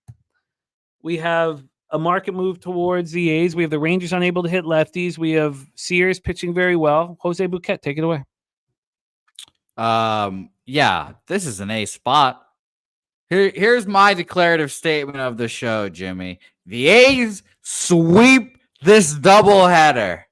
We have a market move towards the A's. We have the Rangers unable to hit lefties. We have Sears pitching very well. Jose Bouquett, take it away. Yeah, this is an A spot. Here's my declarative statement of the show, Jimmy. The A's sweep this doubleheader.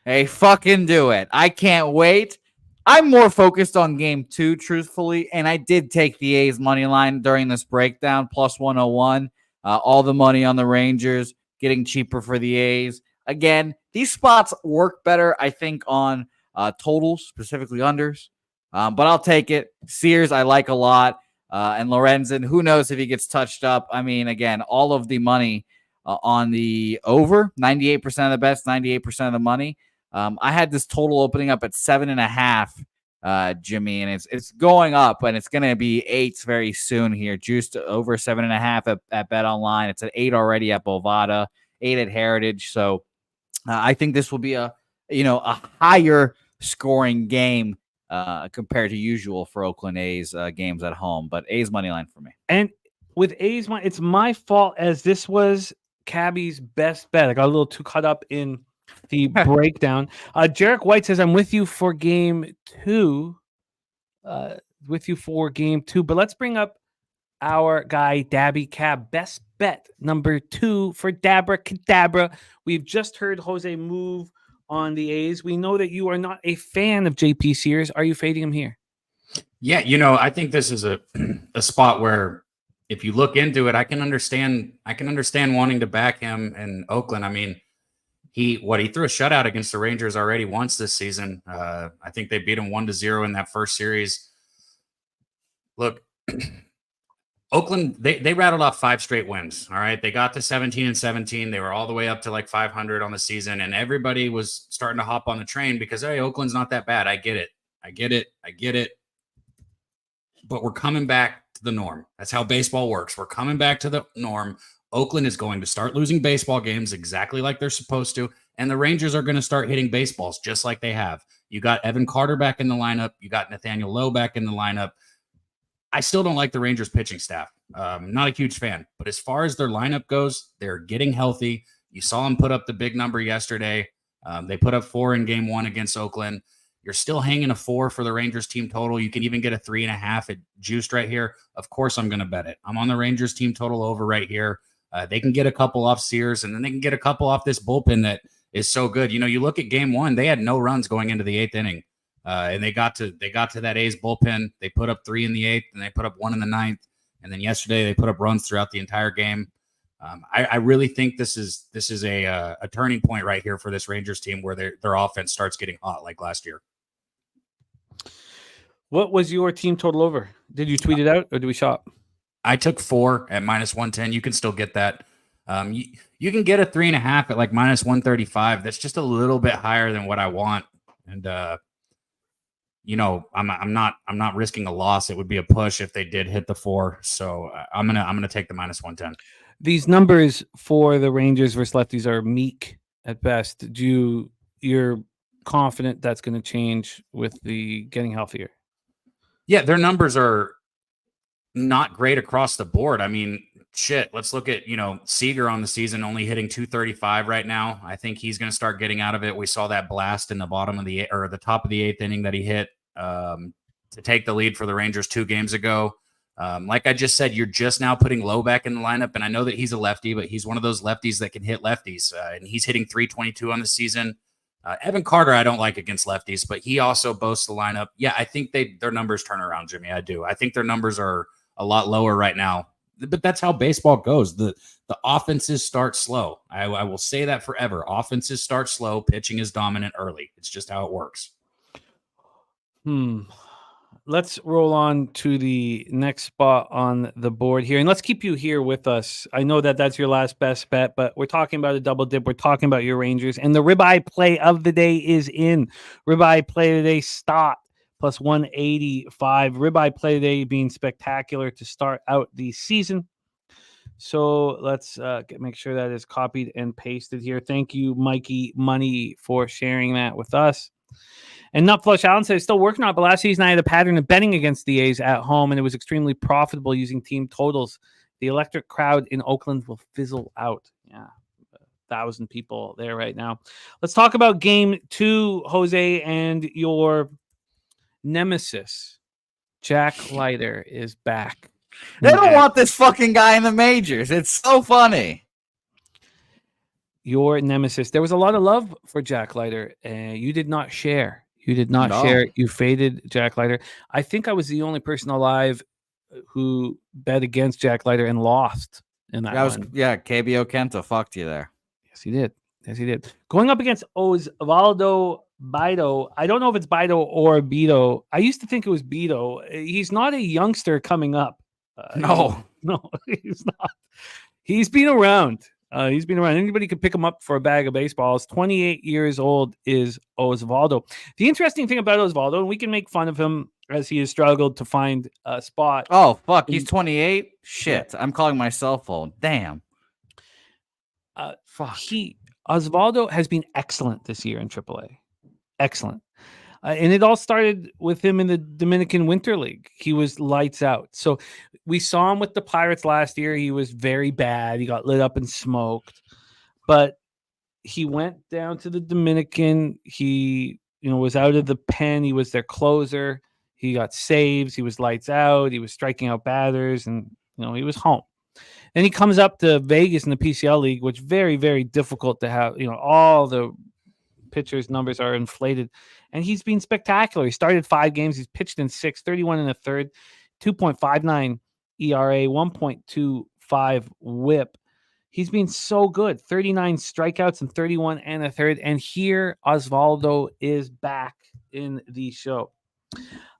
They fucking do it. I can't wait. I'm more focused on game 2, truthfully, and I did take the A's money line during this breakdown, plus 101. All the money on the Rangers, getting cheaper for the A's. Again, these spots work better, I think, on totals, specifically unders. But I'll take it. Sears, I like a lot. And Lorenzen, who knows if he gets touched up. I mean, again, all of the money on the over, 98% of the bets, 98% of the money. I had this total opening up at 7.5, Jimmy, and it's going up, and it's going to be 8 very soon here. Juiced over 7.5 at Bet Online. It's at 8 already at Bovada, 8 at Heritage. So I think this will be a higher scoring game compared to usual for Oakland A's games at home. But A's money line for me. And with A's money, it's my fault as this was Cabby's best bet. I got a little too caught up in the breakdown. Jarek White says, I'm with you for game 2. But let's bring up our guy, Daby Cab. Best bet number 2 for Dabra Cadabra. We've just heard Jose move on the A's. We know that you are not a fan of JP Sears. Are you fading him here? Yeah, I think this is a spot where if you look into it, I can understand wanting to back him in Oakland. I mean, he threw a shutout against the Rangers already once this season. I think they beat him 1-0 in that first series. Look, Oakland, they rattled off 5 straight wins. All right. They got to 17-17. They were all the way up to like 500 on the season. And everybody was starting to hop on the train because, hey, Oakland's not that bad. I get it. But we're coming back to the norm. That's how baseball works. We're coming back to the norm. Oakland is going to start losing baseball games exactly like they're supposed to. And the Rangers are going to start hitting baseballs just like they have. You got Evan Carter back in the lineup. You got Nathaniel Lowe back in the lineup. I still don't like the Rangers pitching staff. Not a huge fan. But as far as their lineup goes, they're getting healthy. You saw them put up the big number yesterday. They put up 4 in game 1 against Oakland. You're still hanging a 4 for the Rangers team total. You can even get a 3.5 at juiced right here. Of course, I'm going to bet it. I'm on the Rangers team total over right here. They can get a couple off Sears, and then they can get a couple off this bullpen that is so good. You look at game 1, they had no runs going into the 8th inning. And they got to that A's bullpen. They put up 3 in the 8th, and they put up 1 in the 9th. And then yesterday they put up runs throughout the entire game. I really think this is a turning point right here for this Rangers team where their offense starts getting hot like last year. What was your team total over? Did you tweet it out or did we shop? I took 4 at -110. You can still get that. You can get a 3.5 at like -135. That's just a little bit higher than what I want. And I'm not risking a loss. It would be a push if they did hit the 4. So I'm gonna take the -110. These numbers for the Rangers versus lefties are meek at best. You're confident that's going to change with the getting healthier? Yeah, their numbers are not great across the board. I mean, shit. Let's look at Seager on the season only hitting 235 right now. I think he's going to start getting out of it. We saw that blast in the the top of the 8th inning that he hit to take the lead for the Rangers 2 games ago. Like I just said, you're just now putting Lowe back in the lineup, and I know that he's a lefty, but he's one of those lefties that can hit lefties, and he's hitting 322 on the season. Evan Carter, I don't like against lefties, but he also boasts the lineup. Yeah, I think their numbers turn around, Jimmy. I do. I think their numbers are a lot lower right now, but that's how baseball goes. The offenses start slow. I will say that forever. Offenses start slow. Pitching is dominant early. It's just how it works. Let's roll on to the next spot on the board here. And let's keep you here with us. I know that that's your last best bet, but we're talking about a double dip. We're talking about your Rangers. And the ribeye play of the day is in. Ribeye play today, Stott, plus 185. Ribeye play today being spectacular to start out the season. So let's make sure that is copied and pasted here. Thank you, Mikey Money, for sharing that with us. And Nutflush Allen says, still working on it, but last season I had a pattern of betting against the A's at home, and it was extremely profitable using team totals. The electric crowd in Oakland will fizzle out. Yeah, 1,000 people there right now. Let's talk about game 2, Jose, and your nemesis, Jack Leiter, is back. They don't want this fucking guy in the majors. It's so funny. Your nemesis. There was a lot of love for Jack Leiter, and you did not share You did not No. share. You faded Jack Leiter. I think I was the only person alive who bet against Jack Leiter and lost in that one. KBO Kenta fucked you there. Yes, he did. Yes, he did. Going up against Osvaldo Bido. I don't know if it's Bido or Bido. I used to think it was Bido. He's not a youngster coming up. No, he's not. He's been around. Anybody could pick him up for a bag of baseballs. 28 years old is Osvaldo. The interesting thing about Osvaldo, and we can make fun of him as he has struggled to find a spot. Oh, fuck. He's 28? Shit. I'm calling my cell phone. Damn. Fuck. Osvaldo has been excellent this year in AAA. Excellent. And it all started with him in the Dominican Winter League. He was lights out. So we saw him with the Pirates last year. He was very bad. He got lit up and smoked. But he went down to the Dominican. He, was out of the pen. He was their closer. He got saves. He was lights out. He was striking out batters. And, he was home. Then he comes up to Vegas in the PCL League, which very, very difficult to have. All the pitchers' numbers are inflated. And he's been spectacular. He started 5 games. He's pitched in 6, 31 in a third, 2.59 ERA, 1.25 whip. He's been so good. 39 strikeouts and 31 and a third. And here, Osvaldo is back in the show.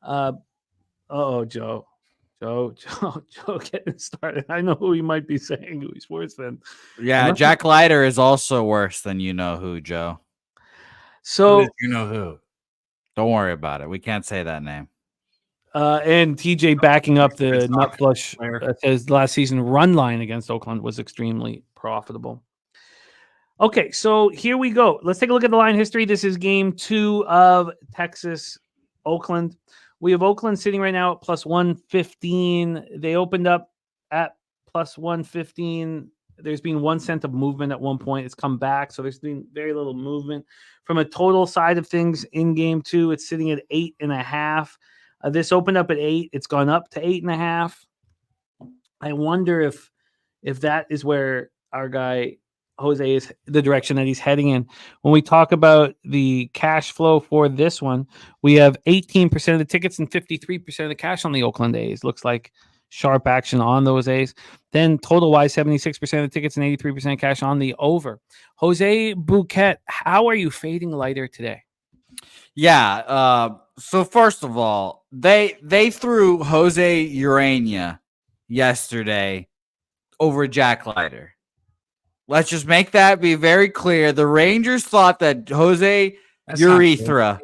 Joe getting started. I know who he might be saying who he's worse than. Yeah, Jack Leiter is also worse than you know who, Joe. So you know who. Don't worry about it. We can't say that name. And TJ backing up the nut flush says last season run line against Oakland was extremely profitable. Okay, so here we go. Let's take a look at the line history. This is game 2 of Texas-Oakland. We have Oakland sitting right now at plus 115. They opened up at plus 115. There's been 1 cent of movement at one point. It's come back, so there's been very little movement. From a total side of things in game 2, it's sitting at 8.5. This opened up at 8. It's gone up to 8.5. I wonder if that is where our guy Jose is the direction that he's heading in. When we talk about the cash flow for this one, we have 18% of the tickets and 53% of the cash on the Oakland A's. Looks like sharp action on those A's. Then total wise, 76% of the tickets and 83% cash on the over. Jose Bouquett, how are you fading Leiter today? Yeah. So first of all, they threw Jose Urania yesterday over Jack Leiter. Let's just make that be very clear. The Rangers thought that Jose Urethra.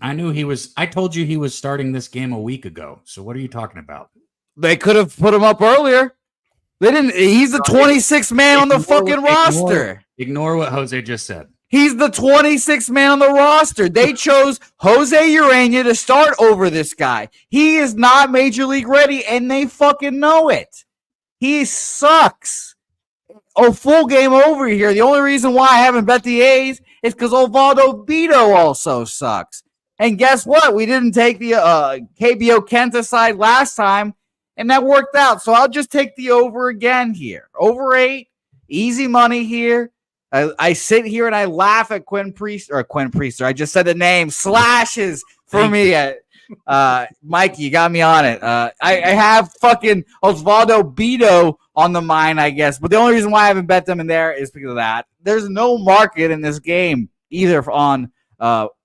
I told you he was starting this game a week ago. So what are you talking about? They could have put him up earlier. They didn't. He's the 26th man on the fucking roster. Ignore what Jose just said. He's the 26th man on the roster. They chose Jose Urania to start over this guy. He is not Major League ready, and they fucking know it. He sucks. Full game over here. The only reason why I haven't bet the A's is because Osvaldo Bido also sucks. And guess what? We didn't take the KBO Kenta side last time, and that worked out. So I'll just take the over again here. Over 8. Easy money here. I sit here and I laugh at Quinn Priester. I just said the name. Slashes for me. Mike, you got me on it. I have fucking Osvaldo Bido on the mind, I guess. But the only reason why I haven't bet them in there is because of that. There's no market in this game either on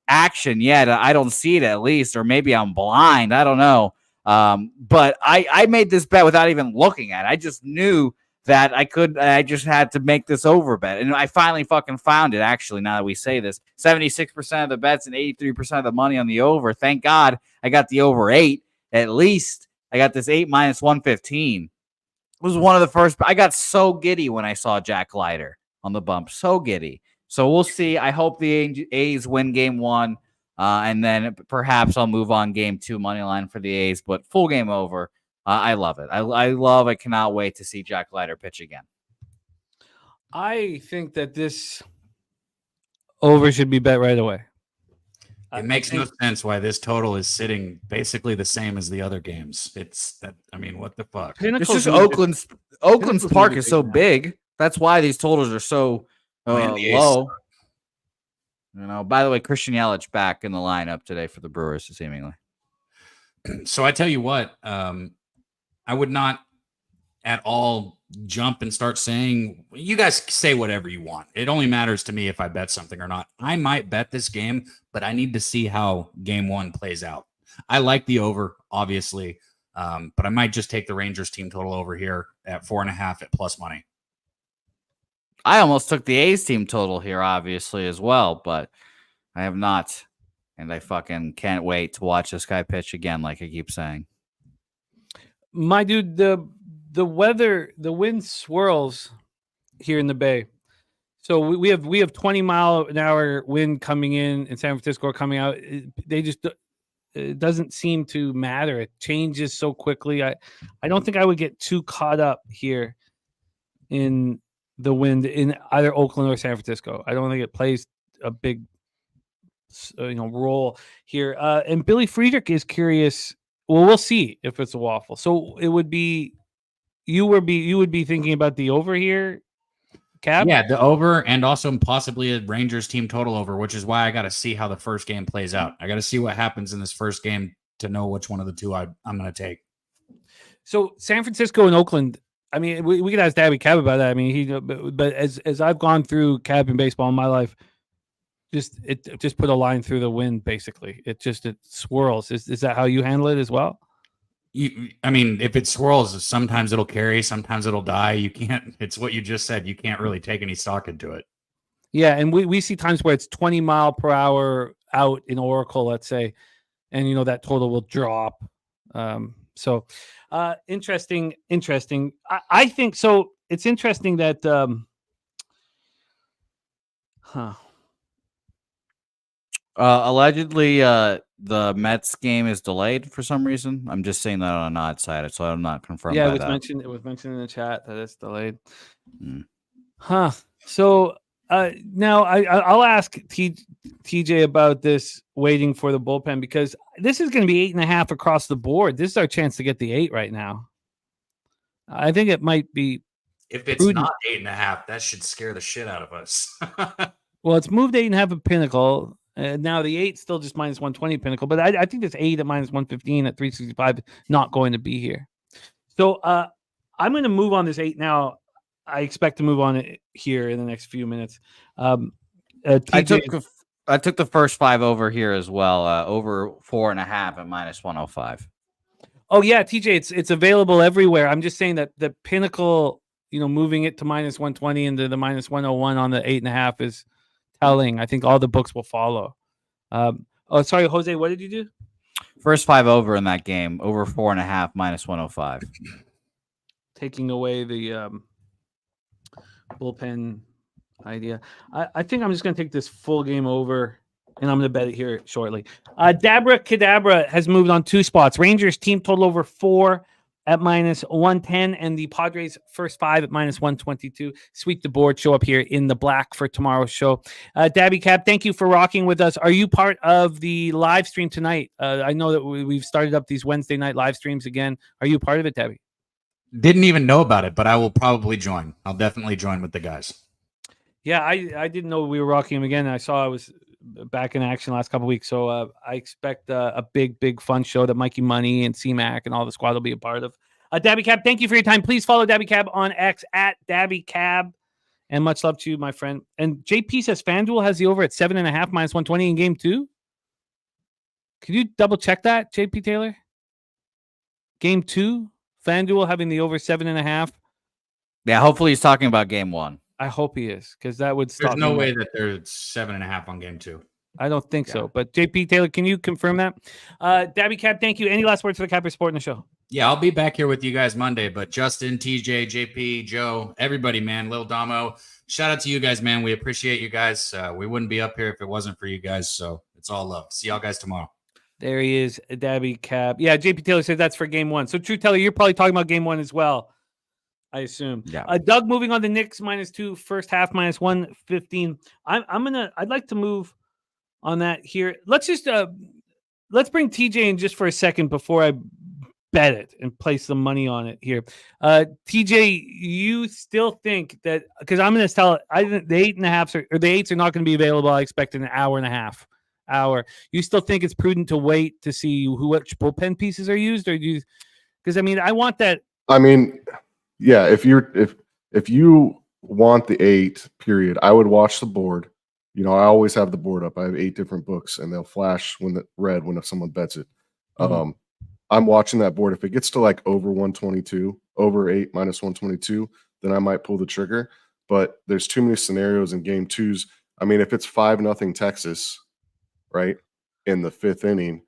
action yet. I don't see it at least, or maybe I'm blind. I don't know. But I made this bet without even looking at it. I just knew that I just had to make this over bet. And I finally fucking found it, actually, now that we say this. 76% of the bets and 83% of the money on the over. Thank God I got the over 8. At least I got this 8 minus 115. It was one of the first. I got so giddy when I saw Jack Leiter on the bump. So giddy. So we'll see. I hope the A's win game 1. And then perhaps I'll move on game 2 money line for the A's. But full game over. I love it. I cannot wait to see Jack Leiter pitch again. I think that this over should be bet right away. It makes no sense why this total is sitting basically the same as the other games. What the fuck? It's just Oakland's park is so big. That's why these totals are so low. By the way, Christian Yelich back in the lineup today for the Brewers, seemingly. So I tell you what, I would not at all jump and start saying, you guys say whatever you want. It only matters to me if I bet something or not. I might bet this game, but I need to see how game one plays out. I like the over, obviously, but I might just take the Rangers team total over here at 4.5 at plus money. I almost took the A's team total here, obviously, as well, but I have not. And I fucking can't wait to watch this guy pitch again, like I keep saying. My dude, the weather, the wind swirls here in the Bay. So we have 20-mile-an-hour wind coming in San Francisco or coming out. It doesn't seem to matter. It changes so quickly. I don't think I would get too caught up here in the wind in either Oakland or San Francisco. I don't think it plays a big role here. And Billy Friedrich is curious. Well, we'll see if it's a waffle. So it would be you would be thinking about the over here, Cap? Yeah, the over and also possibly a Rangers team total over, which is why I got to see how the first game plays out. I got to see what happens in this first game to know which one of the two I'm going to take. So San Francisco and Oakland, I mean, we could ask Daby Cab about that. I mean, but as I've gone through Cab in baseball in my life, it just put a line through the wind. Basically, it swirls. Is that how you handle it as well? I mean, if it swirls, sometimes it'll carry, sometimes it'll die. You can't. It's what you just said. You can't really take any stock into it. Yeah, and we see times where it's 20 mile per hour out in Oracle, let's say, and that total will drop. So interesting. I think so. It's interesting that allegedly the Mets game is delayed for some reason. I'm just saying that on an odd side, so I'm not confirmed. Yeah, by it that. was mentioned in the chat that it's delayed. So now I'll ask TJ about this waiting for the bullpen, because this is going to be 8.5 across the board. This is our chance to get the 8 right now. I think it might be. If it's not 8.5, that should scare the shit out of us. Well, it's moved 8.5 at Pinnacle. Now the 8 still just minus 120 Pinnacle, but I think this 8 at minus 115 at 365 not going to be here. So I'm going to move on this 8 now. I expect to move on it here in the next few minutes. TJ, I took the first 5 over here as well. Over 4.5 at minus 105. Oh yeah, TJ, it's available everywhere. I'm just saying that the Pinnacle, moving it to minus 120 into the minus 101 on the 8.5 is telling. I think all the books will follow. Sorry, Jose, what did you do? First 5 over in that game, over 4.5 minus 105. Taking away the bullpen idea. I think I'm just going to take this full game over, and I'm going to bet it here shortly. Dabra Cadabra has moved on 2 spots. Rangers team total over 4 at minus 110, and the Padres first 5 at minus 122. Sweep the board, show up here in the black for tomorrow's show. Daby Cab, thank you for rocking with us. Are you part of the live stream tonight? I know that we've started up these Wednesday night live streams again. Are you part of it, Daby? Didn't even know about it, but I will probably join. I'll definitely join with the guys. Yeah, I didn't know we were rocking him again. I saw I was back in action last couple of weeks, so I expect a big fun show that Mikey Money and C-Mac and all the squad will be a part of. Daby Cab, thank you for your time. Please follow Daby Cab on X at Daby Cab, and much love to you, my friend. And JP says FanDuel has the over at 7.5 minus 120 in game 2. Can you double check that, JP Taylor? Game 2, FanDuel having the over 7.5. Yeah, hopefully he's talking about game 1. I hope he is, because that would stop. There's no way that there's 7.5 on game 2. I don't think so. But JP Taylor, can you confirm that? Daby Cab, thank you. Any last words for the Capper Sport in the show? Yeah, I'll be back here with you guys Monday. But Justin, TJ, JP, Joe, everybody, man, Lil Damo, shout out to you guys, man. We appreciate you guys. We wouldn't be up here if it wasn't for you guys. So it's all love. See y'all guys tomorrow. There he is, Daby Cab. Yeah, JP Taylor said that's for game 1. So True Teller, you're probably talking about game 1 as well, I assume. Yeah. Doug moving on the Knicks -2, first half -115. I'd like to move on that here. Let's just let's bring TJ in just for a second before I bet it and place some money on it here. TJ, you still think that, because I'm going to tell it, I think the 8.5 or the 8s are not going to be available. I expect in an hour and a half. You still think it's prudent to wait to see which bullpen pieces are used, or do you? Because I mean, I want that. I mean, yeah. If you want the 8 period, I would watch the board. You know, I always have the board up. I have 8 different books, and they'll flash when if someone bets it. Mhm. I'm watching that board. If it gets to like over 122, over 8 minus 122, then I might pull the trigger. But there's too many scenarios in game 2s. I mean, if it's 5-0 Texas, right, in the 5th inning,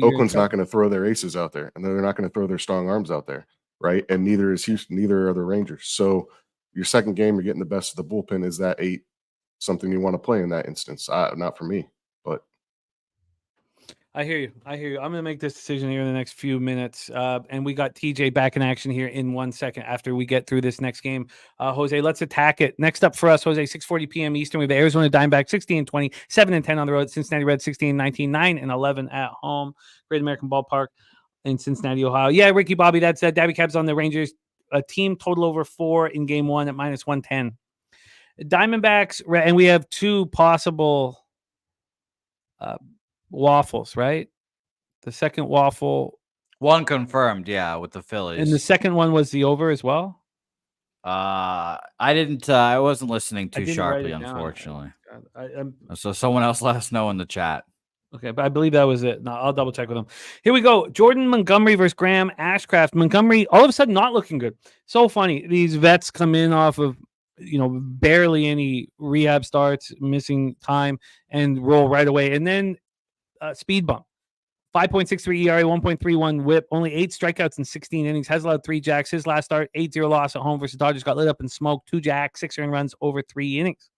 Oakland's not going to throw their aces out there, and they're not going to throw their strong arms out there, right? And neither is Houston, neither are the Rangers. So your second game, you're getting the best of the bullpen. Is that 8 something you want to play in that instance? Not for me, but I hear you. I'm going to make this decision here in the next few minutes. And we got TJ back in action here in 1 second after we get through this next game. Jose, let's attack it. Next up for us, Jose, 6:40 p.m. Eastern. We have the Arizona Diamondbacks 16-20, 7-10 on the road. Cincinnati Reds 16-19, 9-11 at home. Great American Ballpark in Cincinnati, Ohio. Yeah, Ricky Bobby, that's Daby Cab's on the Rangers. A team total over 4 in game 1 at minus 110. Diamondbacks, and we have 2 possible waffles, right? The second waffle, one confirmed, yeah, with the Phillies. and the second one was the over as well. I didn't. I wasn't listening too sharply, unfortunately. So someone else let us know in the chat. Okay, but I believe that was it. No, I'll double check with him. Here we go. Jordan Montgomery versus Graham Ashcraft. Montgomery, all of a sudden, not looking good. So funny. These vets come in off of, barely any rehab starts, missing time, and roll right away. And then speed bump. 5.63 ERA, 1.31 whip, only 8 strikeouts in 16 innings, has allowed 3 jacks. His last start, 8-0 loss at home versus Dodgers, got lit up and smoked, 2 jacks, 6 earned runs over 3 innings.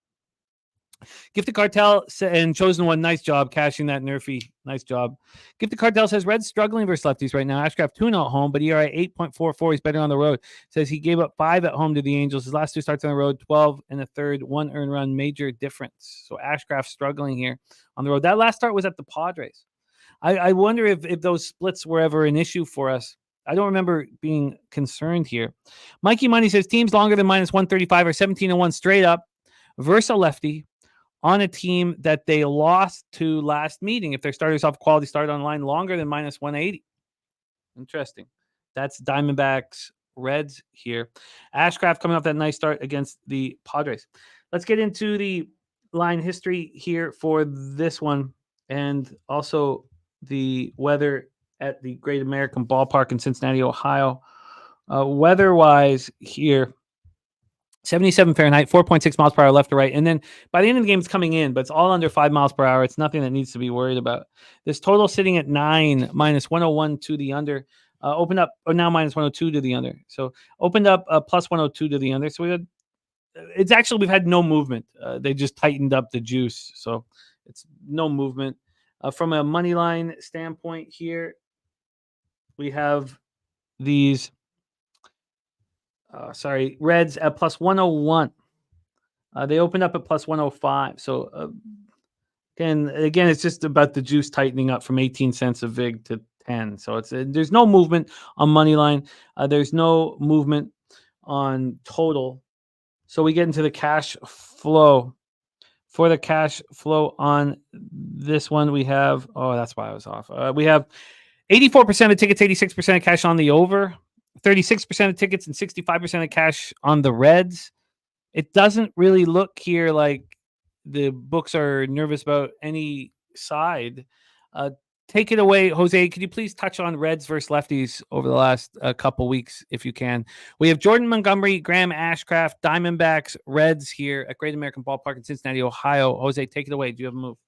Gifted Cartel and Chosen One, nice job cashing that Nerfy. Nice job. Gifted Cartel says Reds struggling versus lefties right now. Ashcraft 2-0 at home, but ERA 8.44. He's better on the road. Says he gave up 5 at home to the Angels. His last 2 starts on the road, 12 and a third, 1 earned run, major difference. So Ashcraft struggling here on the road. That last start was at the Padres. I wonder if those splits were ever an issue for us. I don't remember being concerned here. Mikey Money says teams longer than minus 135 or 17-1 straight up versus a lefty on a team that they lost to last meeting. If their starters off quality start on line longer than minus 180. Interesting. That's Diamondbacks Reds here. Ashcraft coming off that nice start against the Padres. Let's get into the line history here for this one, and also the weather at the Great American Ballpark in Cincinnati, Ohio. Weather-wise here, 77 Fahrenheit, 4.6 miles per hour left to right. And then by the end of the game, it's coming in, but it's all under 5 miles per hour. It's nothing that needs to be worried about. This total sitting at 9, minus 101 to the under. Opened up, or now minus 102 to the under. So opened up plus 102 to the under. So we've had no movement. They just tightened up the juice. So it's no movement. From a money line standpoint here, we have these, Reds at plus 101. They opened up at plus 105. So again, it's just about the juice tightening up from 18 cents a vig to 10. So there's no movement on money line. There's no movement on total. So we get into the cash flow. For the cash flow on this one, we have, that's why I was off. We have 84% of tickets, 86% of cash on the over, 36% of tickets, and 65% of cash on the Reds. It doesn't really look here like the books are nervous about any side. Take it away, Jose. Could you please touch on Reds versus lefties over the last couple weeks, if you can? We have Jordan Montgomery, Graham Ashcraft, Diamondbacks, Reds here at Great American Ballpark in Cincinnati, Ohio. Jose, take it away. Do you have a move?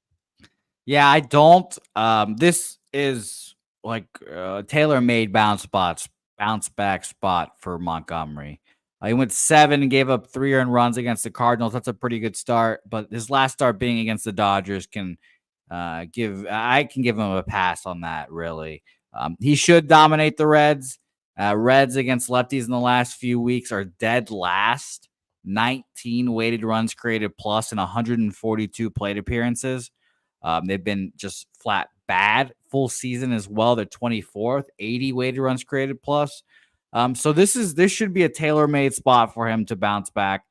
Yeah, I don't. This is like a tailor-made bounce back spot for Montgomery. He went 7 and gave up 3 earned runs against the Cardinals. That's a pretty good start, but his last start being against the Dodgers I can give him a pass on that, really. He should dominate the Reds. Reds against lefties in the last few weeks are dead last. 19 weighted runs created plus in 142 plate appearances. They've been just flat bad. full season as well. They're 24th, 80 weighted runs created plus. So this should be a tailor-made spot for him to bounce back.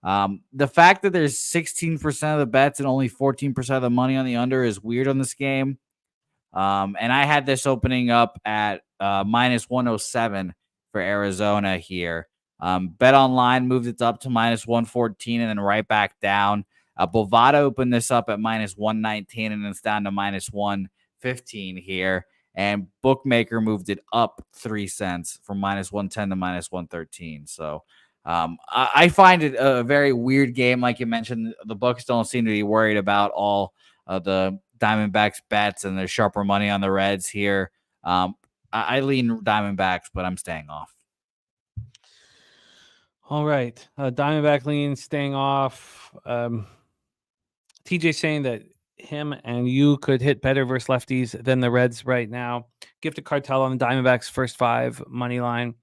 The fact that there's 16% of the bets and only 14% of the money on the under is weird on this game. And I had this opening up at minus 107 for Arizona here. Bet Online moved it up to minus 114 and then right back down. Bovada opened this up at minus 119 and it's down to minus 115 here. And Bookmaker moved it up 3 cents from minus 110 to minus 113. So I find it a very weird game. Like you mentioned, the books don't seem to be worried about all the Diamondbacks bets and there's sharper money on the Reds here. I lean Diamondbacks, but I'm staying off. All right. Diamondback lean, staying off. TJ saying that him and you could hit better versus lefties than the Reds right now. Gifted Cartel on the Diamondbacks first 5 money line.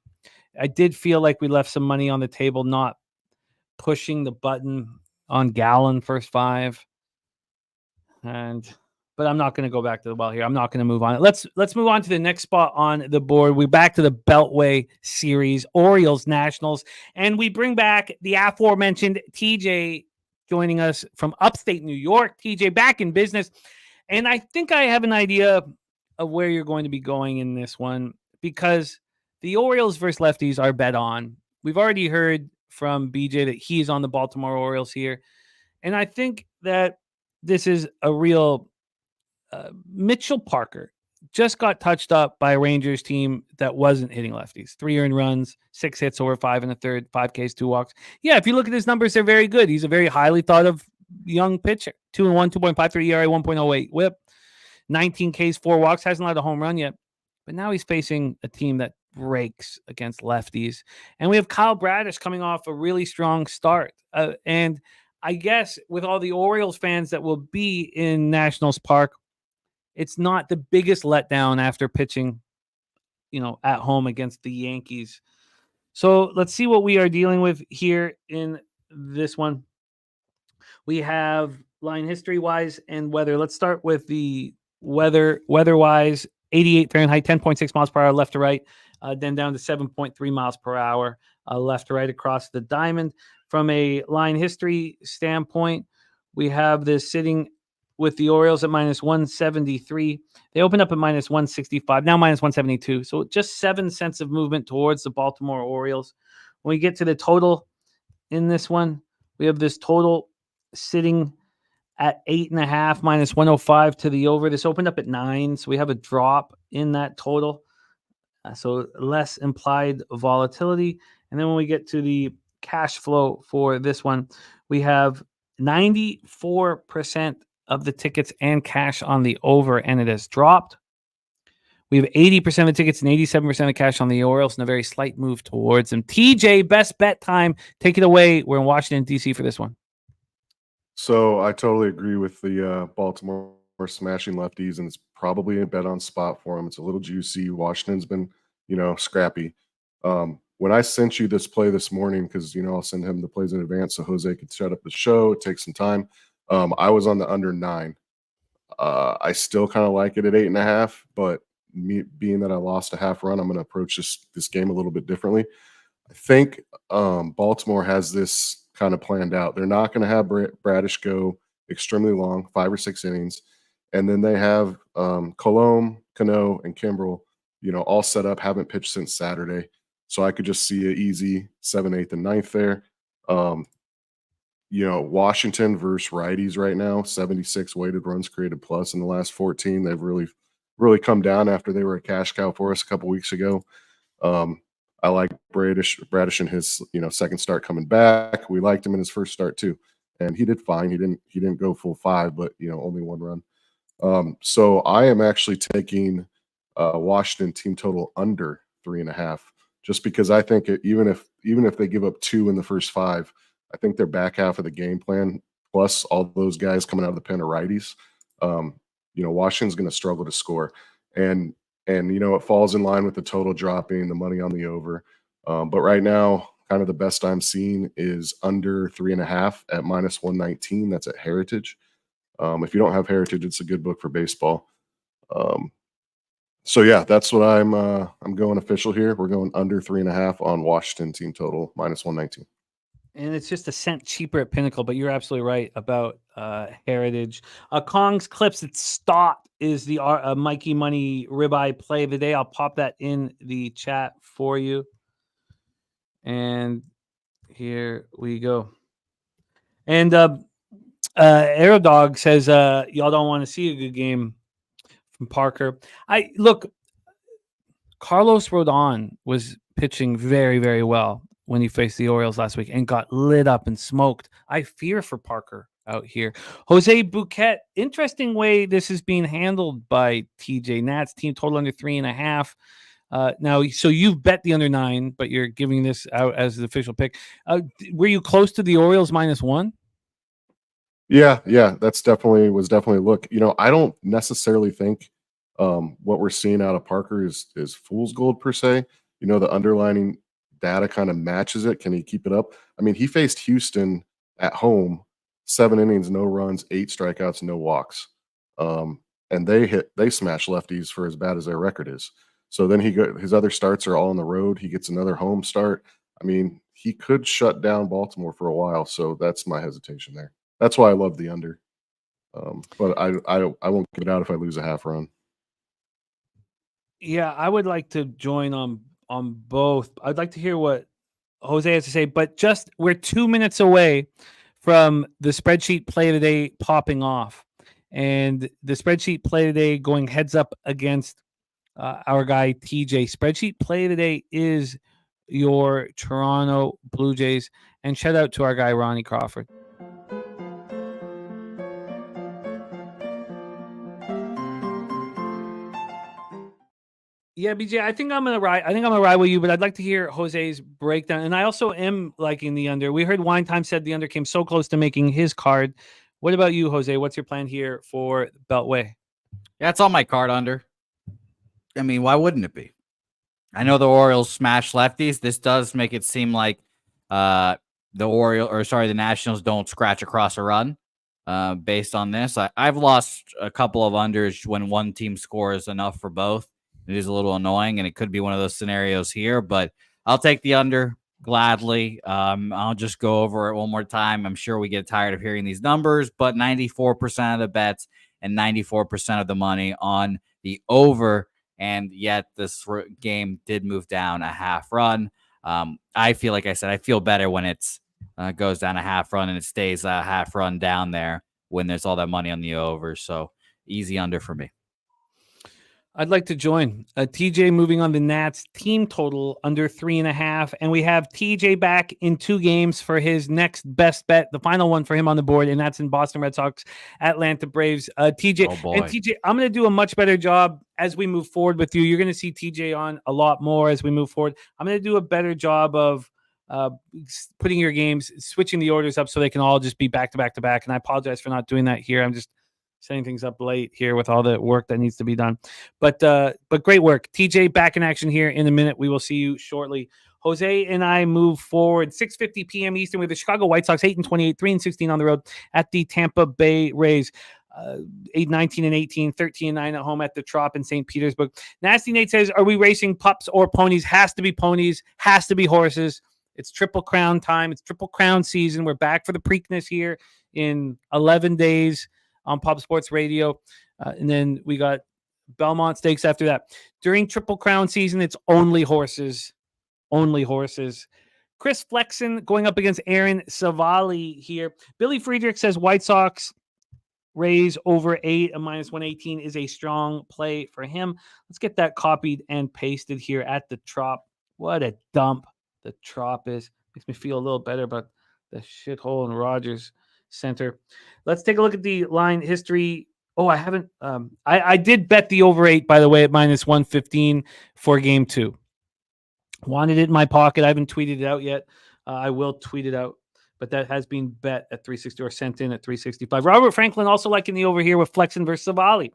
I did feel like we left some money on the table, not pushing the button on Gallon first 5. But I'm not going to go back to the well here. I'm not going to move on. Let's move on to the next spot on the board. We're back to the Beltway series, Orioles Nationals, and we bring back the aforementioned TJ joining us from upstate New York. TJ back in business, and I think I have an idea of where you're going to be going in this one because the Orioles versus lefties are bet on. We've already heard from BJ that he's on the Baltimore Orioles here, and I think that this is a real Mitchell Parker just got touched up by a Rangers team that wasn't hitting lefties. 3 earned runs, 6 hits over 5 1/3, 5 Ks, 2 walks. Yeah, if you look at his numbers, they're very good. He's a very highly thought of young pitcher. 2-1, 2.53 ERA, 1.08 WHIP, 19 Ks, 4 walks. Hasn't allowed a home run yet, but now he's facing a team that breaks against lefties. And we have Kyle Bradish coming off a really strong start. And I guess with all the Orioles fans that will be in Nationals Park, it's not the biggest letdown after pitching, at home against the Yankees. So let's see what we are dealing with here in this one. We have line history-wise and weather. Let's start with the weather-wise. 88 Fahrenheit, 10.6 miles per hour left to right, then down to 7.3 miles per hour left to right across the diamond. From a line history standpoint, we have this sitting with the Orioles at minus 173. They opened up at minus 165, now minus 172. So just 7 cents of movement towards the Baltimore Orioles. When we get to the total in this one, we have this total sitting at 8.5, minus 105 to the over. This opened up at 9, so we have a drop in that total. So less implied volatility. And then when we get to the cash flow for this one, we have 94% of the tickets and cash on the over, and it has dropped. We have 80% of the tickets and 87% of the cash on the Orioles and a very slight move towards them. TJ, best bet time. Take it away. We're in Washington, D.C. for this one. So I totally agree with the Baltimore smashing lefties, and it's probably a bet on spot for them. It's a little juicy. Washington's been, scrappy. When I sent you this play this morning, because, I'll send him the plays in advance so Jose could set up the show, take some time. I was on the under 9. I still kind of like it at 8.5, but me being that I lost a half run, I'm going to approach this game a little bit differently. I think Baltimore has this kind of planned out. They're not going to have Bradish go extremely long, 5 or 6 innings. And then they have Colomb, Cano, and Kimbrel, all set up, haven't pitched since Saturday. So I could just see an easy 7th, 8th, and 9th there. Washington versus righties right now, 76 weighted runs created plus in the last 14. They've really come down after they were a cash cow for us a couple weeks ago. I like Bradish in his second start coming back. We liked him in his first start too, and he did fine. He didn't go full 5, but only 1 run. So I am actually taking Washington team total under 3.5, just because I think even if they give up 2 in the first 5, I think their back half of the game plan, plus all those guys coming out of the pen are righties. Washington's going to struggle to score, and it falls in line with the total dropping, the money on the over. But right now, kind of the best I'm seeing is under 3.5 at minus 119. That's at Heritage. If you don't have Heritage, it's a good book for baseball. So yeah, that's what I'm going official here. We're going under 3.5 on Washington team total -119. And it's just a cent cheaper at Pinnacle, but you're absolutely right about Heritage. Kong's Clips, it's Stott is the Mikey Money ribeye play of the day. I'll pop that in the chat for you. And here we go. And Aerodog says, y'all don't want to see a good game from Parker. Carlos Rodon was pitching very, very well when he faced the Orioles last week and got lit up and smoked. I fear for Parker out here. Jose Bouquett, interesting way this is being handled by TJ. Nats team total under 3.5. Now, so you've bet the under 9, but you're giving this out as the official pick. Were you close to the Orioles -1? Yeah, was definitely a look. I don't necessarily think what we're seeing out of Parker is fool's gold per se. The underlining data kind of matches it. Can he keep it up? I mean, he faced Houston at home, 7 innings, no runs, 8 strikeouts, no walks. And they smash lefties for as bad as their record is. So then his other starts are all on the road. He gets another home start. I mean, he could shut down Baltimore for a while. So that's my hesitation there. That's why I love the under. But I won't give it out if I lose a half run. Yeah, I would like to join on both. I'd like to hear what Jose has to say, but we're 2 minutes away from the spreadsheet play today popping off. And the spreadsheet play today going heads up against our guy TJ. Spreadsheet play today is your Toronto Blue Jays. And shout out to our guy Ronnie Crawford. Yeah, BJ, I think I'm gonna ride with you, but I'd like to hear Jose's breakdown. And I also am liking the under. We heard Wine Time said the under came so close to making his card. What about you, Jose? What's your plan here for Beltway? Yeah, it's on my card under. I mean, why wouldn't it be? I know the Orioles smash lefties. This does make it seem like the Nationals don't scratch across a run based on this. I've lost a couple of unders when one team scores enough for both. It is a little annoying, and it could be one of those scenarios here, but I'll take the under gladly. I'll just go over it one more time. I'm sure we get tired of hearing these numbers, but 94% of the bets and 94% of the money on the over, and yet this game did move down a half run. I feel like I said, I feel better when it's goes down a half run and it stays a half run down there when there's all that money on the over. So easy under for me. I'd like to join. TJ moving on the Nats team total under 3.5. And we have TJ back in 2 games for his next best bet, the final one for him on the board, and that's in Boston Red Sox, Atlanta Braves. TJ, oh boy. And TJ, I'm going to do a much better job as we move forward with you. You're going to see TJ on a lot more as we move forward. I'm going to do a better job of putting your games, switching the orders up so they can all just be back to back to back. And I apologize for not doing that here. I'm just setting things up late here with all the work that needs to be done. But great work. TJ back in action here in a minute. We will see you shortly. Jose and I move forward. 6:50 p.m. Eastern with the Chicago White Sox, 8-28, 3-16 on the road at the Tampa Bay Rays. 8-19-18, 13-9 at home at the Trop in St. Petersburg. Nasty Nate says, are we racing pups or ponies? Has to be ponies, has to be horses. It's Triple Crown time. It's Triple Crown season. We're back for the Preakness here in 11 days. On Pop Sports Radio. And then we got Belmont Stakes after that. During Triple Crown season, it's only horses. Only horses. Chris Flexen going up against Aaron Savali here. Billy Friedrich says White Sox Rays over 8 at -118 is a strong play for him. Let's get that copied and pasted here at the Trop. What a dump the Trop is. Makes me feel a little better about the shithole in Rogers Center. Let's take a look at the line history. Oh, I haven't. I did bet the over 8, by the way, at -115 for game 2. Wanted it in my pocket. I haven't tweeted it out yet. I will tweet it out, but that has been bet at 360 or sent in at 365. Robert Franklin also liking the over here with Flexen versus Savali.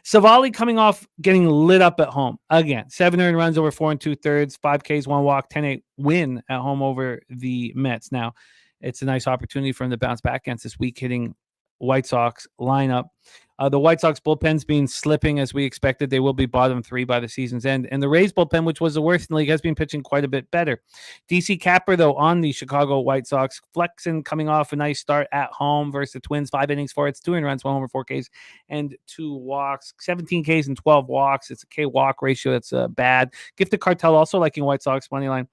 Savali coming off getting lit up at home again. 7 earned runs over 4 2/3, 5 Ks, 1 walk, 10-8 win at home over the Mets. Now, it's a nice opportunity for him to bounce back against this weak hitting White Sox lineup. The White Sox bullpen's been slipping as we expected. They will be bottom 3 by the season's end. And the Rays bullpen, which was the worst in the league, has been pitching quite a bit better. DC Capper, though, on the Chicago White Sox. Flexen coming off a nice start at home versus the Twins. 5 innings for it. It's 2 runs, 1 homer, 4 Ks, and 2 walks. 17 Ks and 12 walks. It's a K-walk ratio that's bad. Gifted Cartel also liking White Sox money line.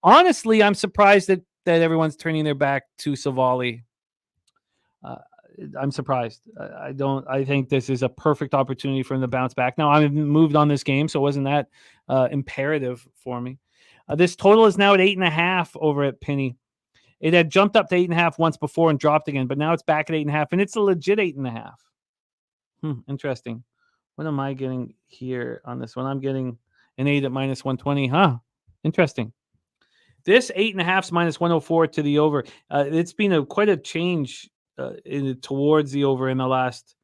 Honestly, I'm surprised that everyone's turning their back to Savali. I'm surprised. I think this is a perfect opportunity for him to bounce back. Now, I've moved on this game, so it wasn't that imperative for me. This total is now at 8.5 over at Penny. It had jumped up to 8.5 once before and dropped again, but now it's back at 8.5, and it's a legit 8.5. Interesting. What am I getting here on this one? I'm getting an 8 at minus 120. Interesting. This 8.5 is minus 104 to the over. It's been quite a change towards the over in the last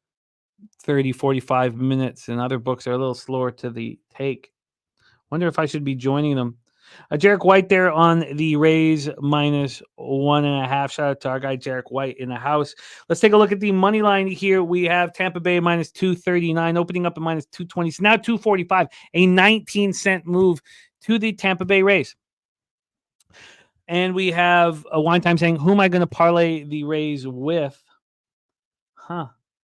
30, 45 minutes, and other books are a little slower to the take. Wonder if I should be joining them. Jarek White there on the Rays minus 1.5. Shout out to our guy Jarek White in the house. Let's take a look at the money line here. We have Tampa Bay minus 239, opening up at minus 220. So now 245, a 19-cent move to the Tampa Bay Rays. And we have a wine time saying, who am I going to parlay the Rays with?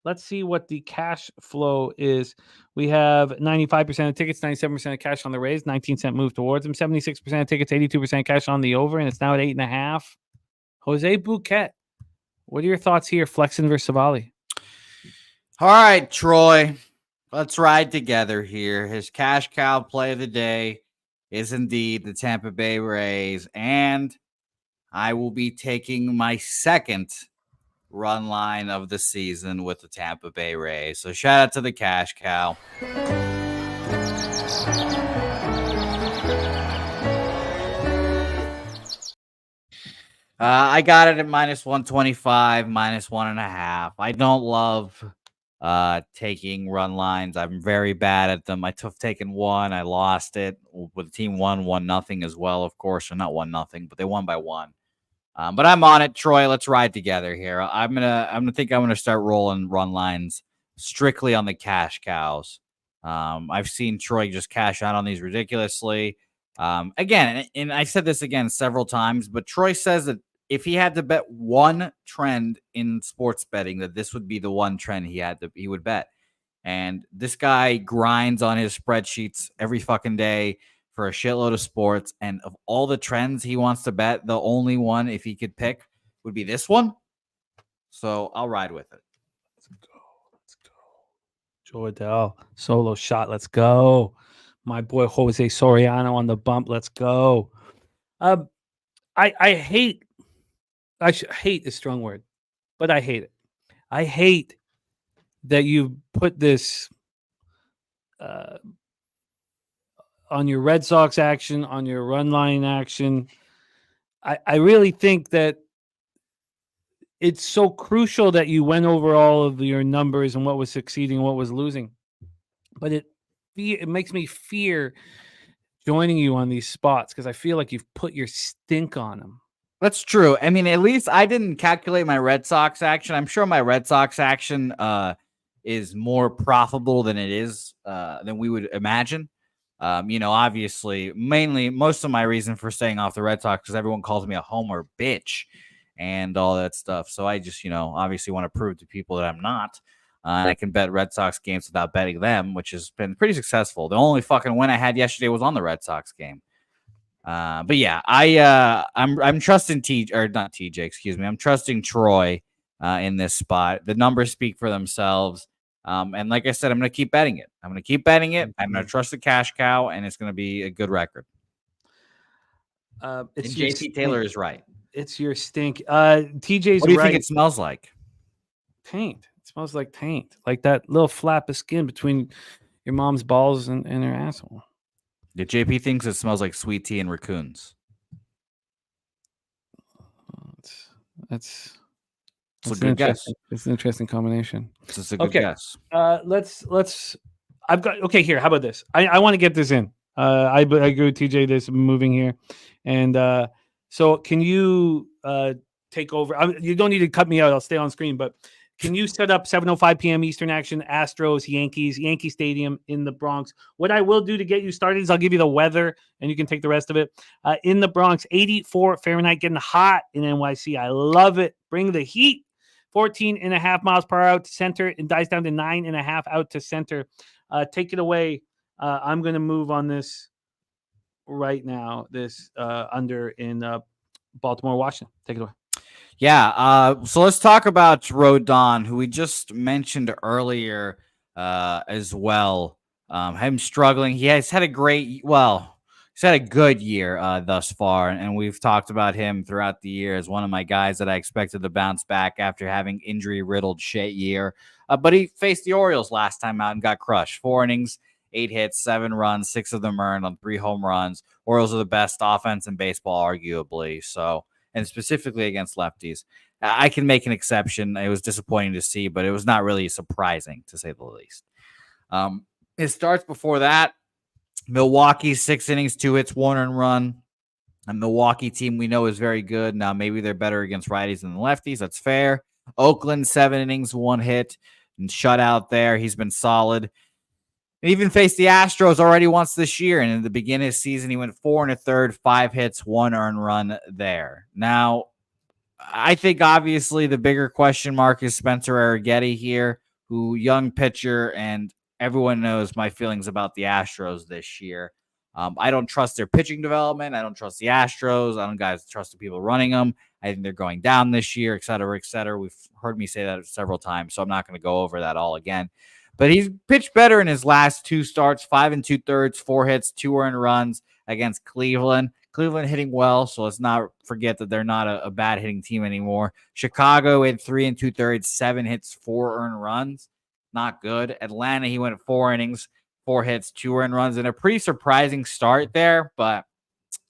Let's see what the cash flow is. We have 95% of tickets, 97% of cash on the Rays, 19-cent move towards them, 76% of tickets, 82% cash on the over, and it's now at 8.5. Jose Bouquett, what are your thoughts here, Flexen versus Savali? All right, Troy, let's ride together here. His cash cow play of the day is indeed the Tampa Bay Rays, and I will be taking my second run line of the season with the Tampa Bay Rays. So shout out to the cash cow. I got it at minus 125, minus 1.5. I don't love taking run lines. I'm very bad at them. I took taken one. I lost it. With the team won 1-0 as well, of course. Or not 1-0, but they won by 1. But I'm on it, Troy. Let's ride together here. I'm gonna start rolling run lines strictly on the cash cows. I've seen Troy just cash out on these ridiculously. Again, and I said this again several times, but Troy says that if he had to bet one trend in sports betting, that this would be the one trend he would bet. And this guy grinds on his spreadsheets every fucking day for a shitload of sports. And of all the trends he wants to bet, the only one, if he could pick, would be this one. So I'll ride with it. Let's go. Joe Adele, solo shot. Let's go. My boy Jose Soriano on the bump. Let's go. Hate is a strong word, but I hate it. I hate that you put this on your Red Sox action, on your run line action. I really think that it's so crucial that you went over all of your numbers and what was succeeding and what was losing. But it makes me fear joining you on these spots because I feel like you've put your stink on them. That's true. I mean, at least I didn't calculate my Red Sox action. I'm sure my Red Sox action is more profitable than it is than we would imagine. Obviously, mainly most of my reason for staying off the Red Sox because everyone calls me a homer bitch and all that stuff. So I just, obviously want to prove to people that I'm not. And I can bet Red Sox games without betting them, which has been pretty successful. The only fucking win I had yesterday was on the Red Sox game. But yeah, I'm trusting TJ, excuse me. I'm trusting Troy in this spot. The numbers speak for themselves. And like I said, I'm going to keep betting it. I'm going to trust the cash cow, and it's going to be a good record. JT Taylor is right. It's your stink. TJ's what do you right. think it smells like? Taint. It smells like taint. Like that little flap of skin between your mom's balls and her asshole. The JP thinks it smells like sweet tea and raccoons. That's a good guess. It's an interesting combination. It's a good guess. Let's. I've got here. How about this? I want to get this in. I agree with TJ. This moving here, and so can you take over? You don't need to cut me out. I'll stay on screen. But Can you set up 7:05 p.m. Eastern action, Astros, Yankees, Yankee Stadium in the Bronx? What I will do to get you started is I'll give you the weather, and you can take the rest of it. In the Bronx, 84 Fahrenheit, getting hot in NYC. I love it. Bring the heat. 14.5 miles per hour out to center. It dies down to 9.5 out to center. Take it away. I'm going to move on this right now. This under in Baltimore, Washington. Take it away. Yeah, so let's talk about Rodon, who we just mentioned earlier as well. Him struggling. He has had a he's had a good year thus far, and we've talked about him throughout the year as one of my guys that I expected to bounce back after having injury-riddled shit year. But he faced the Orioles last time out and got crushed. 4 innings, 8 hits, 7 runs, 6 of them earned on 3 home runs. Orioles are the best offense in baseball, arguably. So, and specifically against lefties. I can make an exception. It was disappointing to see, but it was not really surprising, to say the least. His starts before that, Milwaukee, 6 innings, 2 hits, 1 earned run. A Milwaukee team we know is very good. Now, maybe they're better against righties than the lefties. That's fair. Oakland, 7 innings, 1 hit, and shutout there. He's been solid. He even faced the Astros already once this year, and in the beginning of the season, he went 4 1/3, 5 hits, 1 earned run there. Now, I think obviously the bigger question mark is Spencer Arrighetti here, who young pitcher, and everyone knows my feelings about the Astros this year. I don't trust their pitching development. I don't trust the Astros. I don't trust the people running them. I think they're going down this year, et cetera, et cetera. We've heard me say that several times, so I'm not going to go over that all again. But he's pitched better in his last 2 starts, 5 2/3, 4 hits, 2 earned runs against Cleveland. Cleveland hitting well, so let's not forget that they're not a bad hitting team anymore. Chicago had 3 2/3, 7 hits, 4 earned runs. Not good. Atlanta, he went 4 innings, 4 hits, 2 earned runs, and a pretty surprising start there. But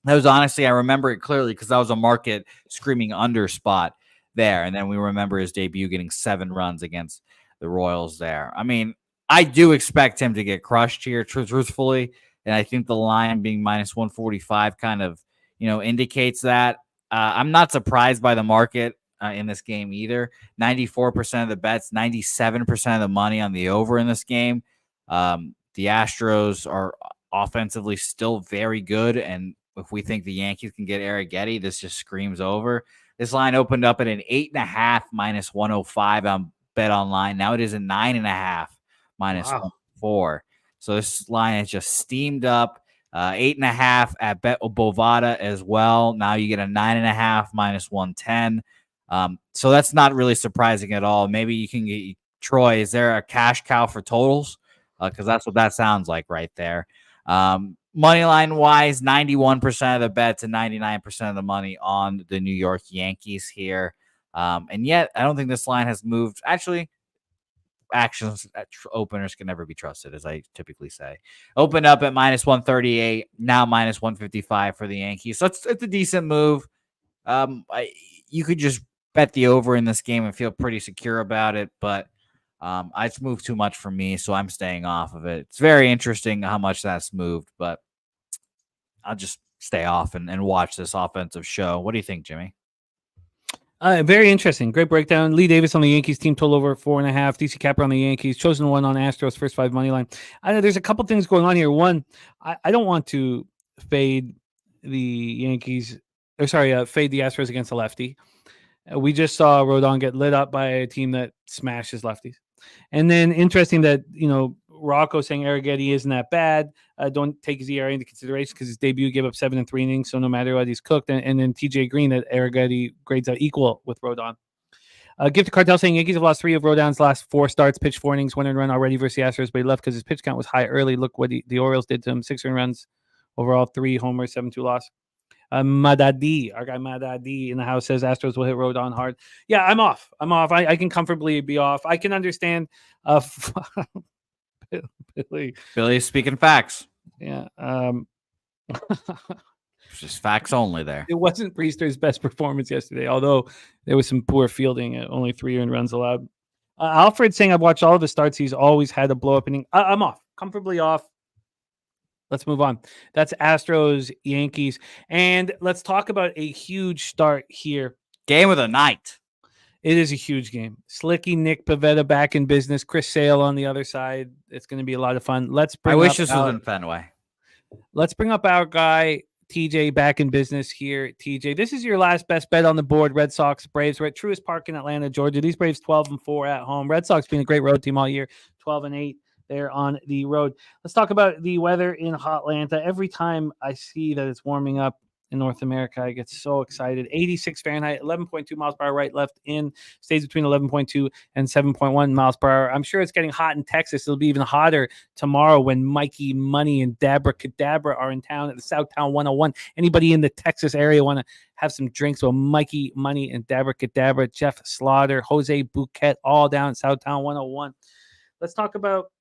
that was honestly, I remember it clearly because that was a market screaming under spot there. And then we remember his debut getting 7 runs against the Royals there. I mean, I do expect him to get crushed here, truthfully. And I think the line being minus 145 kind of, indicates that. I'm not surprised by the market in this game either. 94% of the bets, 97% of the money on the over in this game. The Astros are offensively still very good. And if we think the Yankees can get Arrighetti, this just screams over. This line opened up at an 8.5 minus 105 on Bet Online. Now it is a 9.5 minus 104. So this line has just steamed up. 8.5 at Bet Bovada as well. Now you get a 9.5 minus 110. So that's not really surprising at all. Maybe you can get Troy. Is there a cash cow for totals? Because that's what that sounds like right there. Money line wise, 91% of the bets and 99% of the money on the New York Yankees here. And yet, I don't think this line has moved. Actually, actions at openers can never be trusted, as I typically say. Opened up at minus 138, now minus 155 for the Yankees. So it's a decent move. You could just bet the over in this game and feel pretty secure about it, but it's moved too much for me, so I'm staying off of it. It's very interesting how much that's moved, but I'll just stay off and watch this offensive show. What do you think, Jimmy? Very interesting. Great breakdown. Lee Davis on the Yankees team total over 4.5. DC Capper on the Yankees. Chosen one on Astros first 5 money line. I know there's a couple things going on here. One, I don't want to fade the Yankees. Fade the Astros against a lefty. We just saw Rodon get lit up by a team that smashes lefties. And then interesting that, Rocco saying Arrighetti isn't that bad. Don't take his ERA into consideration because his debut gave up 7 and 3 innings. So no matter what, he's cooked. And then TJ Green that Arrighetti grades out equal with Rodon. Gift to Cartel saying Yankees have lost 3 of Rodon's last 4 starts, pitched 4 innings, 1 earned run already versus the Astros, but he left because his pitch count was high early. Look what the Orioles did to him. 6 earned runs overall, 3 homers, 7-2 loss. Madadi, our guy Madadi in the house says Astros will hit Rodon hard. Yeah, I'm off. I can comfortably be off. I can understand. Billy's speaking facts. Yeah. Just facts only there. It wasn't Priester's best performance yesterday, although there was some poor fielding. Only 3 earned runs allowed. Alfred saying I've watched all of his starts. He's always had a blow up inning. I'm off. Comfortably off. Let's move on. That's Astros, Yankees. And let's talk about a huge start here. Game of the night. It is a huge game. Slicky Nick Pivetta back in business. Chris Sale on the other side. It's going to be a lot of fun. I wish this was in Fenway. Let's bring up our guy TJ back in business here. TJ, this is your last best bet on the board. Red Sox, Braves. We're at Truist Park in Atlanta, Georgia. These Braves 12-4 at home. Red Sox being a great road team all year. 12-8 there on the road. Let's talk about the weather in Hotlanta. Every time I see that it's warming up in North America, I get so excited. 86 Fahrenheit, 11.2 miles per hour right, left, in. Stays between 11.2 and 7.1 miles per hour. I'm sure it's getting hot in Texas. It'll be even hotter tomorrow when Mikey Money and Dabra Cadabra are in town at the Southtown 101. Anybody in the Texas area want to have some drinks? Well, Mikey Money and Dabra Cadabra, Jeff Slaughter, Jose Bouquett, all down at Southtown 101. Let's talk about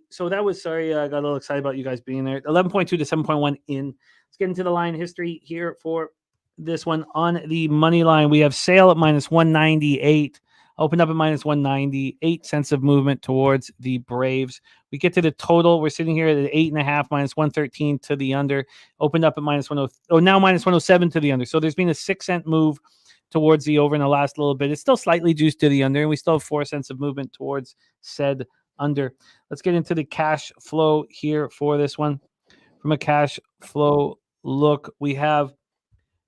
so that was, sorry, I got a little excited about you guys being there. 11.2 to 7.1 in. Let's get into the line history here for this one. On the money line, we have Sale at minus 198. Opened up at minus 190. 8 cents of movement towards the Braves. We get to the total. We're sitting here at 8.5, minus 113 to the under. Opened up at minus 107. Oh, now minus 107 to the under. So there's been a 6-cent move towards the over in the last little bit. It's still slightly juiced to the under, and we still have 4 cents of movement towards said under. Let's get into the cash flow here for this one. From a cash flow look, we have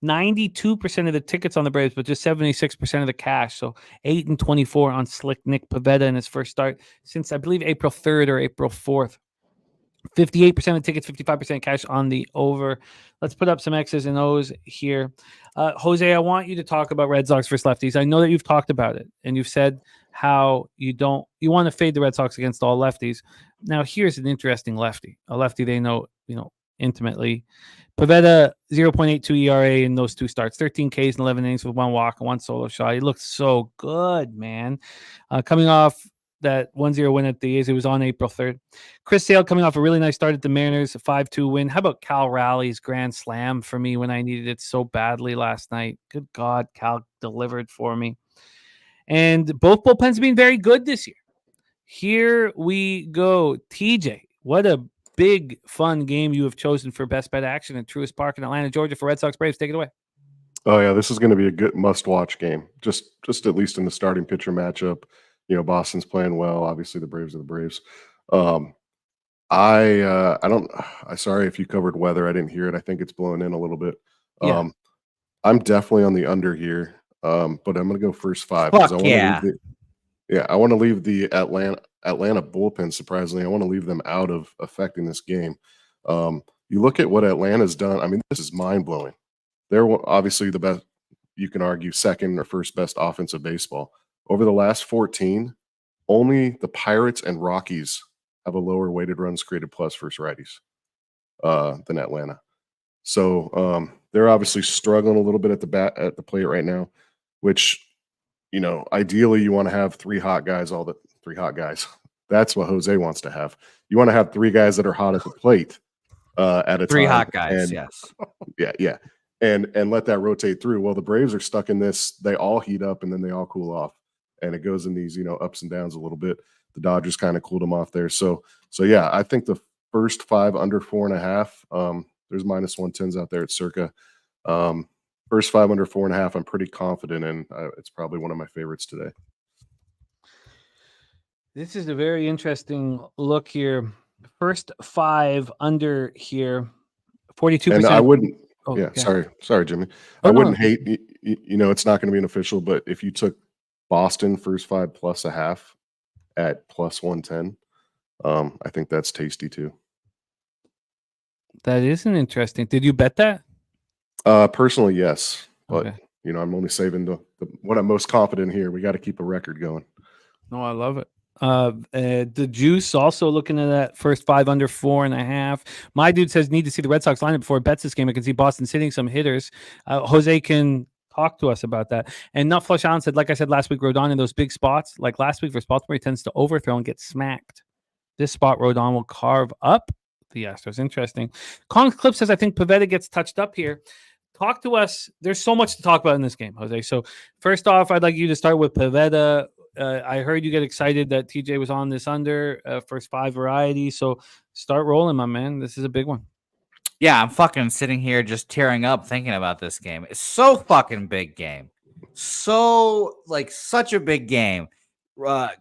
92% of the tickets on the Braves, but just 76% of the cash. So 8-24 on Slick Nick Pivetta in his first start since, I believe, April 3rd or April 4th. 58% of tickets, 55% cash on the over. Let's put up some X's and O's here. Jose, I want you to talk about Red Sox versus lefties. I know that you've talked about it, and you've said how you want to fade the Red Sox against all lefties. Now, here's an interesting lefty, a lefty they know, intimately. Pivetta, 0.82 ERA in those 2 starts, 13 Ks and 11 innings with 1 walk and 1 solo shot. He looked so good, man. Coming off that 1-0 win at the A's, it was on April 3rd. Chris Sale coming off a really nice start at the Mariners, a 5-2 win. How about Cal Raleig's grand slam for me when I needed it so badly last night? Good God, Cal delivered for me. And both bullpens being very good this year. Here we go. TJ, what a big, fun game you have chosen for best bet action at Truist Park in Atlanta, Georgia for Red Sox Braves. Take it away. Oh yeah, this is going to be a good must-watch game. Just at least in the starting pitcher matchup. Boston's playing well. Obviously, the Braves are the Braves. Sorry if you covered weather. I didn't hear it. I think it's blowing in a little bit. Yeah. I'm definitely on the under here. But I'm going to go first 5. Fuck I want to leave the Atlanta bullpen. Surprisingly, I want to leave them out of affecting this game. You look at what Atlanta's done. I mean, this is mind blowing. They're obviously the best. You can argue second or first best offense of baseball. Over the last 14, only the Pirates and Rockies have a lower weighted runs created plus versus righties than Atlanta. So they're obviously struggling a little bit at the plate right now, which, ideally you want to have 3 hot guys, That's what Jose wants to have. You want to have 3 guys that are hot at the plate at a 3 time. hot guys, yes. yes. Yeah. And let that rotate through. Well, the Braves are stuck in this. They all heat up and then they all cool off. And it goes in these, ups and downs a little bit. The Dodgers kind of cooled them off there. So yeah, I think the first 5 under 4.5. There's minus 110s out there at Circa. First 5 under 4.5. I'm pretty confident in. It's probably one of my favorites today. This is a very interesting look here. First 5 under here, 42%. And I wouldn't. Oh, yeah, okay. sorry, Jimmy. Oh, I wouldn't hate. It's not going to be an official, but if you took Boston first 5 plus a half at plus 110, I think that's tasty too. That isn't interesting. Did you bet that? Personally, yes, but Okay. I'm only saving the what I'm most confident here. We got to keep a record going. No, I love it. The Juice also looking at that first 5 under 4.5. My dude says need to see the Red Sox lineup before it bets this game. I can see Boston sitting some hitters. Jose can talk to us about that. And Not Flush Allen said, like I said last week, Rodon in those big spots, like last week versus Baltimore, he tends to overthrow and get smacked. This spot, Rodon will carve up the Astros. Interesting. Kong's Clip says, I think Pivetta gets touched up here. Talk to us. There's so much to talk about in this game, Jose. So first off, I'd like you to start with Pivetta. I heard you get excited that TJ was on this under first 5 variety. So start rolling, my man. This is a big one. Yeah, I'm fucking sitting here just tearing up thinking about this game. It's so fucking big game. such a big game.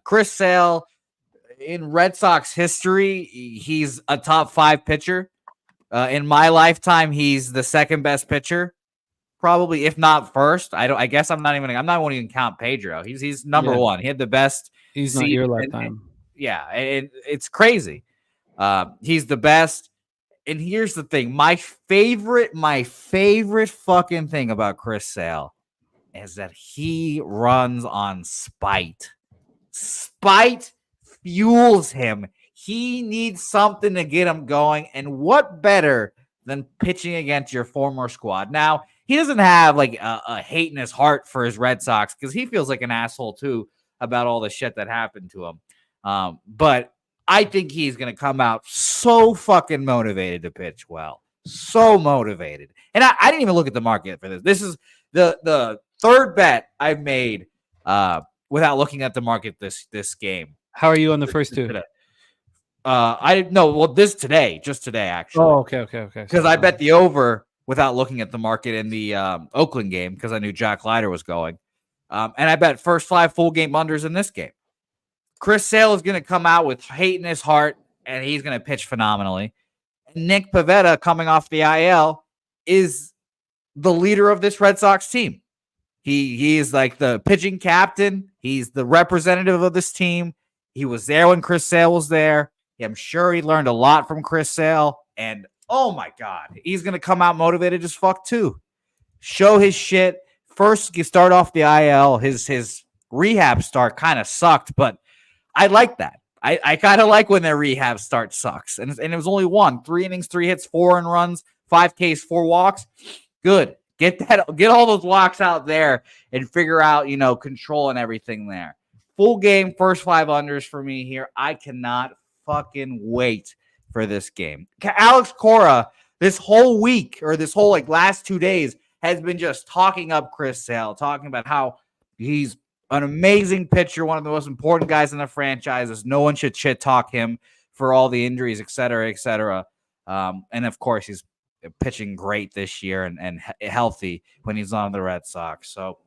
Chris Sale in Red Sox history, he's a top 5 pitcher. In my lifetime, he's the second best pitcher, probably, if not first. I guess I'm not even count Pedro. He's number one. He had the best. He's not your lifetime. And it's crazy. He's the best. And here's the thing: my favorite fucking thing about Chris Sale is that he runs on spite. Spite fuels him. He needs something to get him going. And what better than pitching against your former squad? Now, he doesn't have like a hate in his heart for his Red Sox because he feels like an asshole too about all the shit that happened to him. But I think he's going to come out so fucking motivated to pitch well. So motivated. And I didn't even look at the market for this. This is the third bet I've made without looking at the market this game. How are you on the first two? I didn't know. Well, just today, actually. Oh, okay. Because I bet the over without looking at the market in the Oakland game because I knew Jack Leiter was going. And I bet first 5 full game unders in this game. Chris Sale is going to come out with hate in his heart, and he's going to pitch phenomenally. Nick Pivetta, coming off the IL, is the leader of this Red Sox team. He is like the pitching captain. He's the representative of this team. He was there when Chris Sale was there. I'm sure he learned a lot from Chris Sale. And, oh, my God, he's going to come out motivated as fuck, too. Show his shit. First, you start off the IL. His rehab start kind of sucked, but I like that. I kind of like when their rehab start sucks. And it was only 3 innings, 3 hits, 4 earned runs, 5 Ks, 4 walks. Good. Get all those walks out there and figure out, control and everything there. Full game, first 5 unders for me here. I cannot fucking wait for this game. Alex Cora, this whole week or this whole last 2 days has been just talking up Chris Sale, talking about how he's an amazing pitcher, one of the most important guys in the franchises. No one should shit talk him for all the injuries, et cetera, et cetera. And of course, he's pitching great this year and healthy when he's on the Red Sox. So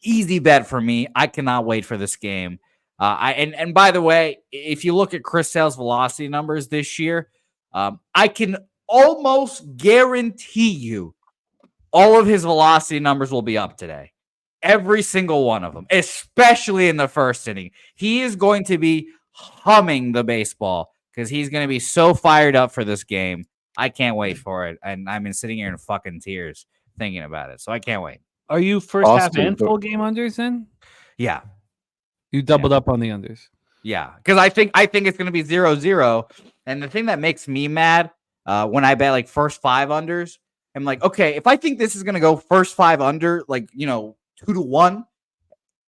easy bet for me. I cannot wait for this game. And by the way, if you look at Chris Sale's velocity numbers this year, I can almost guarantee you all of his velocity numbers will be up today. Every single one of them, especially in the first inning. He is going to be humming the baseball because he's going to be so fired up for this game. I can't wait for it. And I've been sitting here in fucking tears thinking about it. So I can't wait. Are you first half and full game unders then? Yeah. You doubled up on the unders. Yeah. Because I think it's going to be 0-0. And the thing that makes me mad when I bet first 5 unders, I'm like, okay, if I think this is going to go first 5 under, 2-1.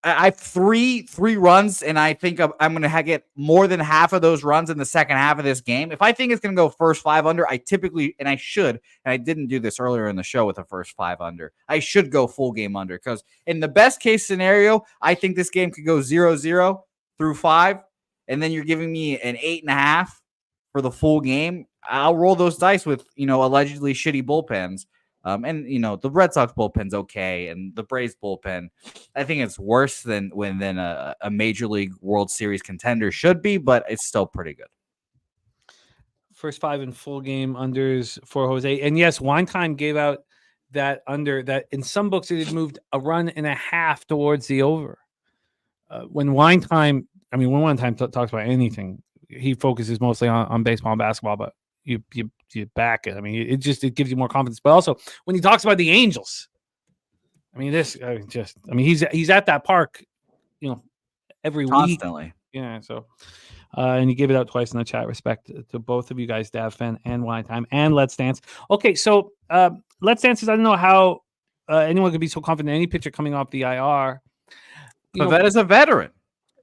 I have three runs, and I think I'm going to get more than half of those runs in the second half of this game. If I think it's going to go first 5 under, I typically, and I should, and I didn't do this earlier in the show with the first 5 under, I should go full game under because in the best case scenario, I think this game could go 0-0 through 5, and then you're giving me an 8.5 for the full game. I'll roll those dice with, allegedly shitty bullpens. And the Red Sox bullpen's okay, and the Braves bullpen, I think it's worse than a Major League World Series contender should be, but it's still pretty good. First 5 in full game unders for Jose, and yes, Wine Time gave out that under that in some books it had moved a run and a half towards the over. When Wine Time talks about anything, he focuses mostly on baseball and basketball, but you back it. I mean, it gives you more confidence. But also when he talks about the Angels, I mean, he's at that park, every constantly. week. Yeah. So, and he gave it out twice in the chat. Respect to both of you guys, Dav Fan and Wine Time and Let's Dance. Okay, so Let's Dance is I don't know how anyone could be so confident in any pitcher coming off the IR. Pavetta's a veteran.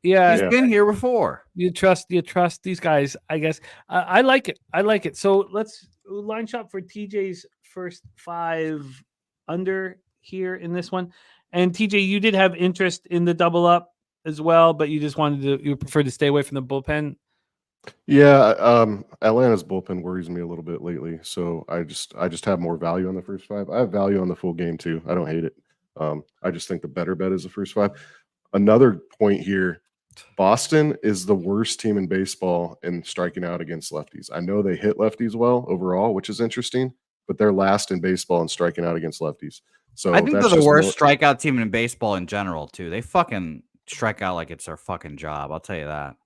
Yeah, he's been here before. You trust these guys, I guess. I like it. So let's line shop for TJ's first 5 under here in this one. And TJ, you did have interest in the double up as well, but you just you prefer to stay away from the bullpen. Yeah, Atlanta's bullpen worries me a little bit lately, so I just have more value on the first 5. I have value on the full game too. I don't hate it. I just think the better bet is the first 5. Another point here, Boston is the worst team in baseball in striking out against lefties. I know they hit lefties well overall, which is interesting, but they're last in baseball in striking out against lefties. So I think that's they're the just worst strikeout team in baseball in general, too. They fucking strike out like it's their fucking job. I'll tell you that.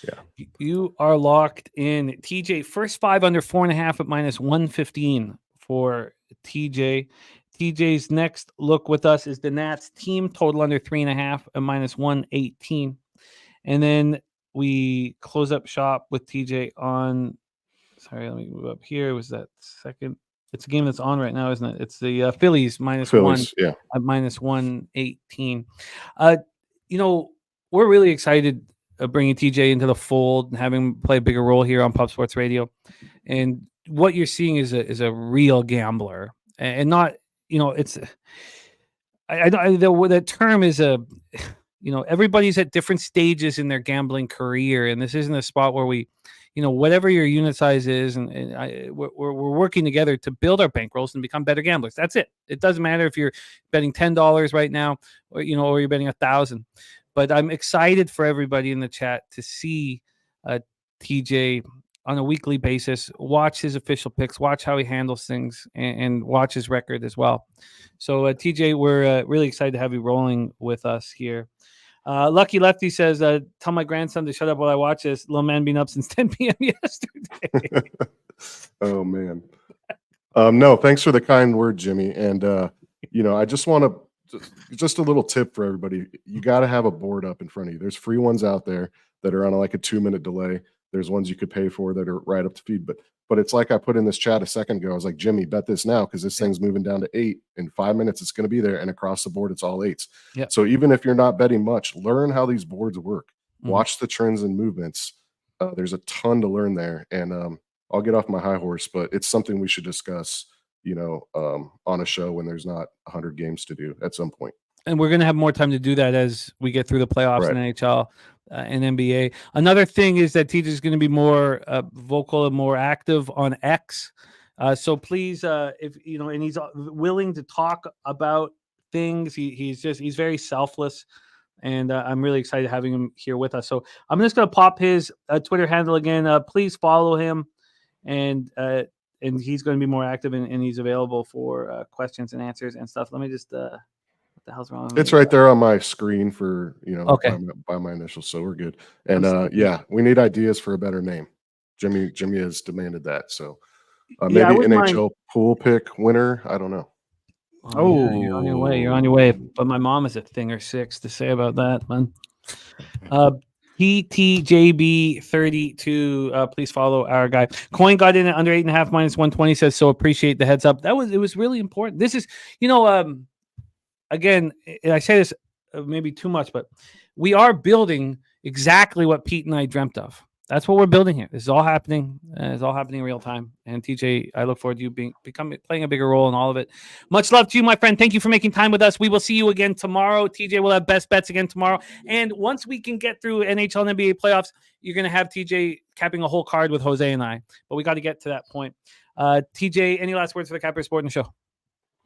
Yeah. You are locked in. TJ, first 5 under 4.5 at -115 for TJ. TJ's next look with us is the Nats team total under 3.5 at -118. And then we close up shop with TJ on, sorry, let me move up here. Was that second? It's a game that's on right now, isn't it? It's the Phillies -1 yeah. at -118. We're really excited bringing TJ into the fold and having him play a bigger role here on Pub Sports Radio. And what you're seeing is a real gambler, and not, it's, the term is everybody's at different stages in their gambling career, and this isn't a spot where we, whatever your unit size is, and we're working together to build our bankrolls and become better gamblers. That's it. It doesn't matter if you're betting $10 right now, or you're betting 1,000. But I'm excited for everybody in the chat to see TJ on a weekly basis, watch his official picks, watch how he handles things, and watch his record as well. So, TJ, we're really excited to have you rolling with us here. Lucky Lefty says, tell my grandson to shut up while I watch this. Little man been up since 10 p.m. yesterday. Oh, man. No, thanks for the kind word, Jimmy. And, I just want to, just a little tip for everybody. You got to have a board up in front of you. There's free ones out there that are on like a 2-minute delay. There's ones you could pay for that are right up to feed. But it's like I put in this chat a second ago. I was like, Jimmy, bet this now because this thing's moving down to 8. In 5 minutes, it's going to be there. And across the board, it's all 8s. Yep. So even if you're not betting much, learn how these boards work. Watch the trends and movements. There's a ton to learn there. And I'll get off my high horse, but it's something we should discuss, on a show when there's not 100 games to do at some point. And we're going to have more time to do that as we get through the playoffs in NHL and NBA. Another thing is that TJ is going to be more vocal and more active on X. So please, if and he's willing to talk about things. He's very selfless, and I'm really excited having him here with us. So I'm just going to pop his Twitter handle again. Please follow him, and he's going to be more active, and he's available for questions and answers and stuff. Let me just. What the hell's wrong? It's right there on my screen for okay. by my initials, so we're good. And we need ideas for a better name. Jimmy has demanded that, so maybe NHL pool pick winner. I don't know. Oh, yeah, you're on your way. But my mom has a thing or 6 to say about that, man. PTJB32, please follow our guy. Coin got in at under 8.5 -120. Says so. Appreciate the heads up. It was really important. This is again, I say this maybe too much, but we are building exactly what Pete and I dreamt of. That's what we're building here. This is all happening. It's all happening in real time. And TJ, I look forward to you playing a bigger role in all of it. Much love to you, my friend. Thank you for making time with us. We will see you again tomorrow. TJ will have best bets again tomorrow. And once we can get through NHL and NBA playoffs, you're going to have TJ capping a whole card with Jose and I. But we got to get to that point. TJ, any last words for the Capper Sporting Show?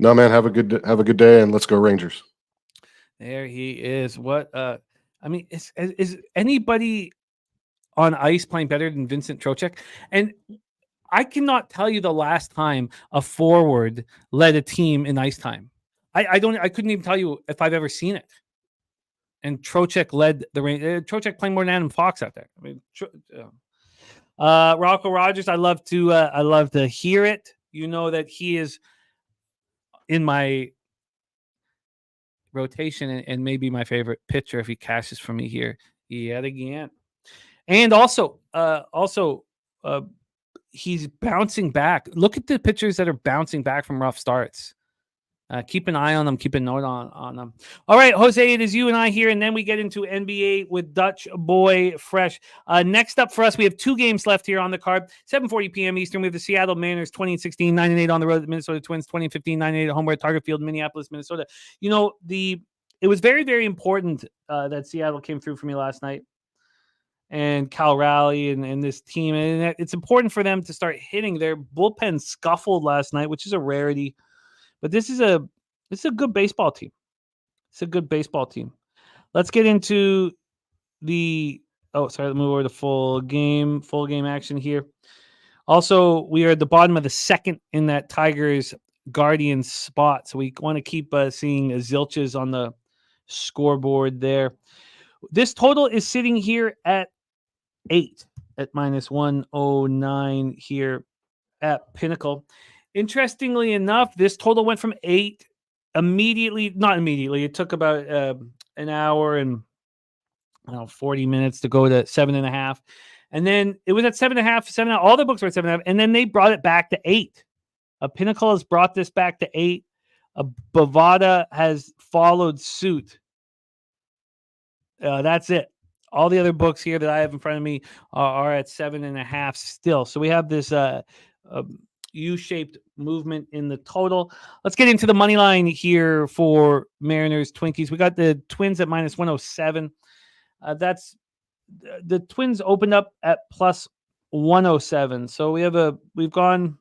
No, man. Have a good day, and let's go Rangers. There he is. What? Is anybody on ice playing better than Vincent Trocheck? And I cannot tell you the last time a forward led a team in ice time. I couldn't even tell you if I've ever seen it. And Trocheck led the Rangers. Trocheck playing more than Adam Fox out there. I mean, Rocco Rogers. I love to hear it. You know that he is in my rotation and maybe my favorite pitcher if he cashes for me here yet again. And also, he's bouncing back. Look at the pitchers that are bouncing back from rough starts. Keep an eye on them. Keep a note on them. All right, Jose, it is you and I here, and then we get into NBA with Dutch Boy Fresh. Next up for us, we have 2 games left here on the card. 7:40 p.m. Eastern. We have the Seattle Mariners 20-16, 9-8 on the road. The Minnesota Twins 20-15, 9-8 at home. We're at Target Field, Minneapolis, Minnesota. It was very, very important that Seattle came through for me last night. And Cal Raleigh and this team. And it's important for them to start hitting. Their bullpen scuffled last night, which is a rarity. But this is a It's a good baseball team. Let's get into the let's move over to full game action here. Also, we are at the bottom of the second in that Tigers Guardians spot, so we want to keep seeing zilches on the scoreboard there. This total is sitting here at 8 at minus 109 here at Pinnacle. Interestingly enough, this total went from 8 not immediately. It took about an hour and 40 minutes to go to 7.5. And then it was at 7.5, 7. All the books were at 7.5. And then they brought it back to 8. Pinnacle has brought this back to 8. Bovada has followed suit. That's it. All the other books here that I have in front of me are at 7.5 still. So we have this U-shaped movement in the total. Let's get into the money line here for Mariners Twinkies. We got the Twins at minus 107. That's the Twins opened up at plus 107. So we've gone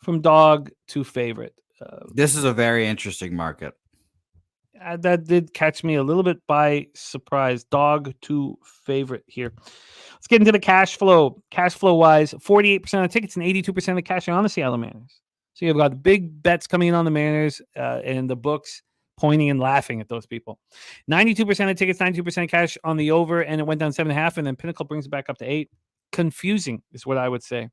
from dog to favorite. This is a very interesting market. That did catch me a little bit by surprise. Dog to favorite here. Let's get into the cash flow. Cash flow wise, 48% of tickets and 82% of the cash are on the Seattle Mariners. So you've got the big bets coming in on the Mariners and the books pointing and laughing at those people. 92% of tickets, 92% cash on the over, and it went down 7.5, and then Pinnacle brings it back up to 8. Confusing is what I would say.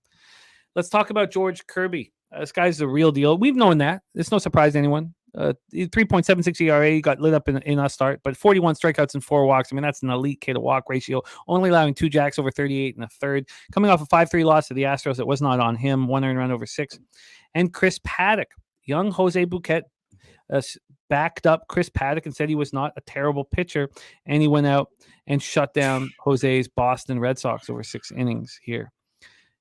Let's talk about George Kirby. This guy's the real deal. We've known that. It's no surprise to anyone. 3.76 ERA, got lit up in a start, but 41 strikeouts and 4 walks. I mean, that's an elite K to walk ratio. Only allowing 2 jacks over 38 in the third. Coming off a 5-3 loss to the Astros, it was not on him. 1 earned run over 6. And Chris Paddock, young Jose Bouquett, backed up Chris Paddock and said he was not a terrible pitcher, and he went out and shut down Jose's Boston Red Sox over 6 innings here.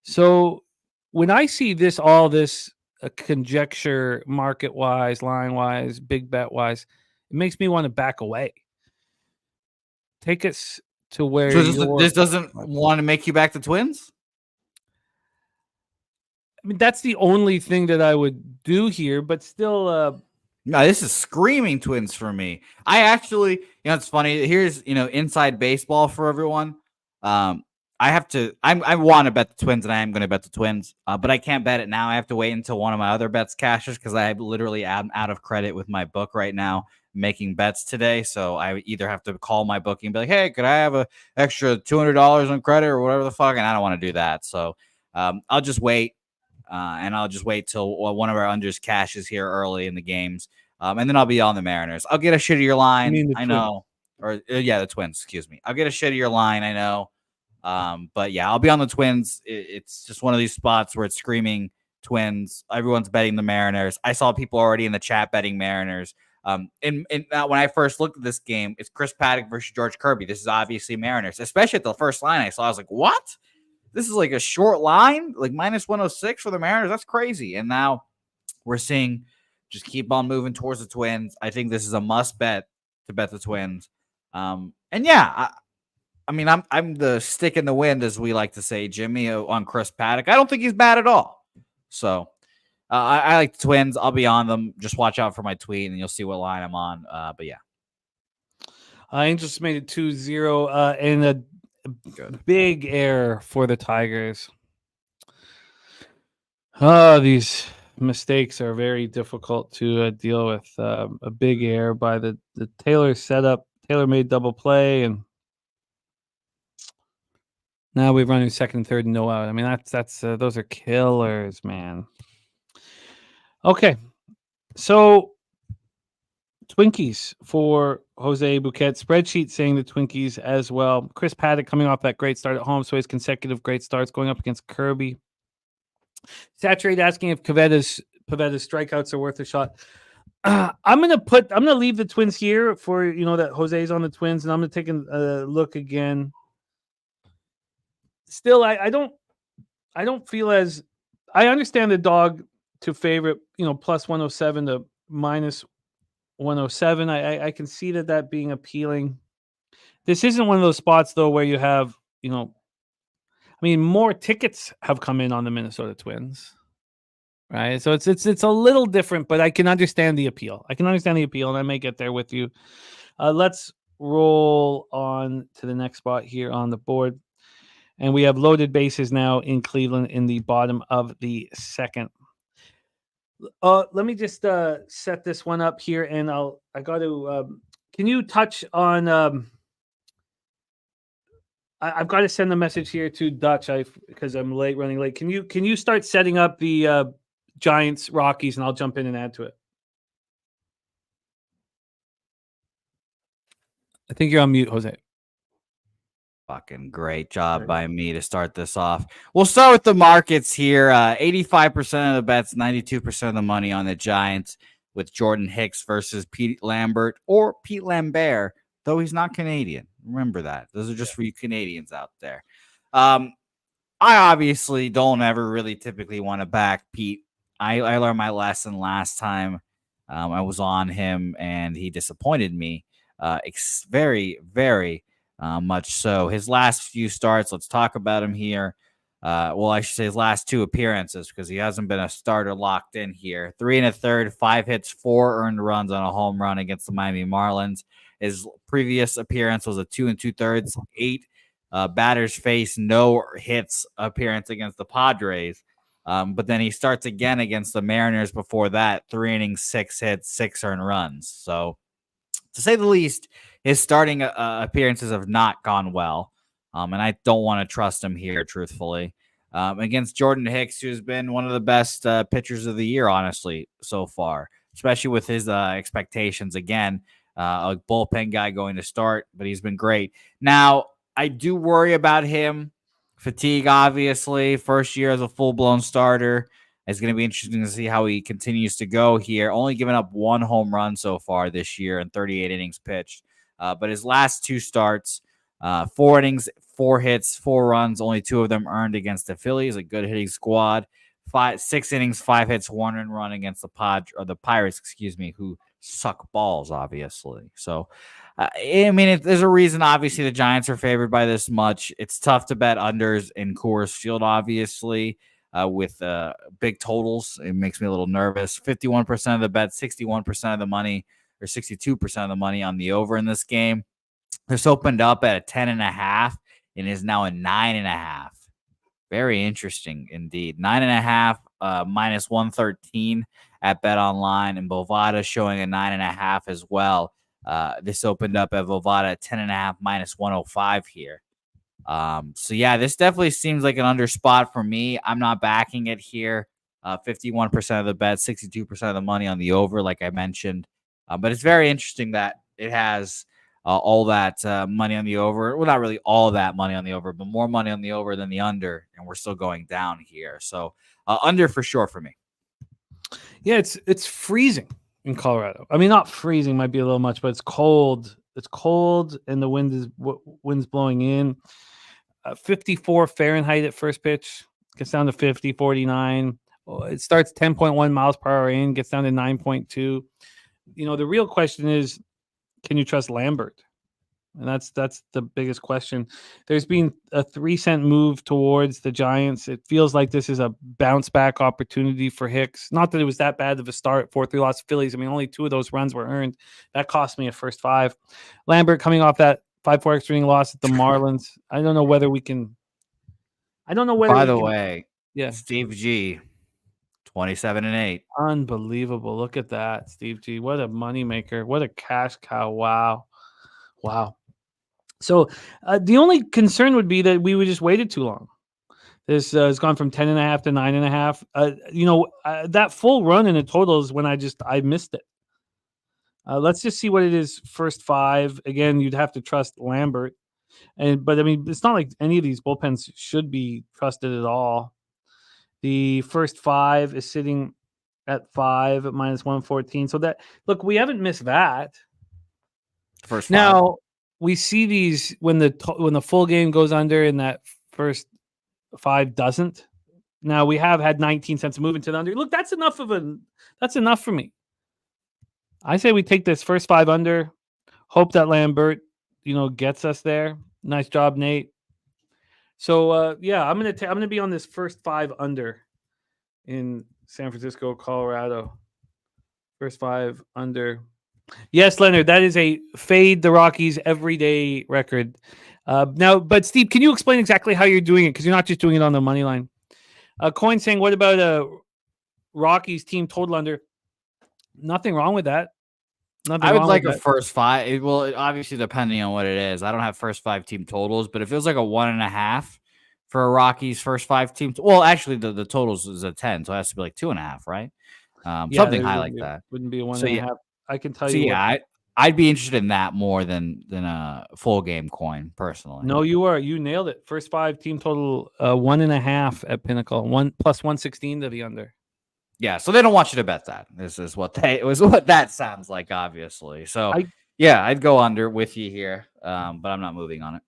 So when I see this conjecture market-wise, line-wise, big bet-wise, it makes me want to back away. Take us to where this doesn't want to make you back the Twins? I mean, that's the only thing that I would do here, but still... No, this is screaming Twins for me. I actually, it's funny. Here's, inside baseball for everyone. I want to bet the Twins, and I am going to bet the Twins, but I can't bet it now. I have to wait until one of my other bets cashes because I literally am out of credit with my book right now making bets today. So I either have to call my bookie and be like, hey, could I have an extra $200 on credit or whatever the fuck? And I don't want to do that. So I'll just wait. And I'll just wait till one of our unders cashes here early in the games. And then I'll be on the Mariners. I'll get a shittier line. I know. The Twins, excuse me. I'll get a shittier line. I know. But yeah, I'll be on the Twins. It's just one of these spots where it's screaming Twins. Everyone's betting the Mariners. I saw people already in the chat betting Mariners. And when I first looked at this game, it's Chris Paddock versus George Kirby. This is obviously Mariners, especially at the first line I saw. I was like, what? This is like a short line, like minus 106 for the Mariners. That's crazy. And now we're seeing just keep on moving towards the Twins. I think this is a must bet to bet the Twins. And yeah, I mean, I'm the stick in the wind, as we like to say, Jimmy, on Chris Paddock. I don't think he's bad at all. So I like the Twins. I'll be on them. Just watch out for my tweet, and you'll see what line I'm on. But yeah. Angels made it 2-0 and a big error for the Tigers. These mistakes are very difficult to deal with. A big error by the Taylor setup. Taylor made double play, and now we're running second and third and no out. I mean, that's those are killers, man. Okay, so Twinkies for Jose Bouquett. Spreadsheet saying the Twinkies as well. Chris Paddock coming off that great start at home, so his consecutive great starts going up against Kirby. Saturate asking if Pavetta's strikeouts are worth a shot. I'm gonna leave the Twins here for that Jose's on the Twins, and I'm gonna take a look again. Still, I don't feel as I understand the dog to favorite, plus 107 to minus 107. I can see that being appealing. This isn't one of those spots though where you have, more tickets have come in on the Minnesota Twins, right? So it's a little different, but I can understand the appeal. And I may get there with you. Let's roll on to the next spot here on the board. And we have loaded bases now in Cleveland in the bottom of the second. Let me just set this one up here, and I got to. Can you touch on? I've got to send a message here to Dutch. Because I'm running late. Can you start setting up the Giants Rockies, and I'll jump in and add to it. I think you're on mute, Jose. Fucking great job by me to start this off. We'll start with the markets here. 85% of the bets, 92% of the money on the Giants with Jordan Hicks versus Pete Lambert or Pete Lambert, though he's not Canadian. Remember that. Those are just for you Canadians out there. I obviously don't ever really typically want to back Pete. I learned my lesson last time I was on him, and he disappointed me very, very much so. His last few starts, let's talk about him here. I should say his last 2 appearances, because he hasn't been a starter locked in here. 3 1/3, 5 hits, 4 earned runs on a home run against the Miami Marlins. His previous appearance was a 2 2/3, 8 batters faced, no hits appearance against the Padres. But then he starts again against the Mariners before that. 3 innings, 6 hits, 6 earned runs. So, to say the least, his starting appearances have not gone well. And I don't want to trust him here, truthfully. Against Jordan Hicks, who's been one of the best pitchers of the year, honestly, so far, especially with his expectations. Again, a bullpen guy going to start, but he's been great. Now, I do worry about him. Fatigue, obviously. First year as a full-blown starter. It's going to be interesting to see how he continues to go here. Only giving up 1 home run so far this year in 38 innings pitched. But his last 2 starts, 4 innings, 4 hits, 4 runs, only 2 of them earned against the Phillies, a good hitting squad. 6 innings, 5 hits, 1 earned run against the Pirates, who suck balls, obviously. So, there's a reason, obviously, the Giants are favored by this much. It's tough to bet unders in Coors Field, obviously. With big totals, it makes me a little nervous. 51% of the bet, 61% of the money, or 62% of the money on the over in this game. This opened up at a 10.5 and is now a 9.5. Very interesting indeed. 9.5 minus 113 at Bet Online, and Bovada showing a 9.5 as well. This opened up at Bovada at 10.5 minus 105 here. This definitely seems like an under spot for me. I'm not backing it here. 51% of the bet, 62% of the money on the over, like I mentioned. But it's very interesting that it has all that money on the over. Well, not really all that money on the over, but more money on the over than the under, and we're still going down here. So under for sure for me. Yeah, it's freezing in Colorado. I mean, not freezing, might be a little much, but it's cold. It's cold, and the wind's blowing in. 54 Fahrenheit at first pitch, gets down to 50, 49. It starts 10.1 miles per hour in, gets down to 9.2. The real question is, can you trust Lambert? And that's the biggest question. There's been a 3-cent move towards the Giants. It feels like this is a bounce back opportunity for Hicks. Not that it was that bad of a start. 4-3 loss to Phillies. I mean, only 2 of those runs were earned. That cost me a first 5. Lambert coming off that 5-4 extra inning loss at the Marlins. I don't know whether we can. By the way, yeah, Steve G, 27-8. Unbelievable. Look at that, Steve G. What a moneymaker. What a cash cow. Wow. So the only concern would be that we just waited too long. This has gone from 10.5 to 9.5. That full run in the totals when I missed it. Let's just see what it is. First 5. Again, you'd have to trust Lambert. But I mean, it's not like any of these bullpens should be trusted at all. The first 5 is sitting at 5 at minus 114. So we haven't missed that. First 5. Now we see these when the full game goes under and that first 5 doesn't. Now we have had 19 cents of movement to the under. Look, that's enough for me. I say we take this first 5 under. Hope that Lambert, gets us there. Nice job, Nate. So I'm gonna be on this first 5 under in San Francisco, Colorado. First 5 under. Yes, Leonard, that is a fade the Rockies everyday record. Now, but Steve, can you explain exactly how you're doing it? Because you're not just doing it on the money line. Coin saying, what about a Rockies team total under? Nothing wrong with that. I would like a first 5. Well, obviously depending on what it is. I don't have first 5 team totals, but it feels like a 1.5 for a Rockies first 5 teams. Well, actually the totals is a 10, so it has to be like 2.5, right? Something high like that. Wouldn't be a 1.5. So, I can tell you. I'd be interested in that more than a full game coin personally. No, you nailed it. First 5 team total 1.5 at Pinnacle. 1 plus 116 to the under. Yeah, so they don't want you to bet that. This is what that sounds like, obviously. So I'd go under with you here, but I'm not moving on it.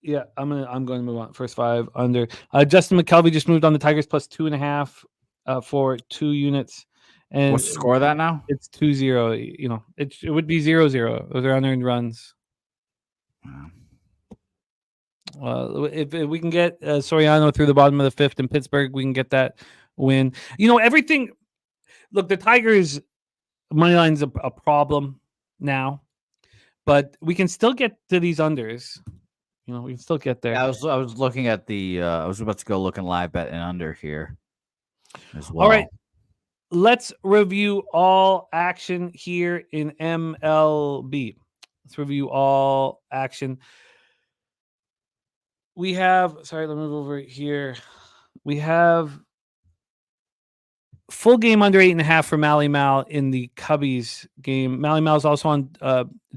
Yeah, I'm going to move on. First 5 under. Justin McKelvey just moved on the Tigers plus 2.5 for 2 units. And what's the score of that now? It's 2-0. You know, it would be 0-0. Those are unearned runs. If we can get Soriano through the bottom of the 5th in Pittsburgh, we can get that win. You know, everything. Look, the Tigers money line's a problem now, but we can still get to these unders. You know, we can still get there. Yeah, I was looking at the. I was about to go look in live bet and under here as well. All right. Let's review all action here in MLB. Let's review all action. We have, sorry, let me move over here. We have full game under 8.5 for Mally Mal in the Cubbies game. Mally Mal is also on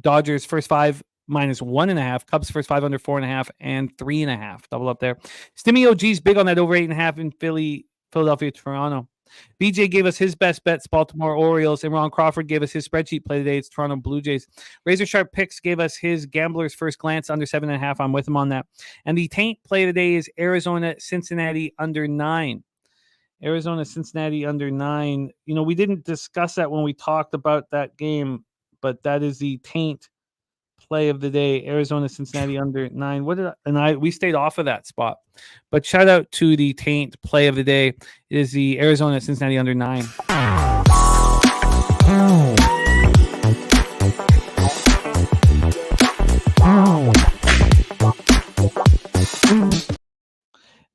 Dodgers first 5 minus 1.5, Cubs first 5 under 4.5 and 3.5. Double up there. Stimmy OG's big on that over 8.5 in Philadelphia, Toronto. BJ gave us his best bets, Baltimore Orioles, and Ron Crawford gave us his spreadsheet play today. It's Toronto Blue Jays. Razor Sharp Picks gave us his Gambler's First Glance under 7.5. I'm with him on that. And the taint play today is Arizona Cincinnati under 9. Arizona Cincinnati under 9. You know, we didn't discuss that when we talked about that game, but that is the taint play of the day. Arizona Cincinnati under 9. We stayed off of that spot, but shout out to the taint play of the day. It is the Arizona Cincinnati under 9.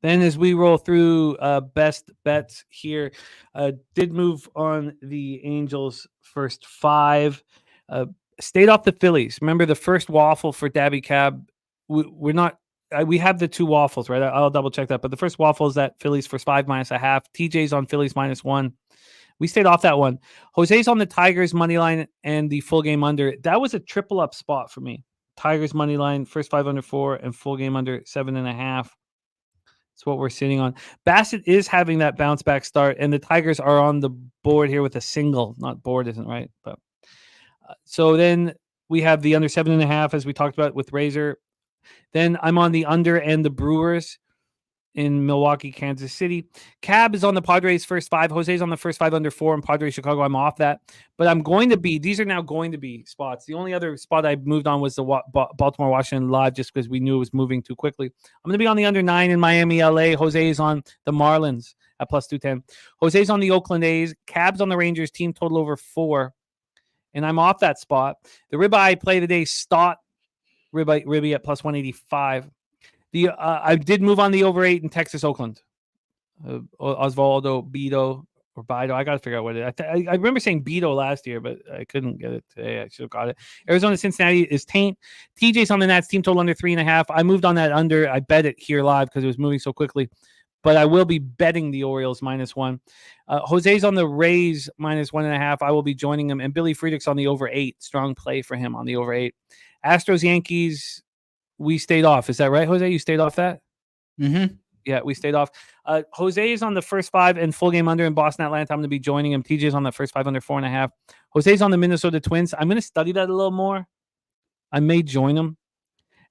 Then as we roll through best bets here, did move on the Angels first 5. Stayed off the Phillies. Remember the first waffle for Daby Cab. We're not. We have the 2 waffles, right? I'll double check that. But the first waffle is that Phillies first 5 minus 0.5. TJ's on Phillies minus 1. We stayed off that one. Jose's on the Tigers money line and the full game under. That was a triple up spot for me. Tigers money line first 5 under 4 and full game under 7.5. That's what we're sitting on. Bassett is having that bounce back start, and the Tigers are on the board here with a single. Not board isn't right, but. So then we have the under 7.5, as we talked about with Razor. Then I'm on the under and the Brewers in Milwaukee, Kansas City. Cab is on the Padres first 5. Jose's on the first 5 under 4, and Padres Chicago. I'm off that. But I'm going to be, these are now going to be spots. The only other spot I moved on was the Baltimore Washington live, just because we knew it was moving too quickly. I'm going to be on the under 9 in Miami, LA. Jose is on the Marlins at plus 210. Jose's on the Oakland A's. Cab's on the Rangers, team total over 4. And I'm off that spot. The ribeye play today, Stott ribeye at plus 185. I did move on the over 8 in Texas, Oakland. Osvaldo, Beto, or Bido. I got to figure out what it is. I remember saying Beto last year, but I couldn't get it today. I should have got it. Arizona, Cincinnati is taint. TJ's on the Nats, team total under 3.5. I moved on that under. I bet it here live because it was moving so quickly. But I will be betting the Orioles minus 1. Jose's on the Rays minus 1.5. I will be joining him. And Billy Friedrich's on the over 8. Strong play for him on the over 8. Astros, Yankees, we stayed off. Is that right, Jose? You stayed off that? Mm-hmm. Yeah, we stayed off. Jose is on the first 5 and full game under in Boston, Atlanta. I'm going to be joining him. TJ's on the first 5 under 4.5. Jose's on the Minnesota Twins. I'm going to study that a little more. I may join him.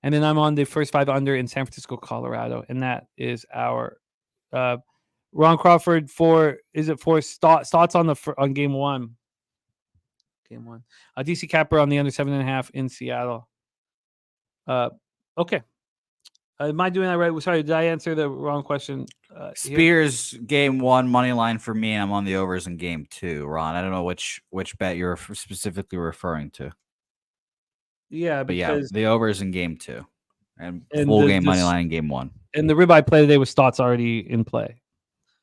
And then I'm on the first 5 under in San Francisco, Colorado. And that is our Ron Crawford for Stotts on game 1. Game 1. DC Capper on the under 7.5 in Seattle. Okay. Am I doing that right? Sorry, did I answer the wrong question? Here? Spears game 1 money line for me, and I'm on the overs in game 2. Ron, I don't know which bet you're specifically referring to. Yeah, But because the overs in game 2, and And full the- game money this- line in game 1. and the ribeye play today was Stotts already in play.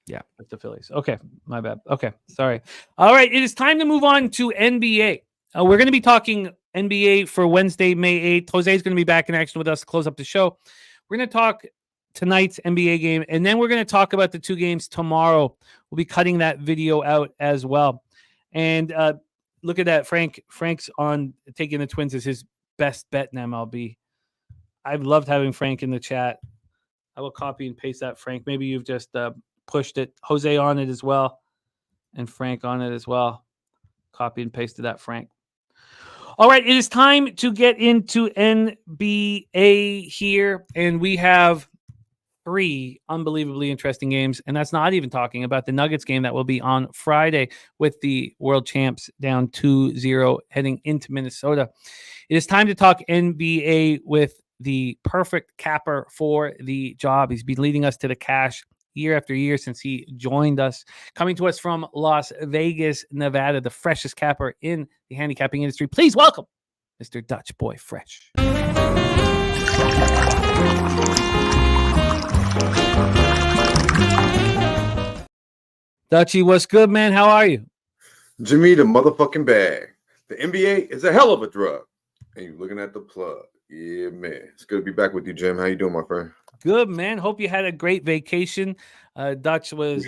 Yeah. With the Phillies. Okay, my bad. Okay, sorry. All right, it is time to move on to NBA. We're going to be talking NBA for Wednesday, May 8th. Jose is going to be back in action with us to close up the show. We're going to talk tonight's NBA game, and then we're going to talk about the 2 games tomorrow. We'll be cutting that video out as well. And look at that. Frank's on taking the Twins as his best bet in MLB. I've loved having Frank in the chat. I will copy and paste that, Frank. Maybe you've just pushed it. Jose on it as well, and Frank on it as well. Copy and pasted that, Frank. All right, it is time to get into NBA here, and we have 3 unbelievably interesting games, and that's not even talking about the Nuggets game that will be on Friday with the world champs down 2-0 heading into Minnesota. It is time to talk NBA with the perfect capper for the job. He's been leading us to the cash year after year since he joined us. Coming to us from Las Vegas, Nevada, the freshest capper in the handicapping industry. Please welcome Mr. Dutch Boy Fresh. Dutchy, what's good, man? How are you? Jimmy the motherfucking bag. The NBA is a hell of a drug. And you're looking at the plug. Yeah, man. It's good to be back with you, Jim. How you doing, my friend? Good, man. Hope you had a great vacation. Dutch was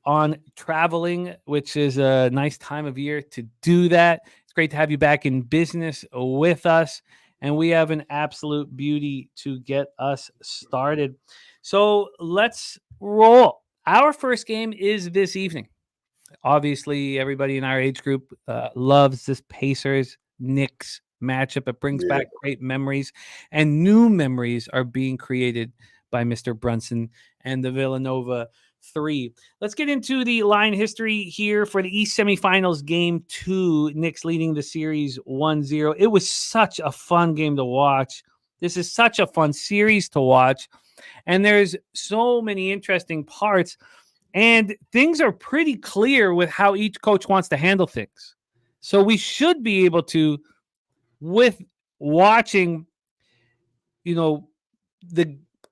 on traveling, which is a nice time of year to do that. It's great to have you back in business with us. And we have an absolute beauty to get us started. So let's roll. Our first game is this evening. Obviously, everybody in our age group loves this Pacers-Knicks matchup. It brings back great memories, and new memories are being created by Mr. Brunson and the Villanova 3. Let's get into the line history here for the East semifinals game 2. Knicks leading the series 1-0. It was such a fun game to watch. This is such a fun series to watch, and there's so many interesting parts, and things are pretty clear with how each coach wants to handle things. So we should be able to, with watching, the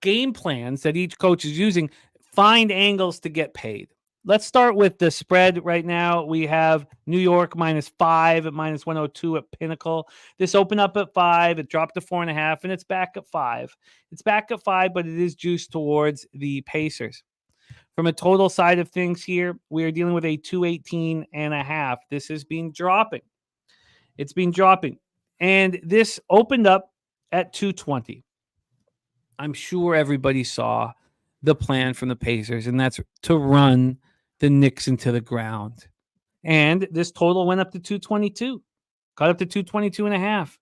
game plans that each coach is using, find angles to get paid. Let's start with the spread right now. We have New York -5 at -102 at Pinnacle. This opened up at 5. It dropped to 4.5, and it's back at 5. It's back at 5, but it is juiced towards the Pacers. From a total side of things here, we are dealing with a 218.5. This has been dropping. It's been dropping. And this opened up at 220. I'm sure everybody saw the plan from the Pacers, and that's to run the Knicks into the ground. And this total went up to 222, got up to 222.5.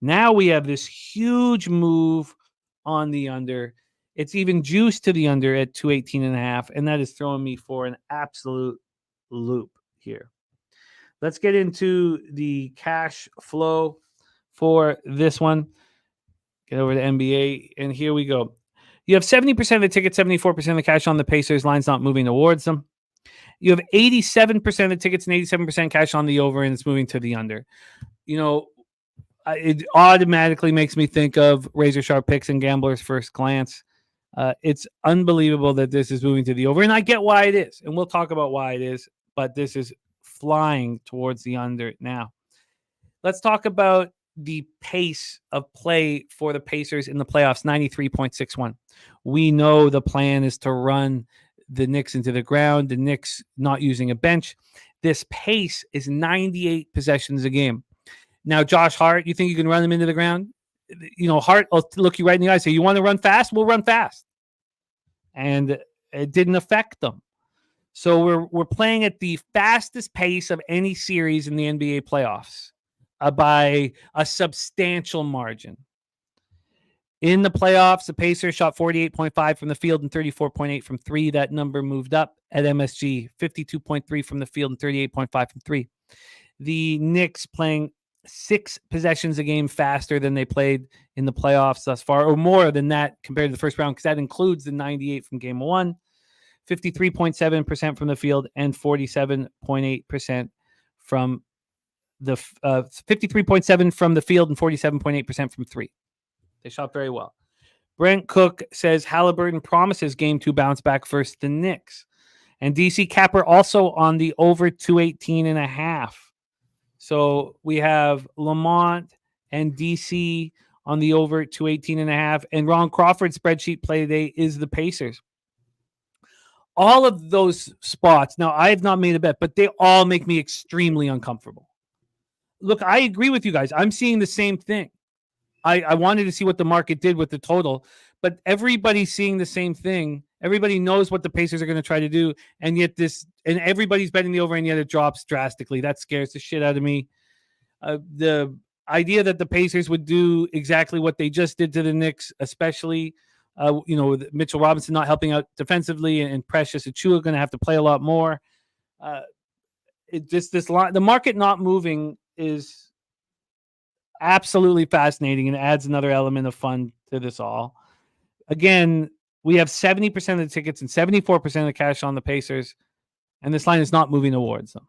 Now we have this huge move on the under. It's even juiced to the under at 218.5, and that is throwing me for an absolute loop here. Let's get into the cash flow for this one. Get over to NBA, and here we go. You have 70% of the tickets, 74% of the cash on the Pacers. Line's not moving towards them. You have 87% of the tickets and 87% cash on the over, and it's moving to the under. It automatically makes me think of razor sharp picks and gamblers first glance. It's unbelievable that this is moving to the over, and I get why it is, and we'll talk about why it is, but this is flying towards the under now. Let's talk about the pace of play for the Pacers in the playoffs, 93.61. We know the plan is to run the Knicks into the ground, the Knicks not using a bench. This pace is 98 possessions a game. Now, Josh Hart, you think you can run them into the ground? Hart will look you right in the eye and say, you want to run fast? We'll run fast. And it didn't affect them. So we're playing at the fastest pace of any series in the NBA playoffs by a substantial margin. In the playoffs, the Pacers shot 48.5 from the field and 34.8 from 3. That number moved up at MSG, 52.3 from the field and 38.5 from 3. The Knicks playing 6 possessions a game faster than they played in the playoffs thus far, or more than that compared to the first round, because that includes the 98 from game 1, 53.7% from the field, and 47.8% from the 53.7 from the field and 47.8% from 3. They shot very well. Brent Cook says Halliburton promises game 2 bounce back versus the Knicks. And DC Capper also on the over 218.5. So we have Lamont and DC on the over 218.5. And Ron Crawford's spreadsheet play today is the Pacers. All of those spots, now I have not made a bet, but they all make me extremely uncomfortable. Look, I agree with you guys. I'm seeing the same thing. I wanted to see what the market did with the total, but everybody's seeing the same thing. Everybody knows what the Pacers are going to try to do, and yet everybody's betting the over, and yet it drops drastically. That scares the shit out of me. The idea that the Pacers would do exactly what they just did to the Knicks, especially, with Mitchell Robinson not helping out defensively, and Precious Achiuwa going to have to play a lot more. The market not moving is absolutely fascinating and adds another element of fun to this all. Again, we have 70% of the tickets and 74% of the cash on the Pacers, and this line is not moving towards them.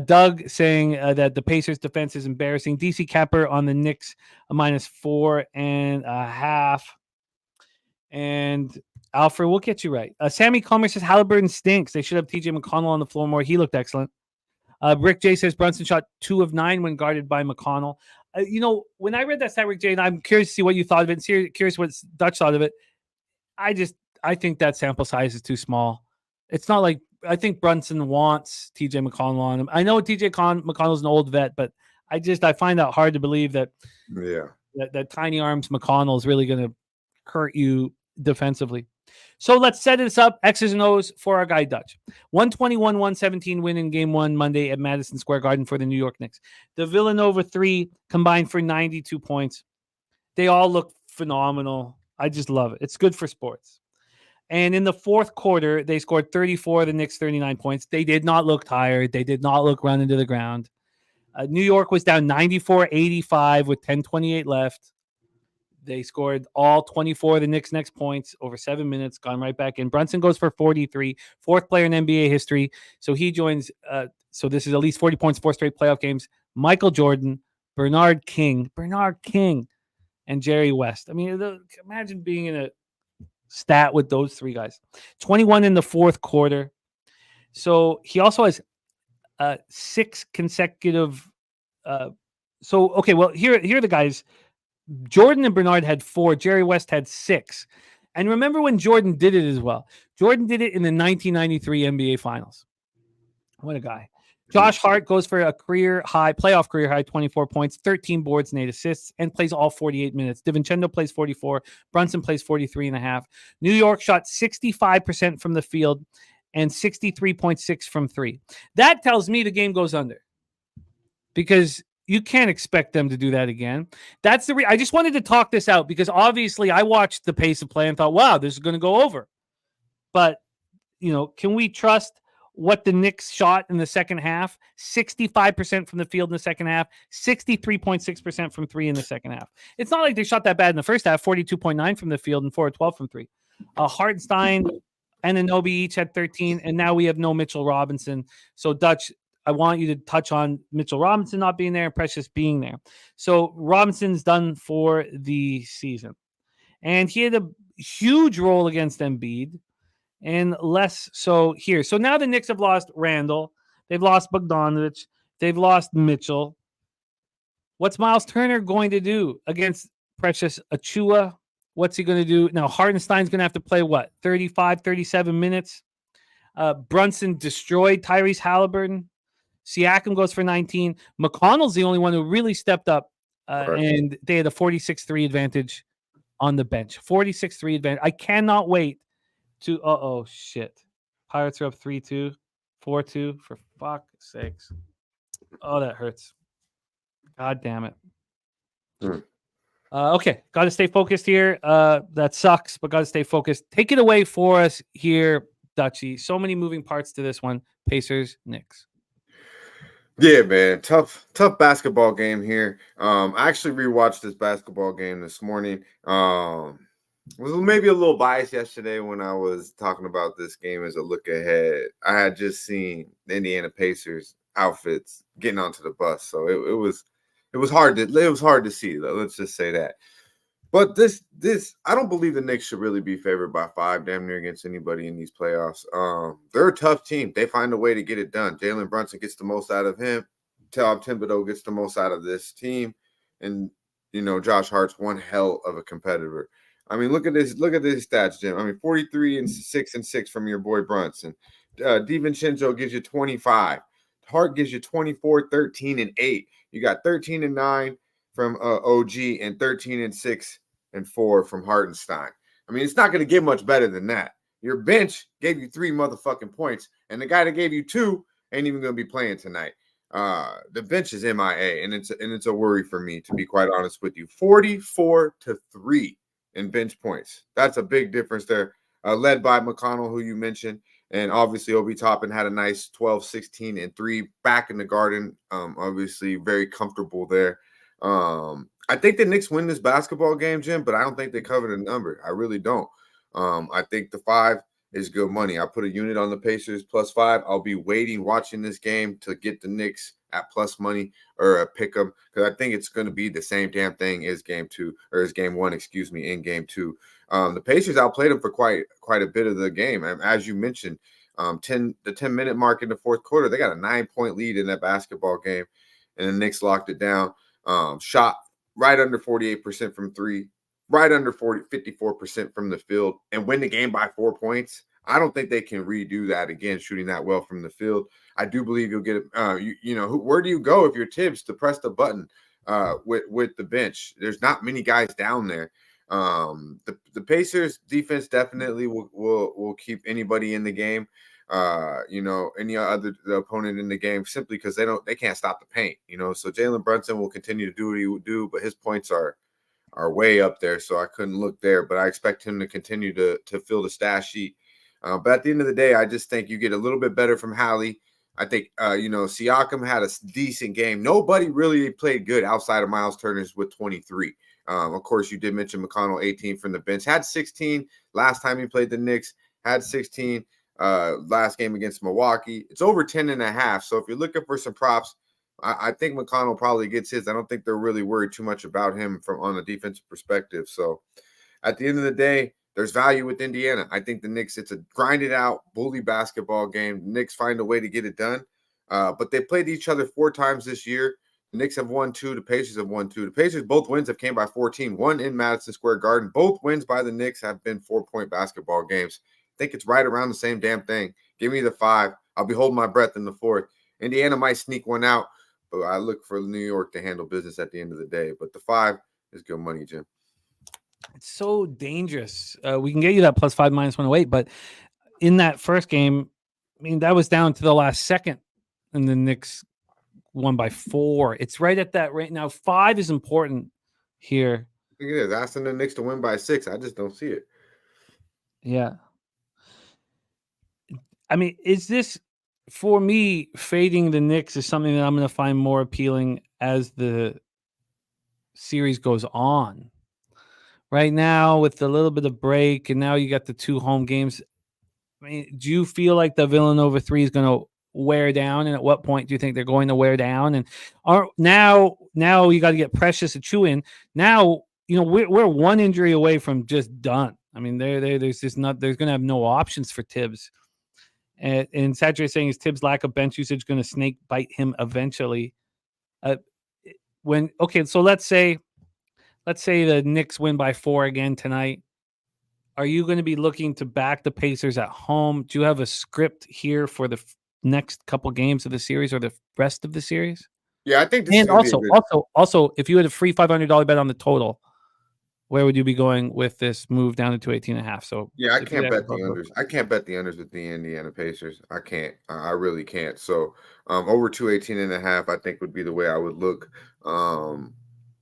Doug saying that the Pacers defense is embarrassing. DC Capper on the Knicks a -4.5. And Alfred, we'll get you right. Sammy Comer says Halliburton stinks. They should have TJ McConnell on the floor more. He looked excellent. Rick J says Brunson shot 2 of 9 when guarded by McConnell. When I read that stat, Rick J, and I'm curious to see what you thought of it, and curious what Dutch thought of it. I think that sample size is too small. It's not like I think Brunson wants TJ McConnell on him. I know TJ McConnell's an old vet, but I find that hard to believe that that tiny arms McConnell is really going to hurt you defensively. So let's set this up, X's and O's, for our guy Dutch. 121-117 win in Game 1 Monday at Madison Square Garden for the New York Knicks. The Villanova 3 combined for 92 points. They all look phenomenal. I just love it. It's good for sports. And in the fourth quarter, they scored 34, the Knicks 39 points. They did not look tired. They did not look run into the ground. New York was down 94-85 with 10:28 left. They scored all 24 of the Knicks' next points over 7 minutes, gone right back in. Brunson goes for 43, fourth player in NBA history. So he joins, so this is at least 40 points, 4 straight playoff games. Michael Jordan, Bernard King, and Jerry West. I mean, imagine being in a stat with those 3 guys. 21 in the fourth quarter. So he also has 6 consecutive. Here are the guys. Jordan and Bernard had 4. Jerry West had 6. And remember when Jordan did it as well. Jordan did it in the 1993 NBA Finals. What a guy. Josh Hart goes for a playoff career high, 24 points, 13 boards and 8 assists, and plays all 48 minutes. DiVincenzo plays 44. Brunson plays 43.5. New York shot 65% from the field and 63.6 from 3. That tells me the game goes under, because you can't expect them to do that again. That's I just wanted to talk this out, because obviously I watched the pace of play and thought, wow, this is going to go over. But, can we trust what the Knicks shot in the second half? 65% from the field in the second half, 63.6% from 3 in the second half. It's not like they shot that bad in the first half, 42.9 from the field and 4 of 12 from 3. Hartenstein and Anunoby each had 13, and now we have no Mitchell Robinson. So, Dutch, I want you to touch on Mitchell Robinson not being there and Precious being there. So Robinson's done for the season. And he had a huge role against Embiid and less so here. So now the Knicks have lost Randall. They've lost Bogdanovich. They've lost Mitchell. What's Miles Turner going to do against Precious Achiuwa? What's he going to do? Now, Hartenstein's going to have to play, 35, 37 minutes? Brunson destroyed Tyrese Halliburton. Siakam goes for 19. McConnell's the only one who really stepped up, and they had a 46-3 advantage on the bench. 46-3 advantage. I cannot wait to shit. Pirates are up 3-2, 4-2, for fuck's sakes. Oh, that hurts. God damn it. Okay, got to stay focused here. That sucks, but got to stay focused. Take it away for us here, Dutchie. So many moving parts to this one. Pacers, Knicks. Yeah, man. Tough basketball game here. I actually rewatched this basketball game this morning. Was maybe a little biased yesterday when I was talking about this game as a look ahead. I had just seen the Indiana Pacers outfits getting onto the bus, so it was hard to see. Let's just say that. But this I don't believe the Knicks should really be favored by 5 damn near against anybody in these playoffs. They're a tough team. They find a way to get it done. Jalen Brunson gets the most out of him. Tom Thibodeau gets the most out of this team. And Josh Hart's one hell of a competitor. I mean, look at this stats, Jim. I mean, 43 and 6 from your boy Brunson. DiVincenzo gives you 25. Hart gives you 24, 13, and 8. You got 13 and 9 from OG and 13 and 6 and 4 from Hartenstein. I mean, it's not going to get much better than that. Your bench gave you 3 motherfucking points, and the guy that gave you 2 ain't even going to be playing tonight. The bench is MIA, and it's a worry for me, to be quite honest with you. 44-3 in bench points. That's a big difference there. Led by McConnell, who you mentioned, and obviously Obi Toppin had a nice 12, 16, and 3 back in the Garden. Obviously very comfortable there. I think the Knicks win this basketball game, Jim, but I don't think they cover the number. I really don't. I think the 5 is good money. I put a unit on the Pacers +5. I'll be watching this game to get the Knicks at plus money or a pick 'em, because I think it's going to be the same damn thing as game 1, in game 2. The Pacers outplayed them for quite a bit of the game. And as you mentioned, the 10-minute mark in the fourth quarter, they got a 9-point lead in that basketball game, and the Knicks locked it down. Shot right under 48% from 3, right under 54% from the field, and win the game by 4 points. I don't think they can redo that again, shooting that well from the field. I do believe you'll get where do you go if you're Tibbs to press the button with the bench? There's not many guys down there. The Pacers defense definitely will keep anybody in the game. Any other opponent in the game, simply because they can't stop the paint. So Jalen Brunson will continue to do what he would do, but his points are way up there, so I couldn't look there. But I expect him to continue to fill the stat sheet. But at the end of the day, I just think you get a little bit better from Hallie. I think Siakam had a decent game. Nobody really played good outside of Miles Turner's with 23. Of course, you did mention McConnell, 18 from the bench, had 16 last time he played the Knicks, had 16 last game against Milwaukee. It's over 10.5. So if you're looking for some props, I think McConnell probably gets his. I don't think they're really worried too much about him on a defensive perspective. So at the end of the day, there's value with Indiana. I think the Knicks, it's a grinded out, bully basketball game. The Knicks find a way to get it done. But they played each other 4 times this year. The Knicks have won 2. The Pacers have won 2. The Pacers, both wins have came by 14. One in Madison Square Garden. Both wins by the Knicks have been 4-point basketball games. I think it's right around the same damn thing. Give me the 5. I'll be holding my breath in the 4th. Indiana might sneak one out, but I look for New York to handle business at the end of the day. But the 5 is good money, Jim. It's so dangerous. We can get you that +5 -108, but in that first game, I mean, that was down to the last second, and the Knicks won by 4. It's right at that right now. 5 is important here. I think it is. Asking the Knicks to win by 6. I just don't see it. Yeah. I mean, is this, for me, fading the Knicks is something that I'm going to find more appealing as the series goes on. Right now, with a little bit of break, and now you got the 2 home games. I mean, do you feel like the Villanova 3 is going to wear down? And at what point do you think they're going to wear down? And now you got to get Precious Achiuwa in. Now, we're 1 injury away from just done. I mean, there's going to have no options for Tibbs. And Satcher is saying, is Tibbs' lack of bench usage going to snake bite him eventually? So let's say the Knicks win by 4 again tonight. Are you going to be looking to back the Pacers at home? Do you have a script here for the next couple games of the series or the rest of the series? Yeah, I think this and is also, if you had a free $500 bet on the total, where would you be going with this move down to 218.5? So yeah, I can't bet the unders. I can't bet the unders with the Indiana Pacers. I can't. I really can't. So over 218.5, I think would be the way I would look.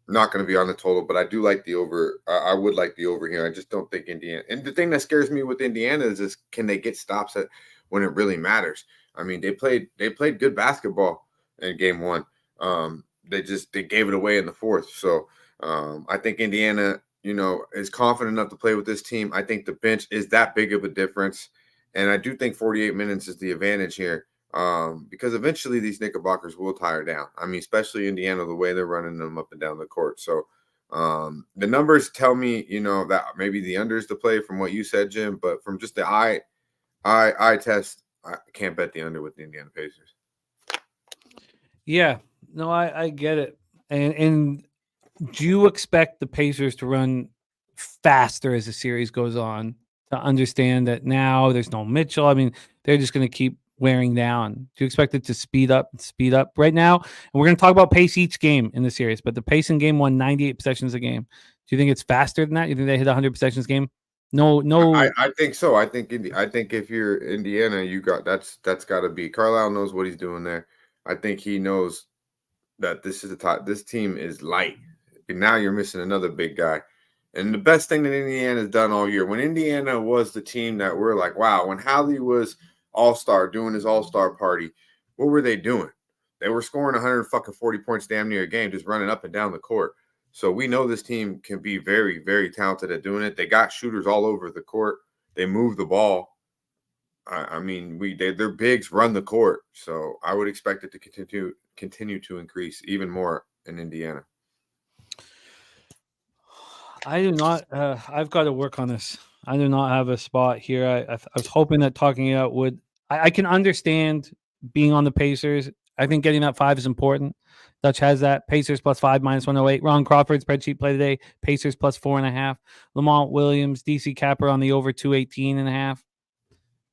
Not going to be on the total, but I do like the over. I would like the over here. I just don't think Indiana. And the thing that scares me with Indiana is can they get stops when it really matters? I mean, they played good basketball in game one. They gave it away in the fourth. So I think Indiana, is confident enough to play with this team. I think the bench is that big of a difference. And I do think 48 minutes is the advantage here because eventually these Knickerbockers will tire down. I mean, especially Indiana, the way they're running them up and down the court. So the numbers tell me, that maybe the under is the play from what you said, Jim, but from just the eye test, I can't bet the under with the Indiana Pacers. Yeah, no, I get it. And do you expect the Pacers to run faster as the series goes on, to understand that now there's no Mitchell? I mean, they're just going to keep wearing down. Do you expect it to speed up right now? And we're going to talk about pace each game in the series, but the pace in game one, 98 possessions a game. Do you think it's faster than that? You think they hit 100 possessions game? No. I think so. I think if you're Indiana, that's got to be. Carlisle knows what he's doing there. I think he knows that this team is light. And now you're missing another big guy. And the best thing that Indiana has done all year, when Indiana was the team that we're like, wow, when Howley was all-star doing his all-star party, what were they doing? They were scoring 140 points damn near a game, just running up and down the court. So we know this team can be very, very talented at doing it. They got shooters all over the court. They move the ball. I mean, their bigs run the court. So I would expect it to continue to increase even more in Indiana. I do not. I've got to work on this. I do not have a spot here. I was hoping that talking it out would. I can understand being on the Pacers. I think getting that 5 is important. Dutch has that. Pacers +5 -108. Ron Crawford spreadsheet play today. Pacers +4.5. Lamont Williams, DC Capper on the over 218.5.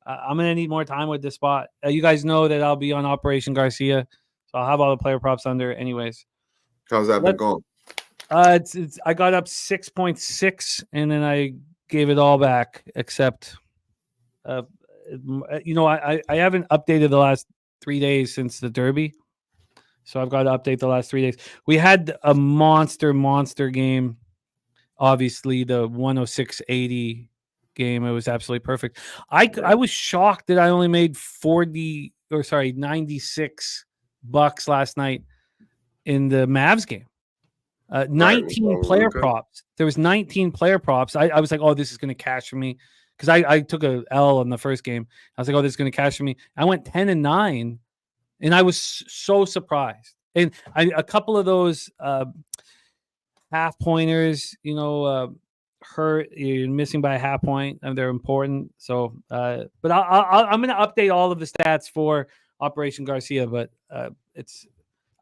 I'm gonna need more time with this spot. You guys know that I'll be on Operation Garcia, so I'll have all the player props under anyways. How's that been going? It's I got up 6.6 and then I gave it all back except I haven't updated the last 3 days since the Derby. So I've got to update the last 3 days. We had a monster game. Obviously the 106.80 game. It was absolutely perfect. I was shocked that I only made $96 last night in the Mavs game. 19 player props. There was 19 player props. I was like, oh, this is going to cash for me because I took a L in the first game. I was like, oh, this is going to cash for me. I went 10-9, and I was so surprised. And a couple of those half pointers, hurt. You're missing by a half point, and they're important. So, but I'm going to update all of the stats for Operation Garcia. But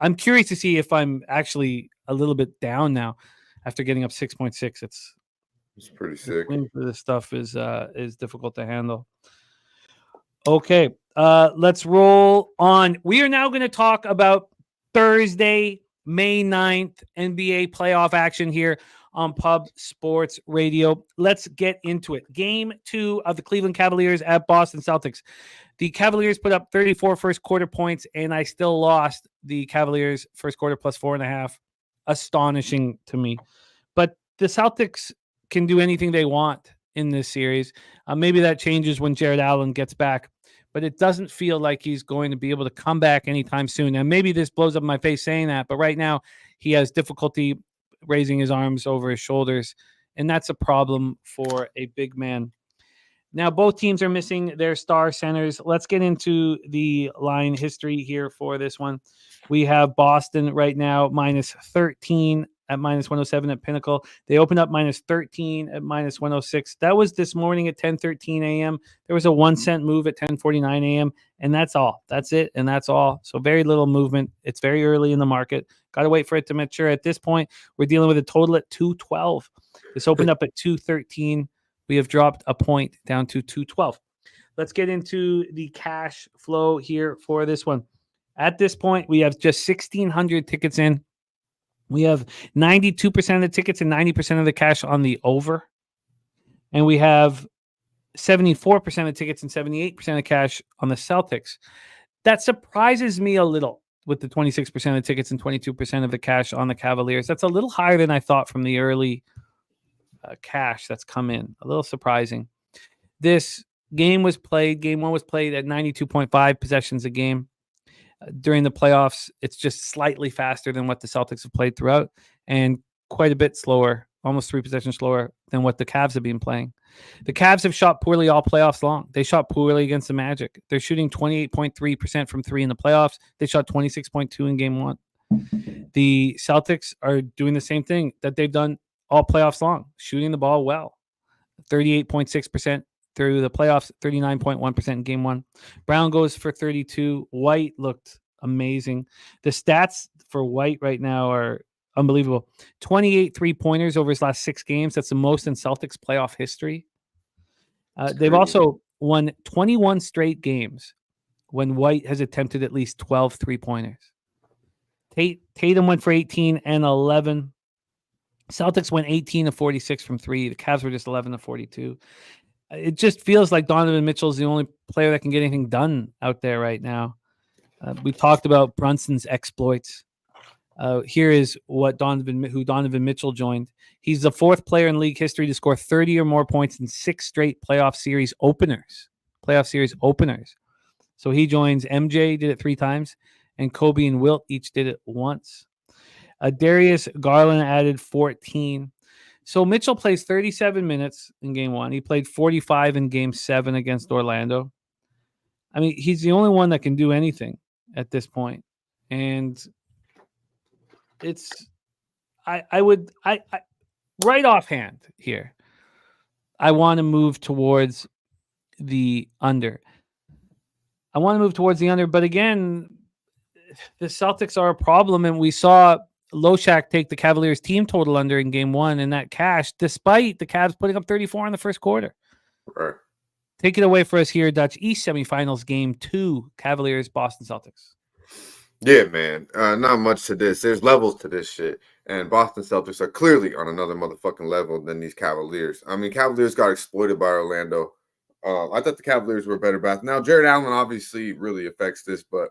I'm curious to see if I'm actually a little bit down now after getting up 6.6. It's pretty sick. This stuff is difficult to handle. Okay, let's roll on. We are now going to talk about Thursday, May 9th, NBA playoff action here on Pub Sports Radio. Let's get into it. Game 2 of the Cleveland Cavaliers at Boston Celtics. The Cavaliers put up 34 first quarter points, and I still lost the Cavaliers first quarter +4.5. Astonishing to me. But the Celtics can do anything they want in this series. Maybe that changes when Jared Allen gets back, but it doesn't feel like he's going to be able to come back anytime soon. And maybe this blows up my face saying that, but right now he has difficulty raising his arms over his shoulders, and that's a problem for a big man. Now, both teams are missing their star centers. Let's get into the line history here for this one. We have Boston right now -13 at -107 at Pinnacle. They opened up -13 at -106. That was this morning at 10:13 a.m. There was a 1 cent move at 10:49 a.m. And that's all. That's it. And that's all. So very little movement. It's very early in the market. Got to wait for it to mature. At this point, we're dealing with a total at 212. This opened up at 213. We have dropped a point down to 212. Let's get into the cash flow here for this one. At this point, we have just 1,600 tickets in. We have 92% of the tickets and 90% of the cash on the over. And we have 74% of tickets and 78% of cash on the Celtics. That surprises me a little with the 26% of tickets and 22% of the cash on the Cavaliers. That's a little higher than I thought from the early cash that's come in. A little surprising. This game 1 was played at 92.5 possessions a game. during the playoffs. It's just slightly faster than what the Celtics have played throughout, and quite a bit slower, almost 3 possessions slower than what the Cavs have been playing. The Cavs have shot poorly all playoffs long. They shot poorly against the Magic. They're shooting 28.3% from 3 in the playoffs. They shot 26.2 in game 1. The Celtics are doing the same thing that they've done all playoffs long, shooting the ball well. 38.6% through the playoffs, 39.1% in game 1. Brown goes for 32. White looked amazing. The stats for White right now are unbelievable. 28 3-pointers over his last 6 games. That's the most in Celtics playoff history. They've also won 21 straight games when White has attempted at least 12 3-pointers. Tatum went for 18 and 11. Celtics went 18 of 46 from 3. The Cavs were just 11 of 42. It just feels like Donovan Mitchell is the only player that can get anything done out there right now. We talked about Brunson's exploits. Here is who Donovan Mitchell joined. He's the 4th player in league history to score 30 or more points in 6 straight playoff series openers. So he joins MJ, did it 3 times, and Kobe and Wilt each did it once. Darius Garland added 14. So Mitchell plays 37 minutes in game 1. He played 45 in game 7 against Orlando. I mean, he's the only one that can do anything at this point. And it's, I would right offhand here, I want to move towards the under. But again, the Celtics are a problem, and we saw Loshak take the Cavaliers team total under in game 1, and that cashed despite the Cavs putting up 34 in the first quarter. Right. Take it away for us here, Dutch. East semifinals, game 2, Cavaliers, Boston Celtics. Yeah, man. Not much to this. There's levels to this shit. And Boston Celtics are clearly on another motherfucking level than these Cavaliers. I mean, Cavaliers got exploited by Orlando. I thought the Cavaliers were better back. Now, Jared Allen obviously really affects this, but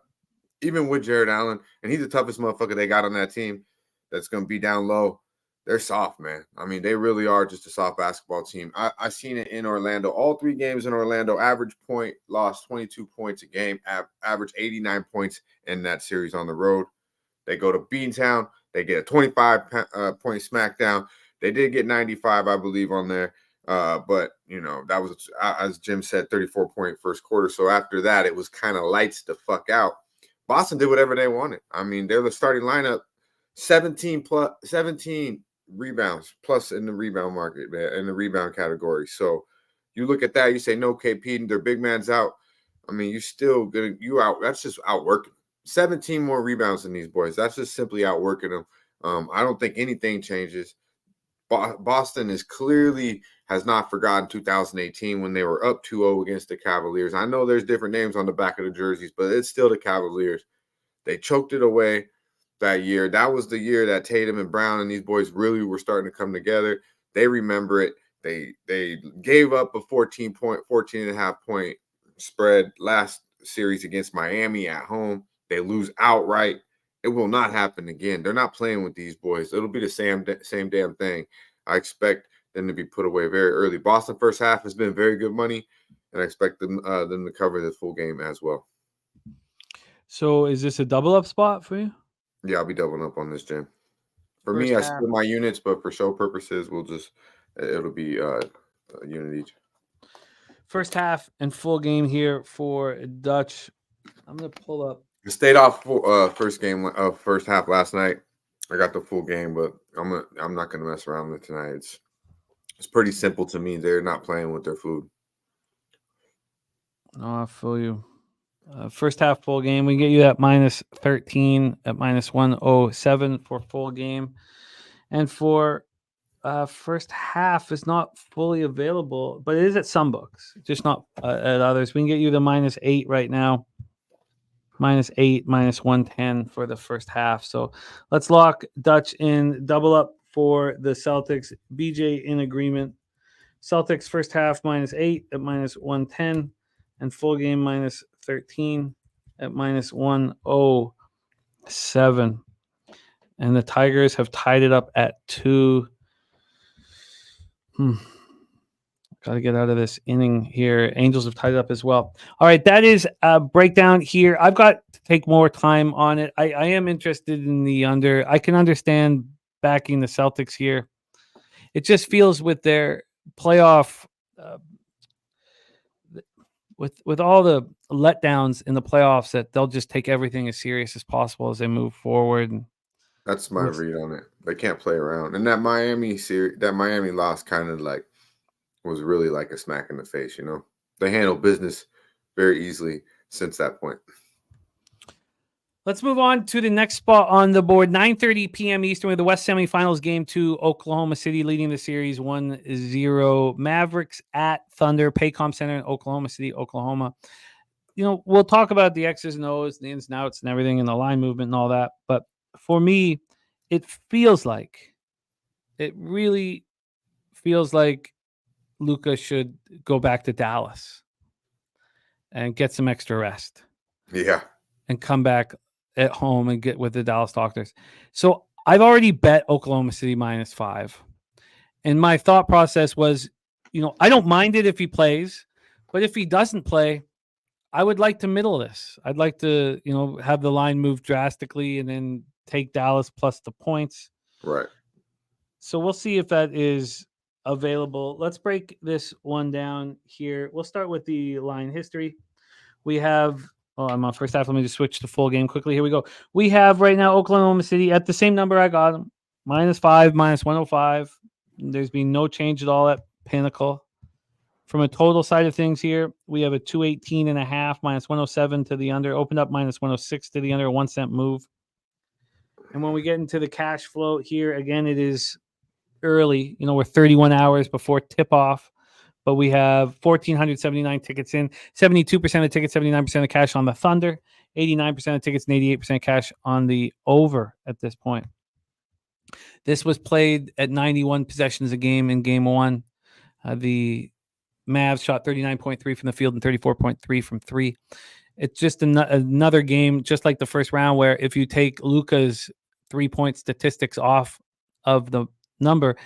even with Jared Allen, and he's the toughest motherfucker they got on that team that's going to be down low, they're soft, man. I mean, they really are just a soft basketball team. I seen it in Orlando. All 3 games in Orlando, average point lost 22 points a game, average 89 points in that series on the road. They go to Beantown. They get a 25-point smackdown. They did get 95, I believe, on there. But, you know, that was, as Jim said, 34-point first quarter. So after that, it was kind of lights the fuck out. Boston did whatever they wanted. I mean, they're the starting lineup, 17 rebounds plus in the rebound market, man, in the rebound category. So you look at that, you say no KP and their big man's out. I mean, you still gonna out. That's just outworking. 17 more rebounds than these boys. That's just simply outworking them. I don't think anything changes. Boston is clearly has not forgotten 2018 when they were up 2-0 against the Cavaliers. I know there's different names on the back of the jerseys, but it's still the Cavaliers. They choked it away that year. That was the year that Tatum and Brown and these boys really were starting to come together. They remember it. They gave up a 14.5 point spread last series against Miami at home. They lose outright. It will not happen again. They're not playing with these boys. It'll be the same damn thing. I expect them to be put away very early. Boston first half has been very good money, and I expect them to cover the full game as well. So is this a double up spot for you? Yeah, I'll be doubling up on this, Jim. For First me, I half. split my units, but for show purposes, it'll be a unit each. First half and full game here for Dutch. I'm going to pull up. I stayed off first half last night. I got the full game, but I'm not gonna mess around with it tonight. It's pretty simple to me. They're not playing with their food. Oh, I feel you. First half full game. We get you at -13 at -107 for full game, and for first half is not fully available, but it is at some books, just not at others. We can get you to -8 right now. -8, -110 for the first half. So let's lock Dutch in double up for the Celtics. BJ in agreement. Celtics first half -8 at -110 and full game -13 at -107. And the Tigers have tied it up at 2. Got to get out of this inning here. Angels have tied it up as well. All right, that is a breakdown here. I've got take more time on it. I am interested in the under. I can understand backing the Celtics here. It just feels with their playoff, uh, with all the letdowns in the playoffs, that they'll just take everything as serious as possible as they move forward. And That's my read on it. They can't play around. And that Miami loss kind of like was really like a smack in the face, you know. They handled business very easily since that point. Let's move on to the next spot on the board. 9:30 p.m. Eastern with the West Semifinals game 2. Oklahoma City leading the series 1-0. Mavericks at Thunder, Paycom Center in Oklahoma City, Oklahoma. You know, we'll talk about the X's and O's, the ins and outs and everything, and the line movement and all that. But for me, it really feels like Luka should go back to Dallas and get some extra rest. Yeah. And come back at home and get with the Dallas Doctors. So I've already bet Oklahoma City -5. And my thought process was, you know, I don't mind it if he plays, but if he doesn't play, I would like to middle this. I'd like to, you know, have the line move drastically and then take Dallas plus the points. Right. So we'll see if that is available. Let's break this one down here. We'll start with the line history. We have I'm on first half. Let me just switch to full game quickly. Here we go. We have right now Oklahoma City at the same number I got them, -5, -105. There's been no change at all at Pinnacle. From a total side of things here, we have a 218.5 -107 to the under. Opened up -106 to the under, a 1 cent move. And when we get into the cash flow here, again, it is early. You know, we're 31 hours before tip off. But we have 1,479 tickets in, 72% of tickets, 79% of cash on the Thunder, 89% of tickets, and 88% cash on the over at this point. This was played at 91 possessions a game in game 1. The Mavs shot 39.3 from the field and 34.3 from 3. It's just another game, just like the first round, where if you take Luka's 3-point statistics off of the number,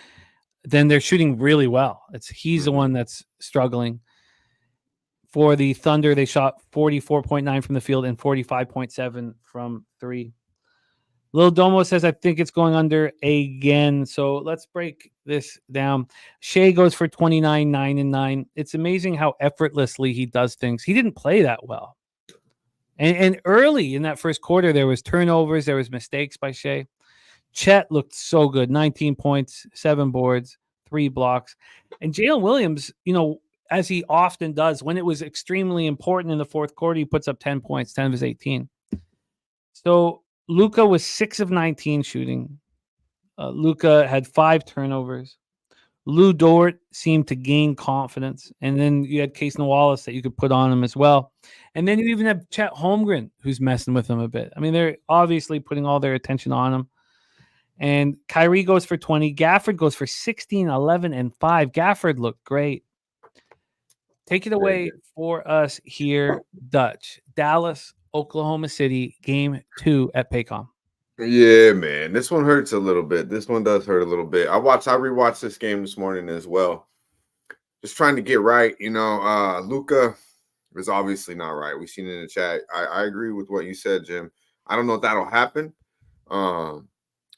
then they're shooting really well. He's the one that's struggling. For the Thunder, they shot 44.9 from the field and 45.7 from 3. Lil Domo says, I think it's going under again. So let's break this down. Shea goes for 29, 9-9. It's amazing how effortlessly he does things. He didn't play that well. And early in that first quarter, there was turnovers. There was mistakes by Shea. Chet looked so good. 19 points, 7 boards, 3 blocks. And Jalen Williams, you know, as he often does, when it was extremely important in the fourth quarter, he puts up 10 points, 10 of his 18. So Luka was 6 of 19 shooting. Luka had 5 turnovers. Lou Dort seemed to gain confidence. And then you had Casey Wallace that you could put on him as well. And then you even have Chet Holmgren, who's messing with him a bit. I mean, they're obviously putting all their attention on him. And Kyrie goes for 20. Gafford goes for 16, 11, and 5. Gafford looked great. Take it away for us here, Dutch. Dallas, Oklahoma City, game 2 at Paycom. Yeah, man. This one hurts a little bit. This one does hurt a little bit. I rewatched this game this morning as well. Just trying to get right. You know, Luka is obviously not right. We've seen it in the chat. I agree with what you said, Jim. I don't know if that'll happen.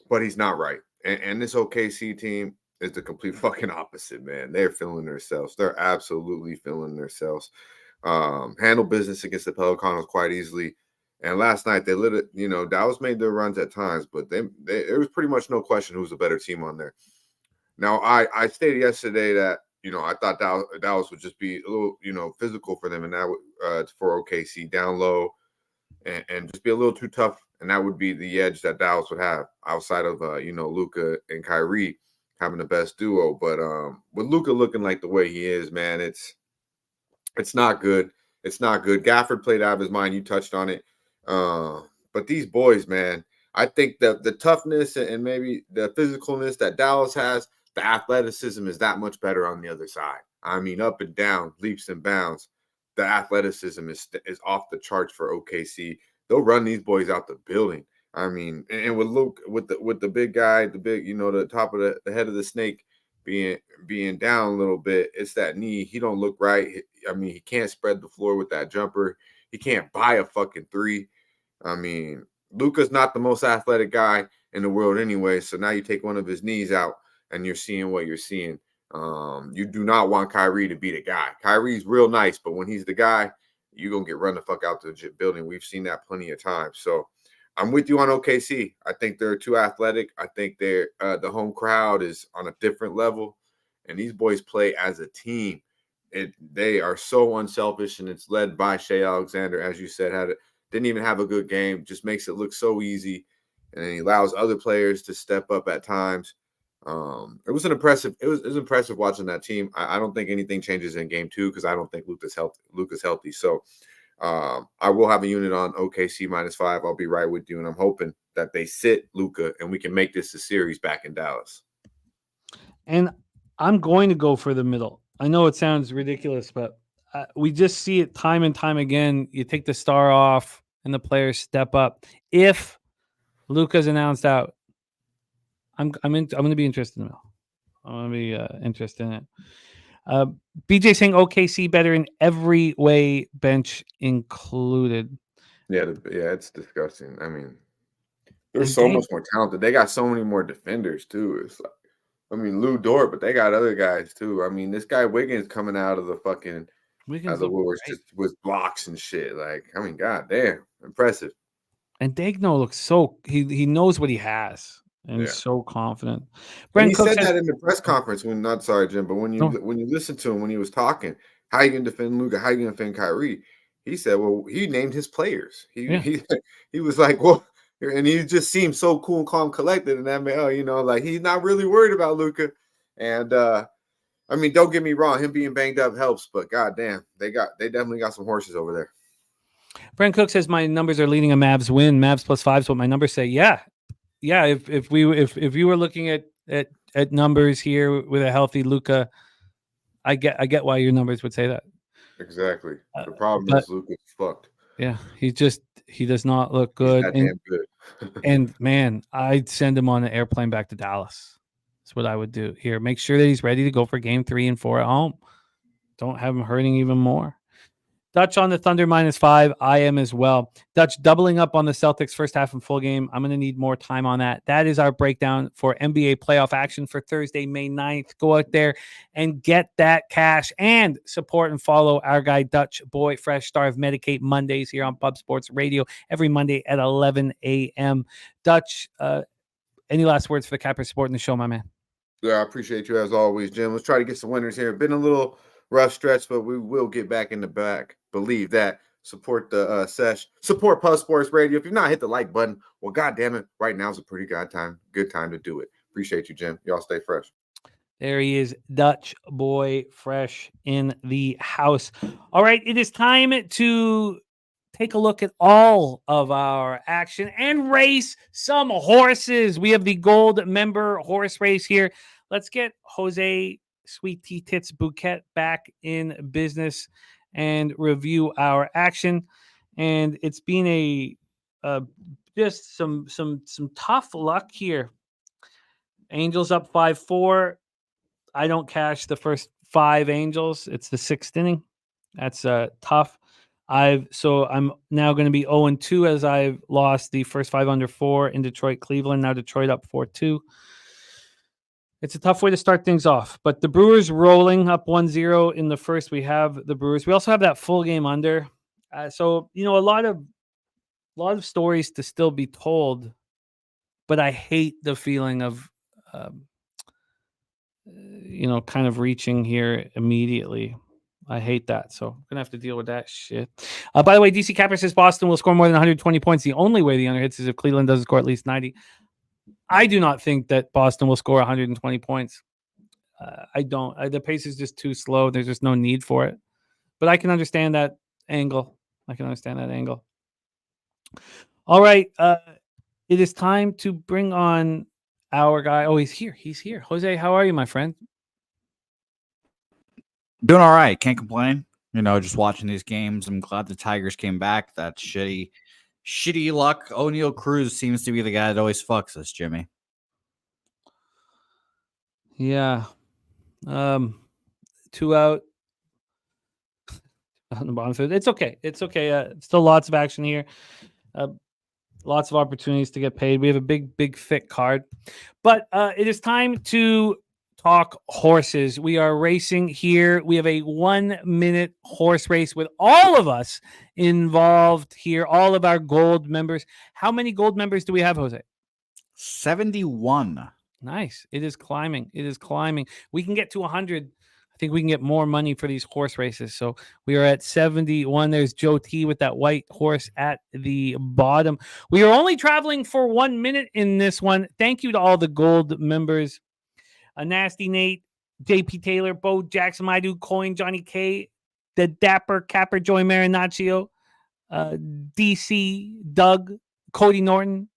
But he's not right. And this OKC team is the complete fucking opposite, man. They're feeling themselves. They're absolutely feeling themselves. Handle business against the Pelicans quite easily. And last night, they lit it. You know, Dallas made their runs at times, but there was pretty much no question who's a better team on there. Now, I stated yesterday that, you know, I thought Dallas would just be a little, you know, physical for them, and that would for OKC down low and just be a little too tough. And that would be the edge that Dallas would have outside of, you know, Luka and Kyrie having the best duo. But with Luka looking like the way he is, man, it's not good. It's not good. Gafford played out of his mind. You touched on it. But these boys, man, I think that the toughness and maybe the physicalness that Dallas has, the athleticism is that much better on the other side. I mean, up and down, leaps and bounds. The athleticism is off the charts for OKC. They'll run these boys out the building. I mean, and with Luke, with the big guy, the big, you know, the top of the head of the snake being down a little bit, it's that knee. He don't look right. I mean, he can't spread the floor with that jumper. He can't buy a fucking 3. I mean, Luka's not the most athletic guy in the world anyway. So now you take one of his knees out and you're seeing what you're seeing. You do not want Kyrie to be the guy. Kyrie's real nice, but when he's the guy, you're going to get run the fuck out the building. We've seen that plenty of times. So I'm with you on OKC. I think they're too athletic. I think they're the home crowd is on a different level, and these boys play as a team. They are so unselfish, and it's led by Shea Alexander, as you said, didn't even have a good game, just makes it look so easy, and then he allows other players to step up at times. It was impressive watching that team. I don't think anything changes in game 2 because I don't think Luka's healthy. So I will have a unit on OKC -5. I'll be right with you, and I'm hoping that they sit Luka and we can make this a series back in Dallas. And I'm going to go for the middle. I know it sounds ridiculous, but we just see it time and time again. You take the star off and the players step up. If Luka's announced out, I'm going to be interested in it. I'm going to be interested in it. BJ saying OKC better in every way, bench included. Yeah, it's disgusting. I mean, they're so much more talented. They got so many more defenders too. It's like, I mean, Lou Dort, but they got other guys too. I mean, this guy Wiggins coming out of the fucking the Wolves just with blocks and shit. Like, I mean, goddamn, impressive. And Dagno looks so he knows what he has. And he's so confident. And he said that in the press conference not sorry, Jim, but when you listen to him when he was talking, how you gonna defend Luka, how you gonna defend Kyrie? He said, well, he named his players. He was like, well, and he just seemed so cool, calm, collected, and that man, like he's not really worried about Luka. And I mean, don't get me wrong, him being banged up helps, but goddamn, they definitely got some horses over there. Brent Cook says my numbers are leading a Mavs win. Mavs +5 is what my numbers say. Yeah. If you were looking at numbers here with a healthy Luka, I get why your numbers would say that. Exactly. The problem is Luka's fucked. Yeah, he does not look good. He's damn good. And man, I'd send him on an airplane back to Dallas. That's what I would do here. Make sure that he's ready to go for game 3 and 4 at home. Don't have him hurting even more. Dutch on the Thunder -5. I am as well. Dutch doubling up on the Celtics first half and full game. I'm going to need more time on that. That is our breakdown for NBA playoff action for Thursday, May 9th. Go out there and get that cash and support and follow our guy, Dutch Boy Fresh, star of Medicate Mondays here on Pub Sports Radio every Monday at 11 a.m. Dutch, any last words for the Capper supporting the show, my man? Yeah, I appreciate you as always, Jim. Let's try to get some winners here. Been a little rough stretch, but we will get back in the back. Believe that. Support the sesh. Support Pub Sports Radio. If you've not hit the like button, well, goddamn it, right now is a pretty good time to do it. Appreciate you, Jim. Y'all stay fresh. There he is, Dutch Boy Fresh in the house. All right, it is time to take a look at all of our action and race some horses. We have the gold member horse race here. Let's get Jose Sweet Tea Tits Bouquett back in business and review our action. And it's been a just some tough luck here. Angels up 5-4. I don't cash the first 5 Angels. It's the 6th inning. That's tough. I'm now going to be 0-2 as I've lost the first 5 under 4 in Detroit, Cleveland. Now Detroit up 4-2. It's a tough way to start things off, but the Brewers rolling up 1-0 in the first. We have the Brewers. We also have that full game under. So, a lot of stories to still be told, but I hate the feeling of, kind of reaching here immediately. I hate that. So I'm going to have to deal with that shit. By the way, DC Capper says Boston will score more than 120 points. The only way the under hits is if Cleveland doesn't score at least 90. I do not think that Boston will score 120 points. I don't. The pace is just too slow. There's just no need for it. But I can understand that angle. All right. It is time to bring on our guy. Oh, he's here. Jose, how are you, my friend? Doing all right. Can't complain. Just watching these games. I'm glad the Tigers came back. That shitty luck. O'Neal Cruz seems to be the guy that always fucks us, Jimmy. Yeah. 2 out. On the bottom. It's okay. Still lots of action here. Lots of opportunities to get paid. We have a big, thick card. But it is time to talk horses. We are racing here. We have a 1-minute horse race with all of us involved here, all of our gold members. How many gold members do we have, Jose? 71. Nice. It is climbing. It is climbing. We can get to 100. I think we can get more money for these horse races. So we are at 71. There's Joe T with that white horse at the bottom. We are only traveling for 1 minute in this one. Thank you to all the gold members. A Nasty Nate, JP Taylor, Bo Jackson, Maidu, Coin, Johnny K, the Dapper Capper, Joy Marinaccio, DC, Doug, Cody Norton.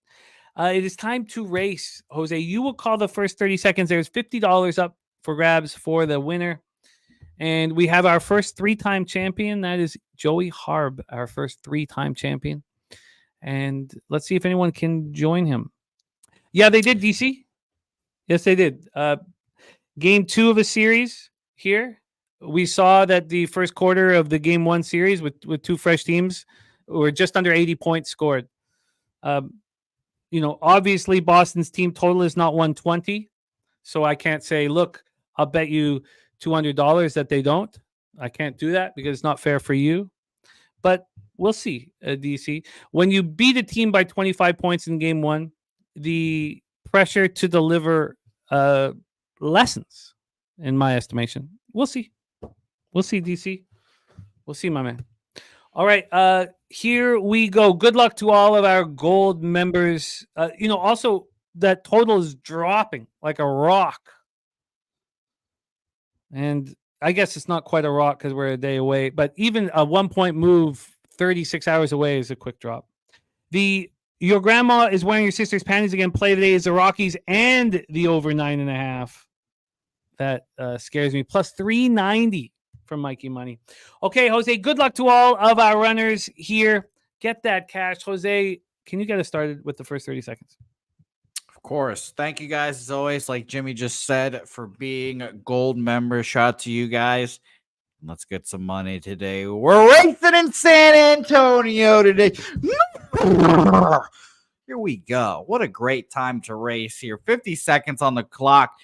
It is time to race. Jose, you will call the first 30 seconds. There's $50 up for grabs for the winner. And we have our first 3-time champion. That is Joey Harb, our first 3-time champion. And let's see if anyone can join him. Yeah, they did, DC. Yes, they did. Game 2 of a series here. We saw that the first quarter of the Game 1 series with 2 fresh teams were just under 80 points scored. Obviously Boston's team total is not 120. So I can't say, look, I'll bet you $200 that they don't. I can't do that because it's not fair for you. But we'll see, DC. When you beat a team by 25 points in Game 1, the pressure to deliver lessens, in my estimation. We'll see. We'll see, DC. We'll see, my man. All right, here we go. Good luck to all of our gold members. Also, that total is dropping like a rock. And I guess it's not quite a rock because we're a day away, but even a 1-point move 36 hours away is a quick drop. Your grandma is wearing your sister's panties again. Play today is the Rockies and the over 9.5. That scares me. Plus 390 from Mikey Money. Okay, Jose, good luck to all of our runners here. Get that cash. Jose, can you get us started with the first 30 seconds? Of course. Thank you guys, as always, like Jimmy just said, for being gold members. Shout out to you guys. Let's get some money today. We're racing in San Antonio today. Here we go. What a great time to race here. 50 seconds on the clock.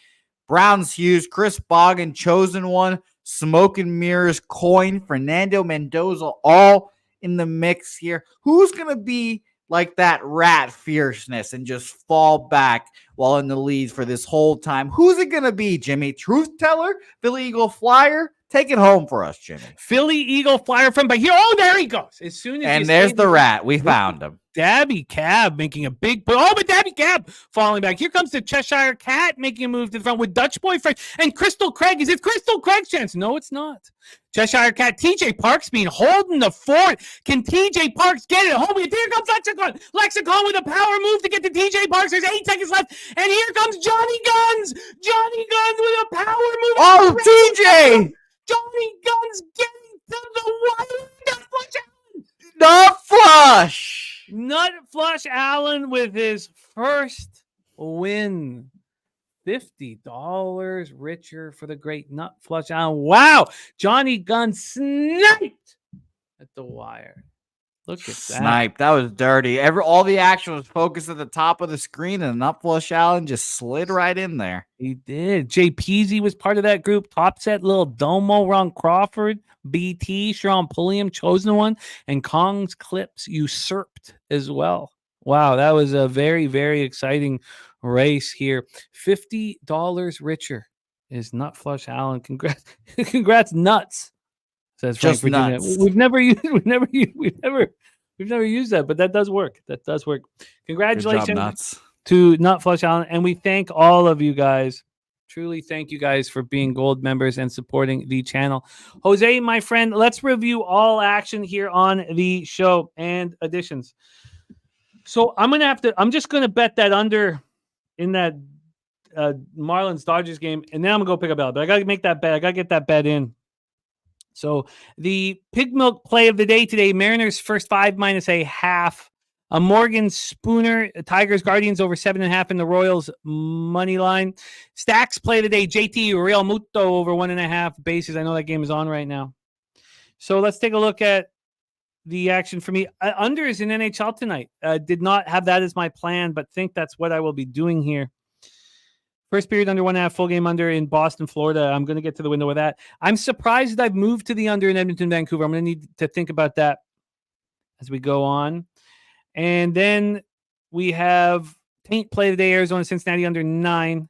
Browns Hughes, Chris Boggin, Chosen One, Smoke and Mirrors, Coin, Fernando Mendoza, all in the mix here. Who's going to be like that rat fierceness and just fall back while in the lead for this whole time? Who's it going to be, Jimmy? Truth Teller? Philly Eagle Flyer? Take it home for us, Jimmy. Philly Eagle Flyer from back here. Oh, there he goes. As soon as and there's the rat. We found him. Daby Cab making a big push. Oh, but Daby Cab falling back. Here comes the Cheshire Cat making a move to the front with Dutch Boy Frank and Crystal Craig. Is it Crystal Craig's chance? No, it's not. Cheshire Cat TJ Parks being holding the fort. Can TJ Parks get it home? Here comes Lexicon. Lexicon with a power move to get to TJ Parks. There's 8 seconds left. And here comes Johnny Guns. Johnny Guns with a power move. Oh, TJ. Johnny Guns getting to the wire. Not flush. Nut Flush Allen with his first win. $50 richer for the great Nut Flush Allen. Wow. Johnny Gunn sniped at the wire. Look at that. Snipe. That was dirty. All the action was focused at the top of the screen, and Nut Flush Allen just slid right in there. He did. Jay Peasy was part of that group. Top set, Lil Domo, Ron Crawford, BT, Sean Pulliam, Chosen One, and Kong's Clips usurped as well. Wow, that was a very, very exciting race here. $50 richer is Nut Flush Allen. Congrats, Nuts. Says Frank Just Virginia. nuts. We've never used that, but that does work. That does work. Congratulations Good job, Nuts. to Nut Flush Allen, and we thank all of you guys. Truly thank you guys for being gold members and supporting the channel. Jose, my friend, let's review all action here on the show and additions. So I'm just gonna bet that under in that Marlins Dodgers game, and then I'm gonna go pick a bet. But I gotta make that bet. I gotta get that bet in. So the pig milk play of the day today, Mariners first 5 minus a half. A Morgan Spooner, Tigers Guardians over 7.5 in the Royals money line. Stacks play of the day, JT Real Muto over 1.5 bases. I know that game is on right now. So let's take a look at the action for me. Under is in NHL tonight. Did not have that as my plan, but think that's what I will be doing here. First period under 1.5, full game under in Boston, Florida. I'm going to get to the window with that. I'm surprised I've moved to the under in Edmonton, Vancouver. I'm going to need to think about that as we go on. And then we have Taint play today, Arizona, Cincinnati under 9.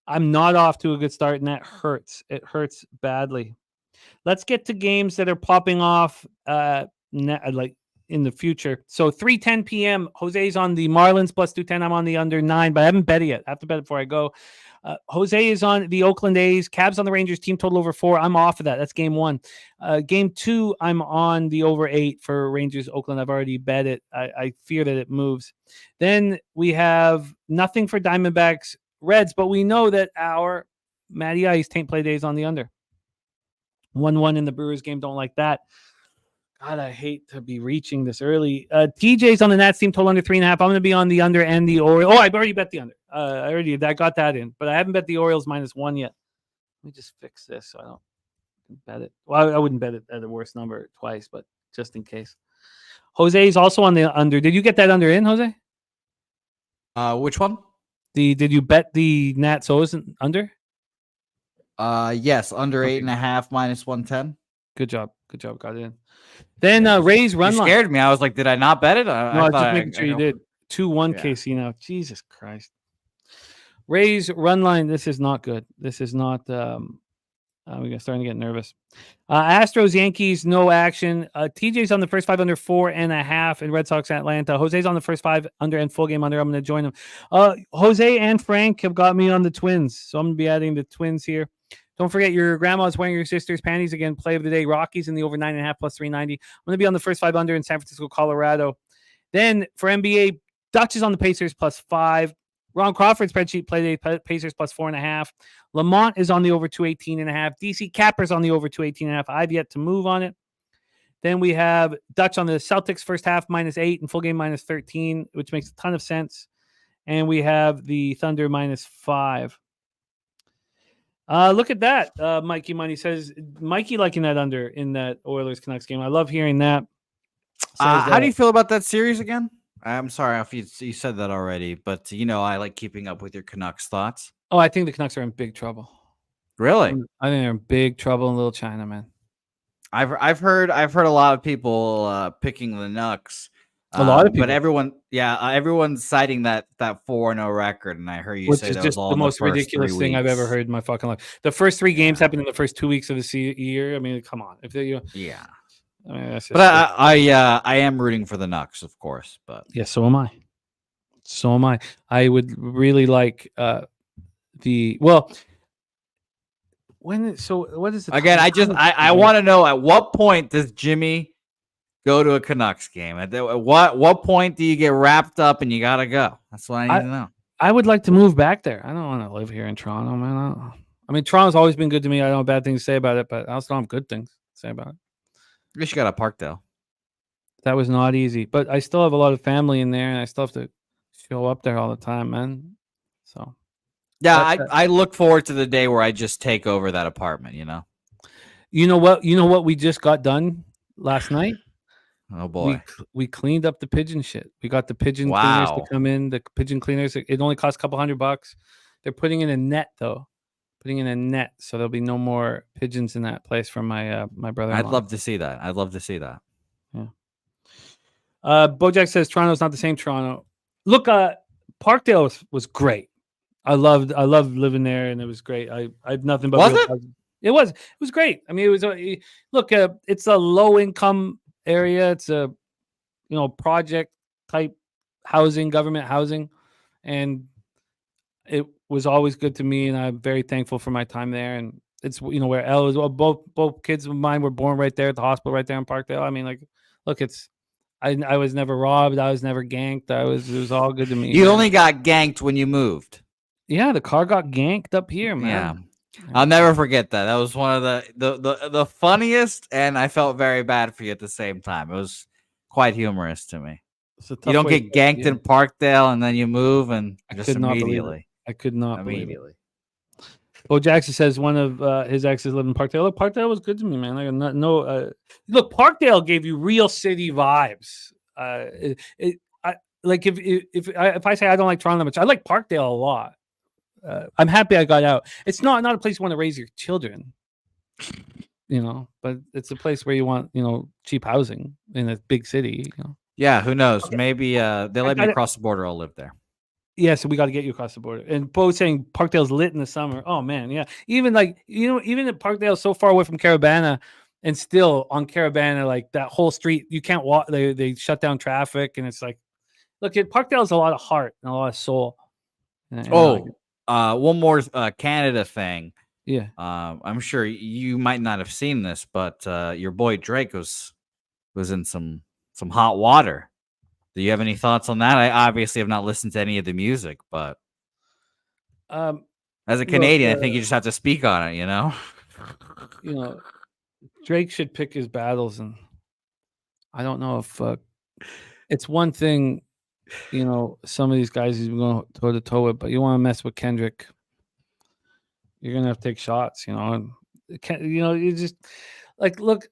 I'm not off to a good start, and that hurts. It hurts badly. Let's get to games that are popping off like in the future. So 3:10 p.m. Jose's on the Marlins plus 210. I'm on the under 9, but I haven't bet it yet. I have to bet it before I go. Jose is on the Oakland A's. Cabs on the Rangers. Team total over 4. I'm off of that. That's game 1. Game 2, I'm on the over 8 for Rangers Oakland. I've already bet it. I fear that it moves. Then we have nothing for Diamondbacks Reds, but we know that our Matty Ice Taint play days on the under. 1-1 in the Brewers game. Don't like that. God, I hate to be reaching this early. TJ's on the Nats team total under 3.5. I'm going to be on the under and the Orioles. Oh, I've already bet the under. I got that in, but I haven't bet the Orioles -1 yet. Let me just fix this so I don't bet it. Well, I wouldn't bet it at the worst number twice, but just in case. Jose's also on the under. Did you get that under in, Jose? Which one? Did you bet the Nats O's under? Yes, under Okay. 8.5 -110. Good job. Got it in. Then Rays run You line. scared me. I was like, did I not bet it? No, I I was thought just making sure you did. 2-1 Yeah. KC now. Jesus Christ. Rays run line. This is not good. This is not. We're starting to get nervous. Astros Yankees no action. TJ's on the first 5 under 4.5 in Red Sox Atlanta. Jose's on the first 5 under and full game under. I'm going to join him. Jose and Frank have got me on the Twins, so I'm going to be adding the Twins here. Don't forget your grandma's wearing your sister's panties again. Play of the day. Rockies in the over 9.5 plus 390. I'm going to be on the first 5 under in San Francisco, Colorado. Then for NBA, Dutch is on the Pacers plus 5. Ron Crawford spreadsheet play day Pacers plus 4.5. Lamont is on the over 218.5. DC Capper's on the over 218.5. I've yet to move on it. Then we have Dutch on the Celtics first half -8 and full game -13, which makes a ton of sense. And we have the Thunder -5. Look at that. Mikey Money says Mikey liking that under in that Oilers Canucks game. I love hearing that. How do you feel about that series again? I'm sorry if you said that already, but I like keeping up with your Canucks thoughts. Oh, I think the Canucks are in big trouble. Really? I think they're in big trouble in Little China, man. I've heard a lot of people picking the Nucks. A lot of people, but everyone's citing that 4-0 record, and I heard you which say is that just was all the in most first ridiculous 3 thing I've ever weeks. heard in my fucking life. The first 3 games happened in the first 2 weeks of the year. I mean, come on. If they, Yeah. I mean, that's just But I am rooting for the Nucks, of course. But yeah, so am I. I would really like what is the again, I want to know, at what point does Jimmy go to a Canucks game? At what point do you get wrapped up and you gotta go? That's what I need to know. I would like to move back there. I don't want to live here in Toronto, man. I mean, Toronto's always been good to me. I don't have bad things to say about it, but I also don't have good things to say about it. I guess you got a Parkdale. That was not easy, but I still have a lot of family in there, and I still have to show up there all the time, man. So, yeah, I look forward to the day where I just take over that apartment. You know what we just got done last night? Oh boy, we cleaned up the pigeon shit. We got the pigeon cleaners to come in. The pigeon cleaners. It only cost a couple $100. They're putting in a net though. So there'll be no more pigeons in that place from my brother. I'd love to see that. Yeah. Bojack says Toronto's not the same Toronto. Look, Parkdale was great. I loved living there, and it was great. I have nothing but. It was great. I mean, it was it's a low income area. It's a project type housing, government housing, and it was always good to me, and I'm very thankful for my time there. And it's where Elle is. Well, both kids of mine were born right there at the hospital, right there in Parkdale. I mean, I was never robbed. I was never ganked. It was all good to me. You only got ganked when you moved. Yeah, the car got ganked up here, man. Yeah. I'll never forget that. That was one of the funniest, and I felt very bad for you at the same time. It was quite humorous to me. You don't get ganked in Parkdale, and then you move, and just immediately. I could not believe it. Bo Jackson says one of his exes lived in Parkdale. Look, Parkdale was good to me, man. I got look, Parkdale gave you real city vibes. Like if I say I don't like Toronto much, I like Parkdale a lot. I'm happy I got out. It's not a place you want to raise your children, but it's a place where you want, cheap housing in a big city. Yeah, who knows? Okay. Maybe they let me cross the border. I'll live there. Yeah, so we got to get you across the border. And Bo's saying Parkdale's lit in the summer. Oh man, yeah. Even even if Parkdale's so far away from Carabana, and still on Carabana, like that whole street, you can't walk. They shut down traffic, and it's like, look, Parkdale's a lot of heart and a lot of soul. One more Canada thing. Yeah. I'm sure you might not have seen this, but your boy Drake was in some hot water. Do you have any thoughts on that? I obviously have not listened to any of the music, but as a Canadian, I think you just have to speak on it, Drake should pick his battles, and I don't know if it's one thing, some of these guys he's going to toe to toe with, but you want to mess with Kendrick, you're going to have to take shots, and you just like, look,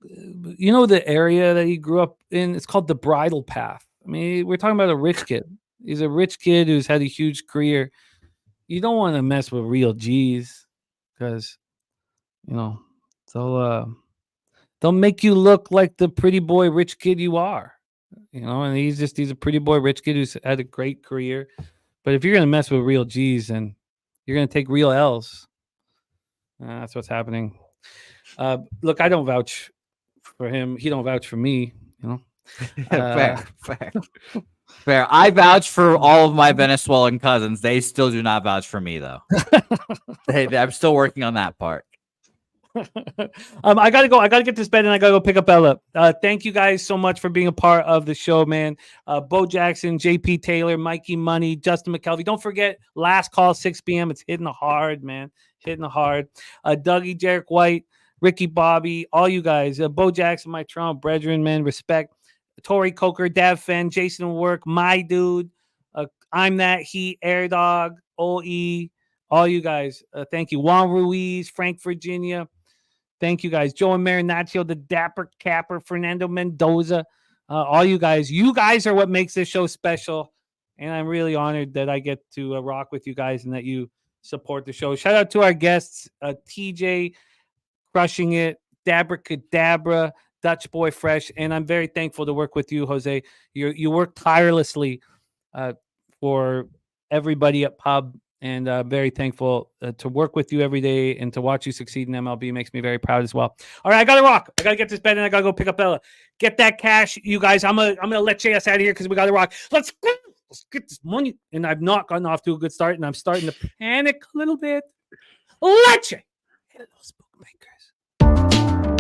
the area that he grew up in, it's called the Bridle Path. I mean, we're talking about a rich kid. He's a rich kid who's had a huge career. You don't want to mess with real G's because, they'll make you look like the pretty boy rich kid you are, and he's a pretty boy rich kid who's had a great career. But if you're going to mess with real G's, then you're going to take real L's. That's what's happening. Look, I don't vouch for him. He don't vouch for me, Fair. I vouch for all of my Venezuelan cousins. They still do not vouch for me, though. I'm still working on that part. I gotta go. I gotta get this bed, and I gotta go pick up Ella. Thank you guys so much for being a part of the show, man. Bo Jackson, JP Taylor, Mikey Money, Justin McKelvey. Don't forget, last call 6 p.m. It's hitting hard, man. Hitting hard. Dougie, Jarek White, Ricky Bobby, all you guys. Bo Jackson, my Toronto brethren, man. Respect. Tori Coker, Dav Fenn, Jason Work, my dude. I'm that Heat, Air Dog, OE, all you guys. Thank you. Juan Ruiz, Frank, Virginia. Thank you guys. Joe and Marinaccio, the Dapper Capper, Fernando Mendoza, all you guys. You guys are what makes this show special. And I'm really honored that I get to rock with you guys and that you support the show. Shout out to our guests, TJ, crushing it, Dabra Cadabra, Dutch Boy Fresh. And I'm very thankful to work with you, Jose. You work tirelessly for everybody at Pub. And very thankful to work with you every day and to watch you succeed in MLB makes me very proud as well. All right, I gotta rock. I gotta get this bed and I gotta go pick up Ella. Get that cash, you guys. I'm gonna let JS out of here because we gotta rock. Let's get this money. And I've not gotten off to a good start, and I'm starting to panic a little bit. Let's hit those bookmakers.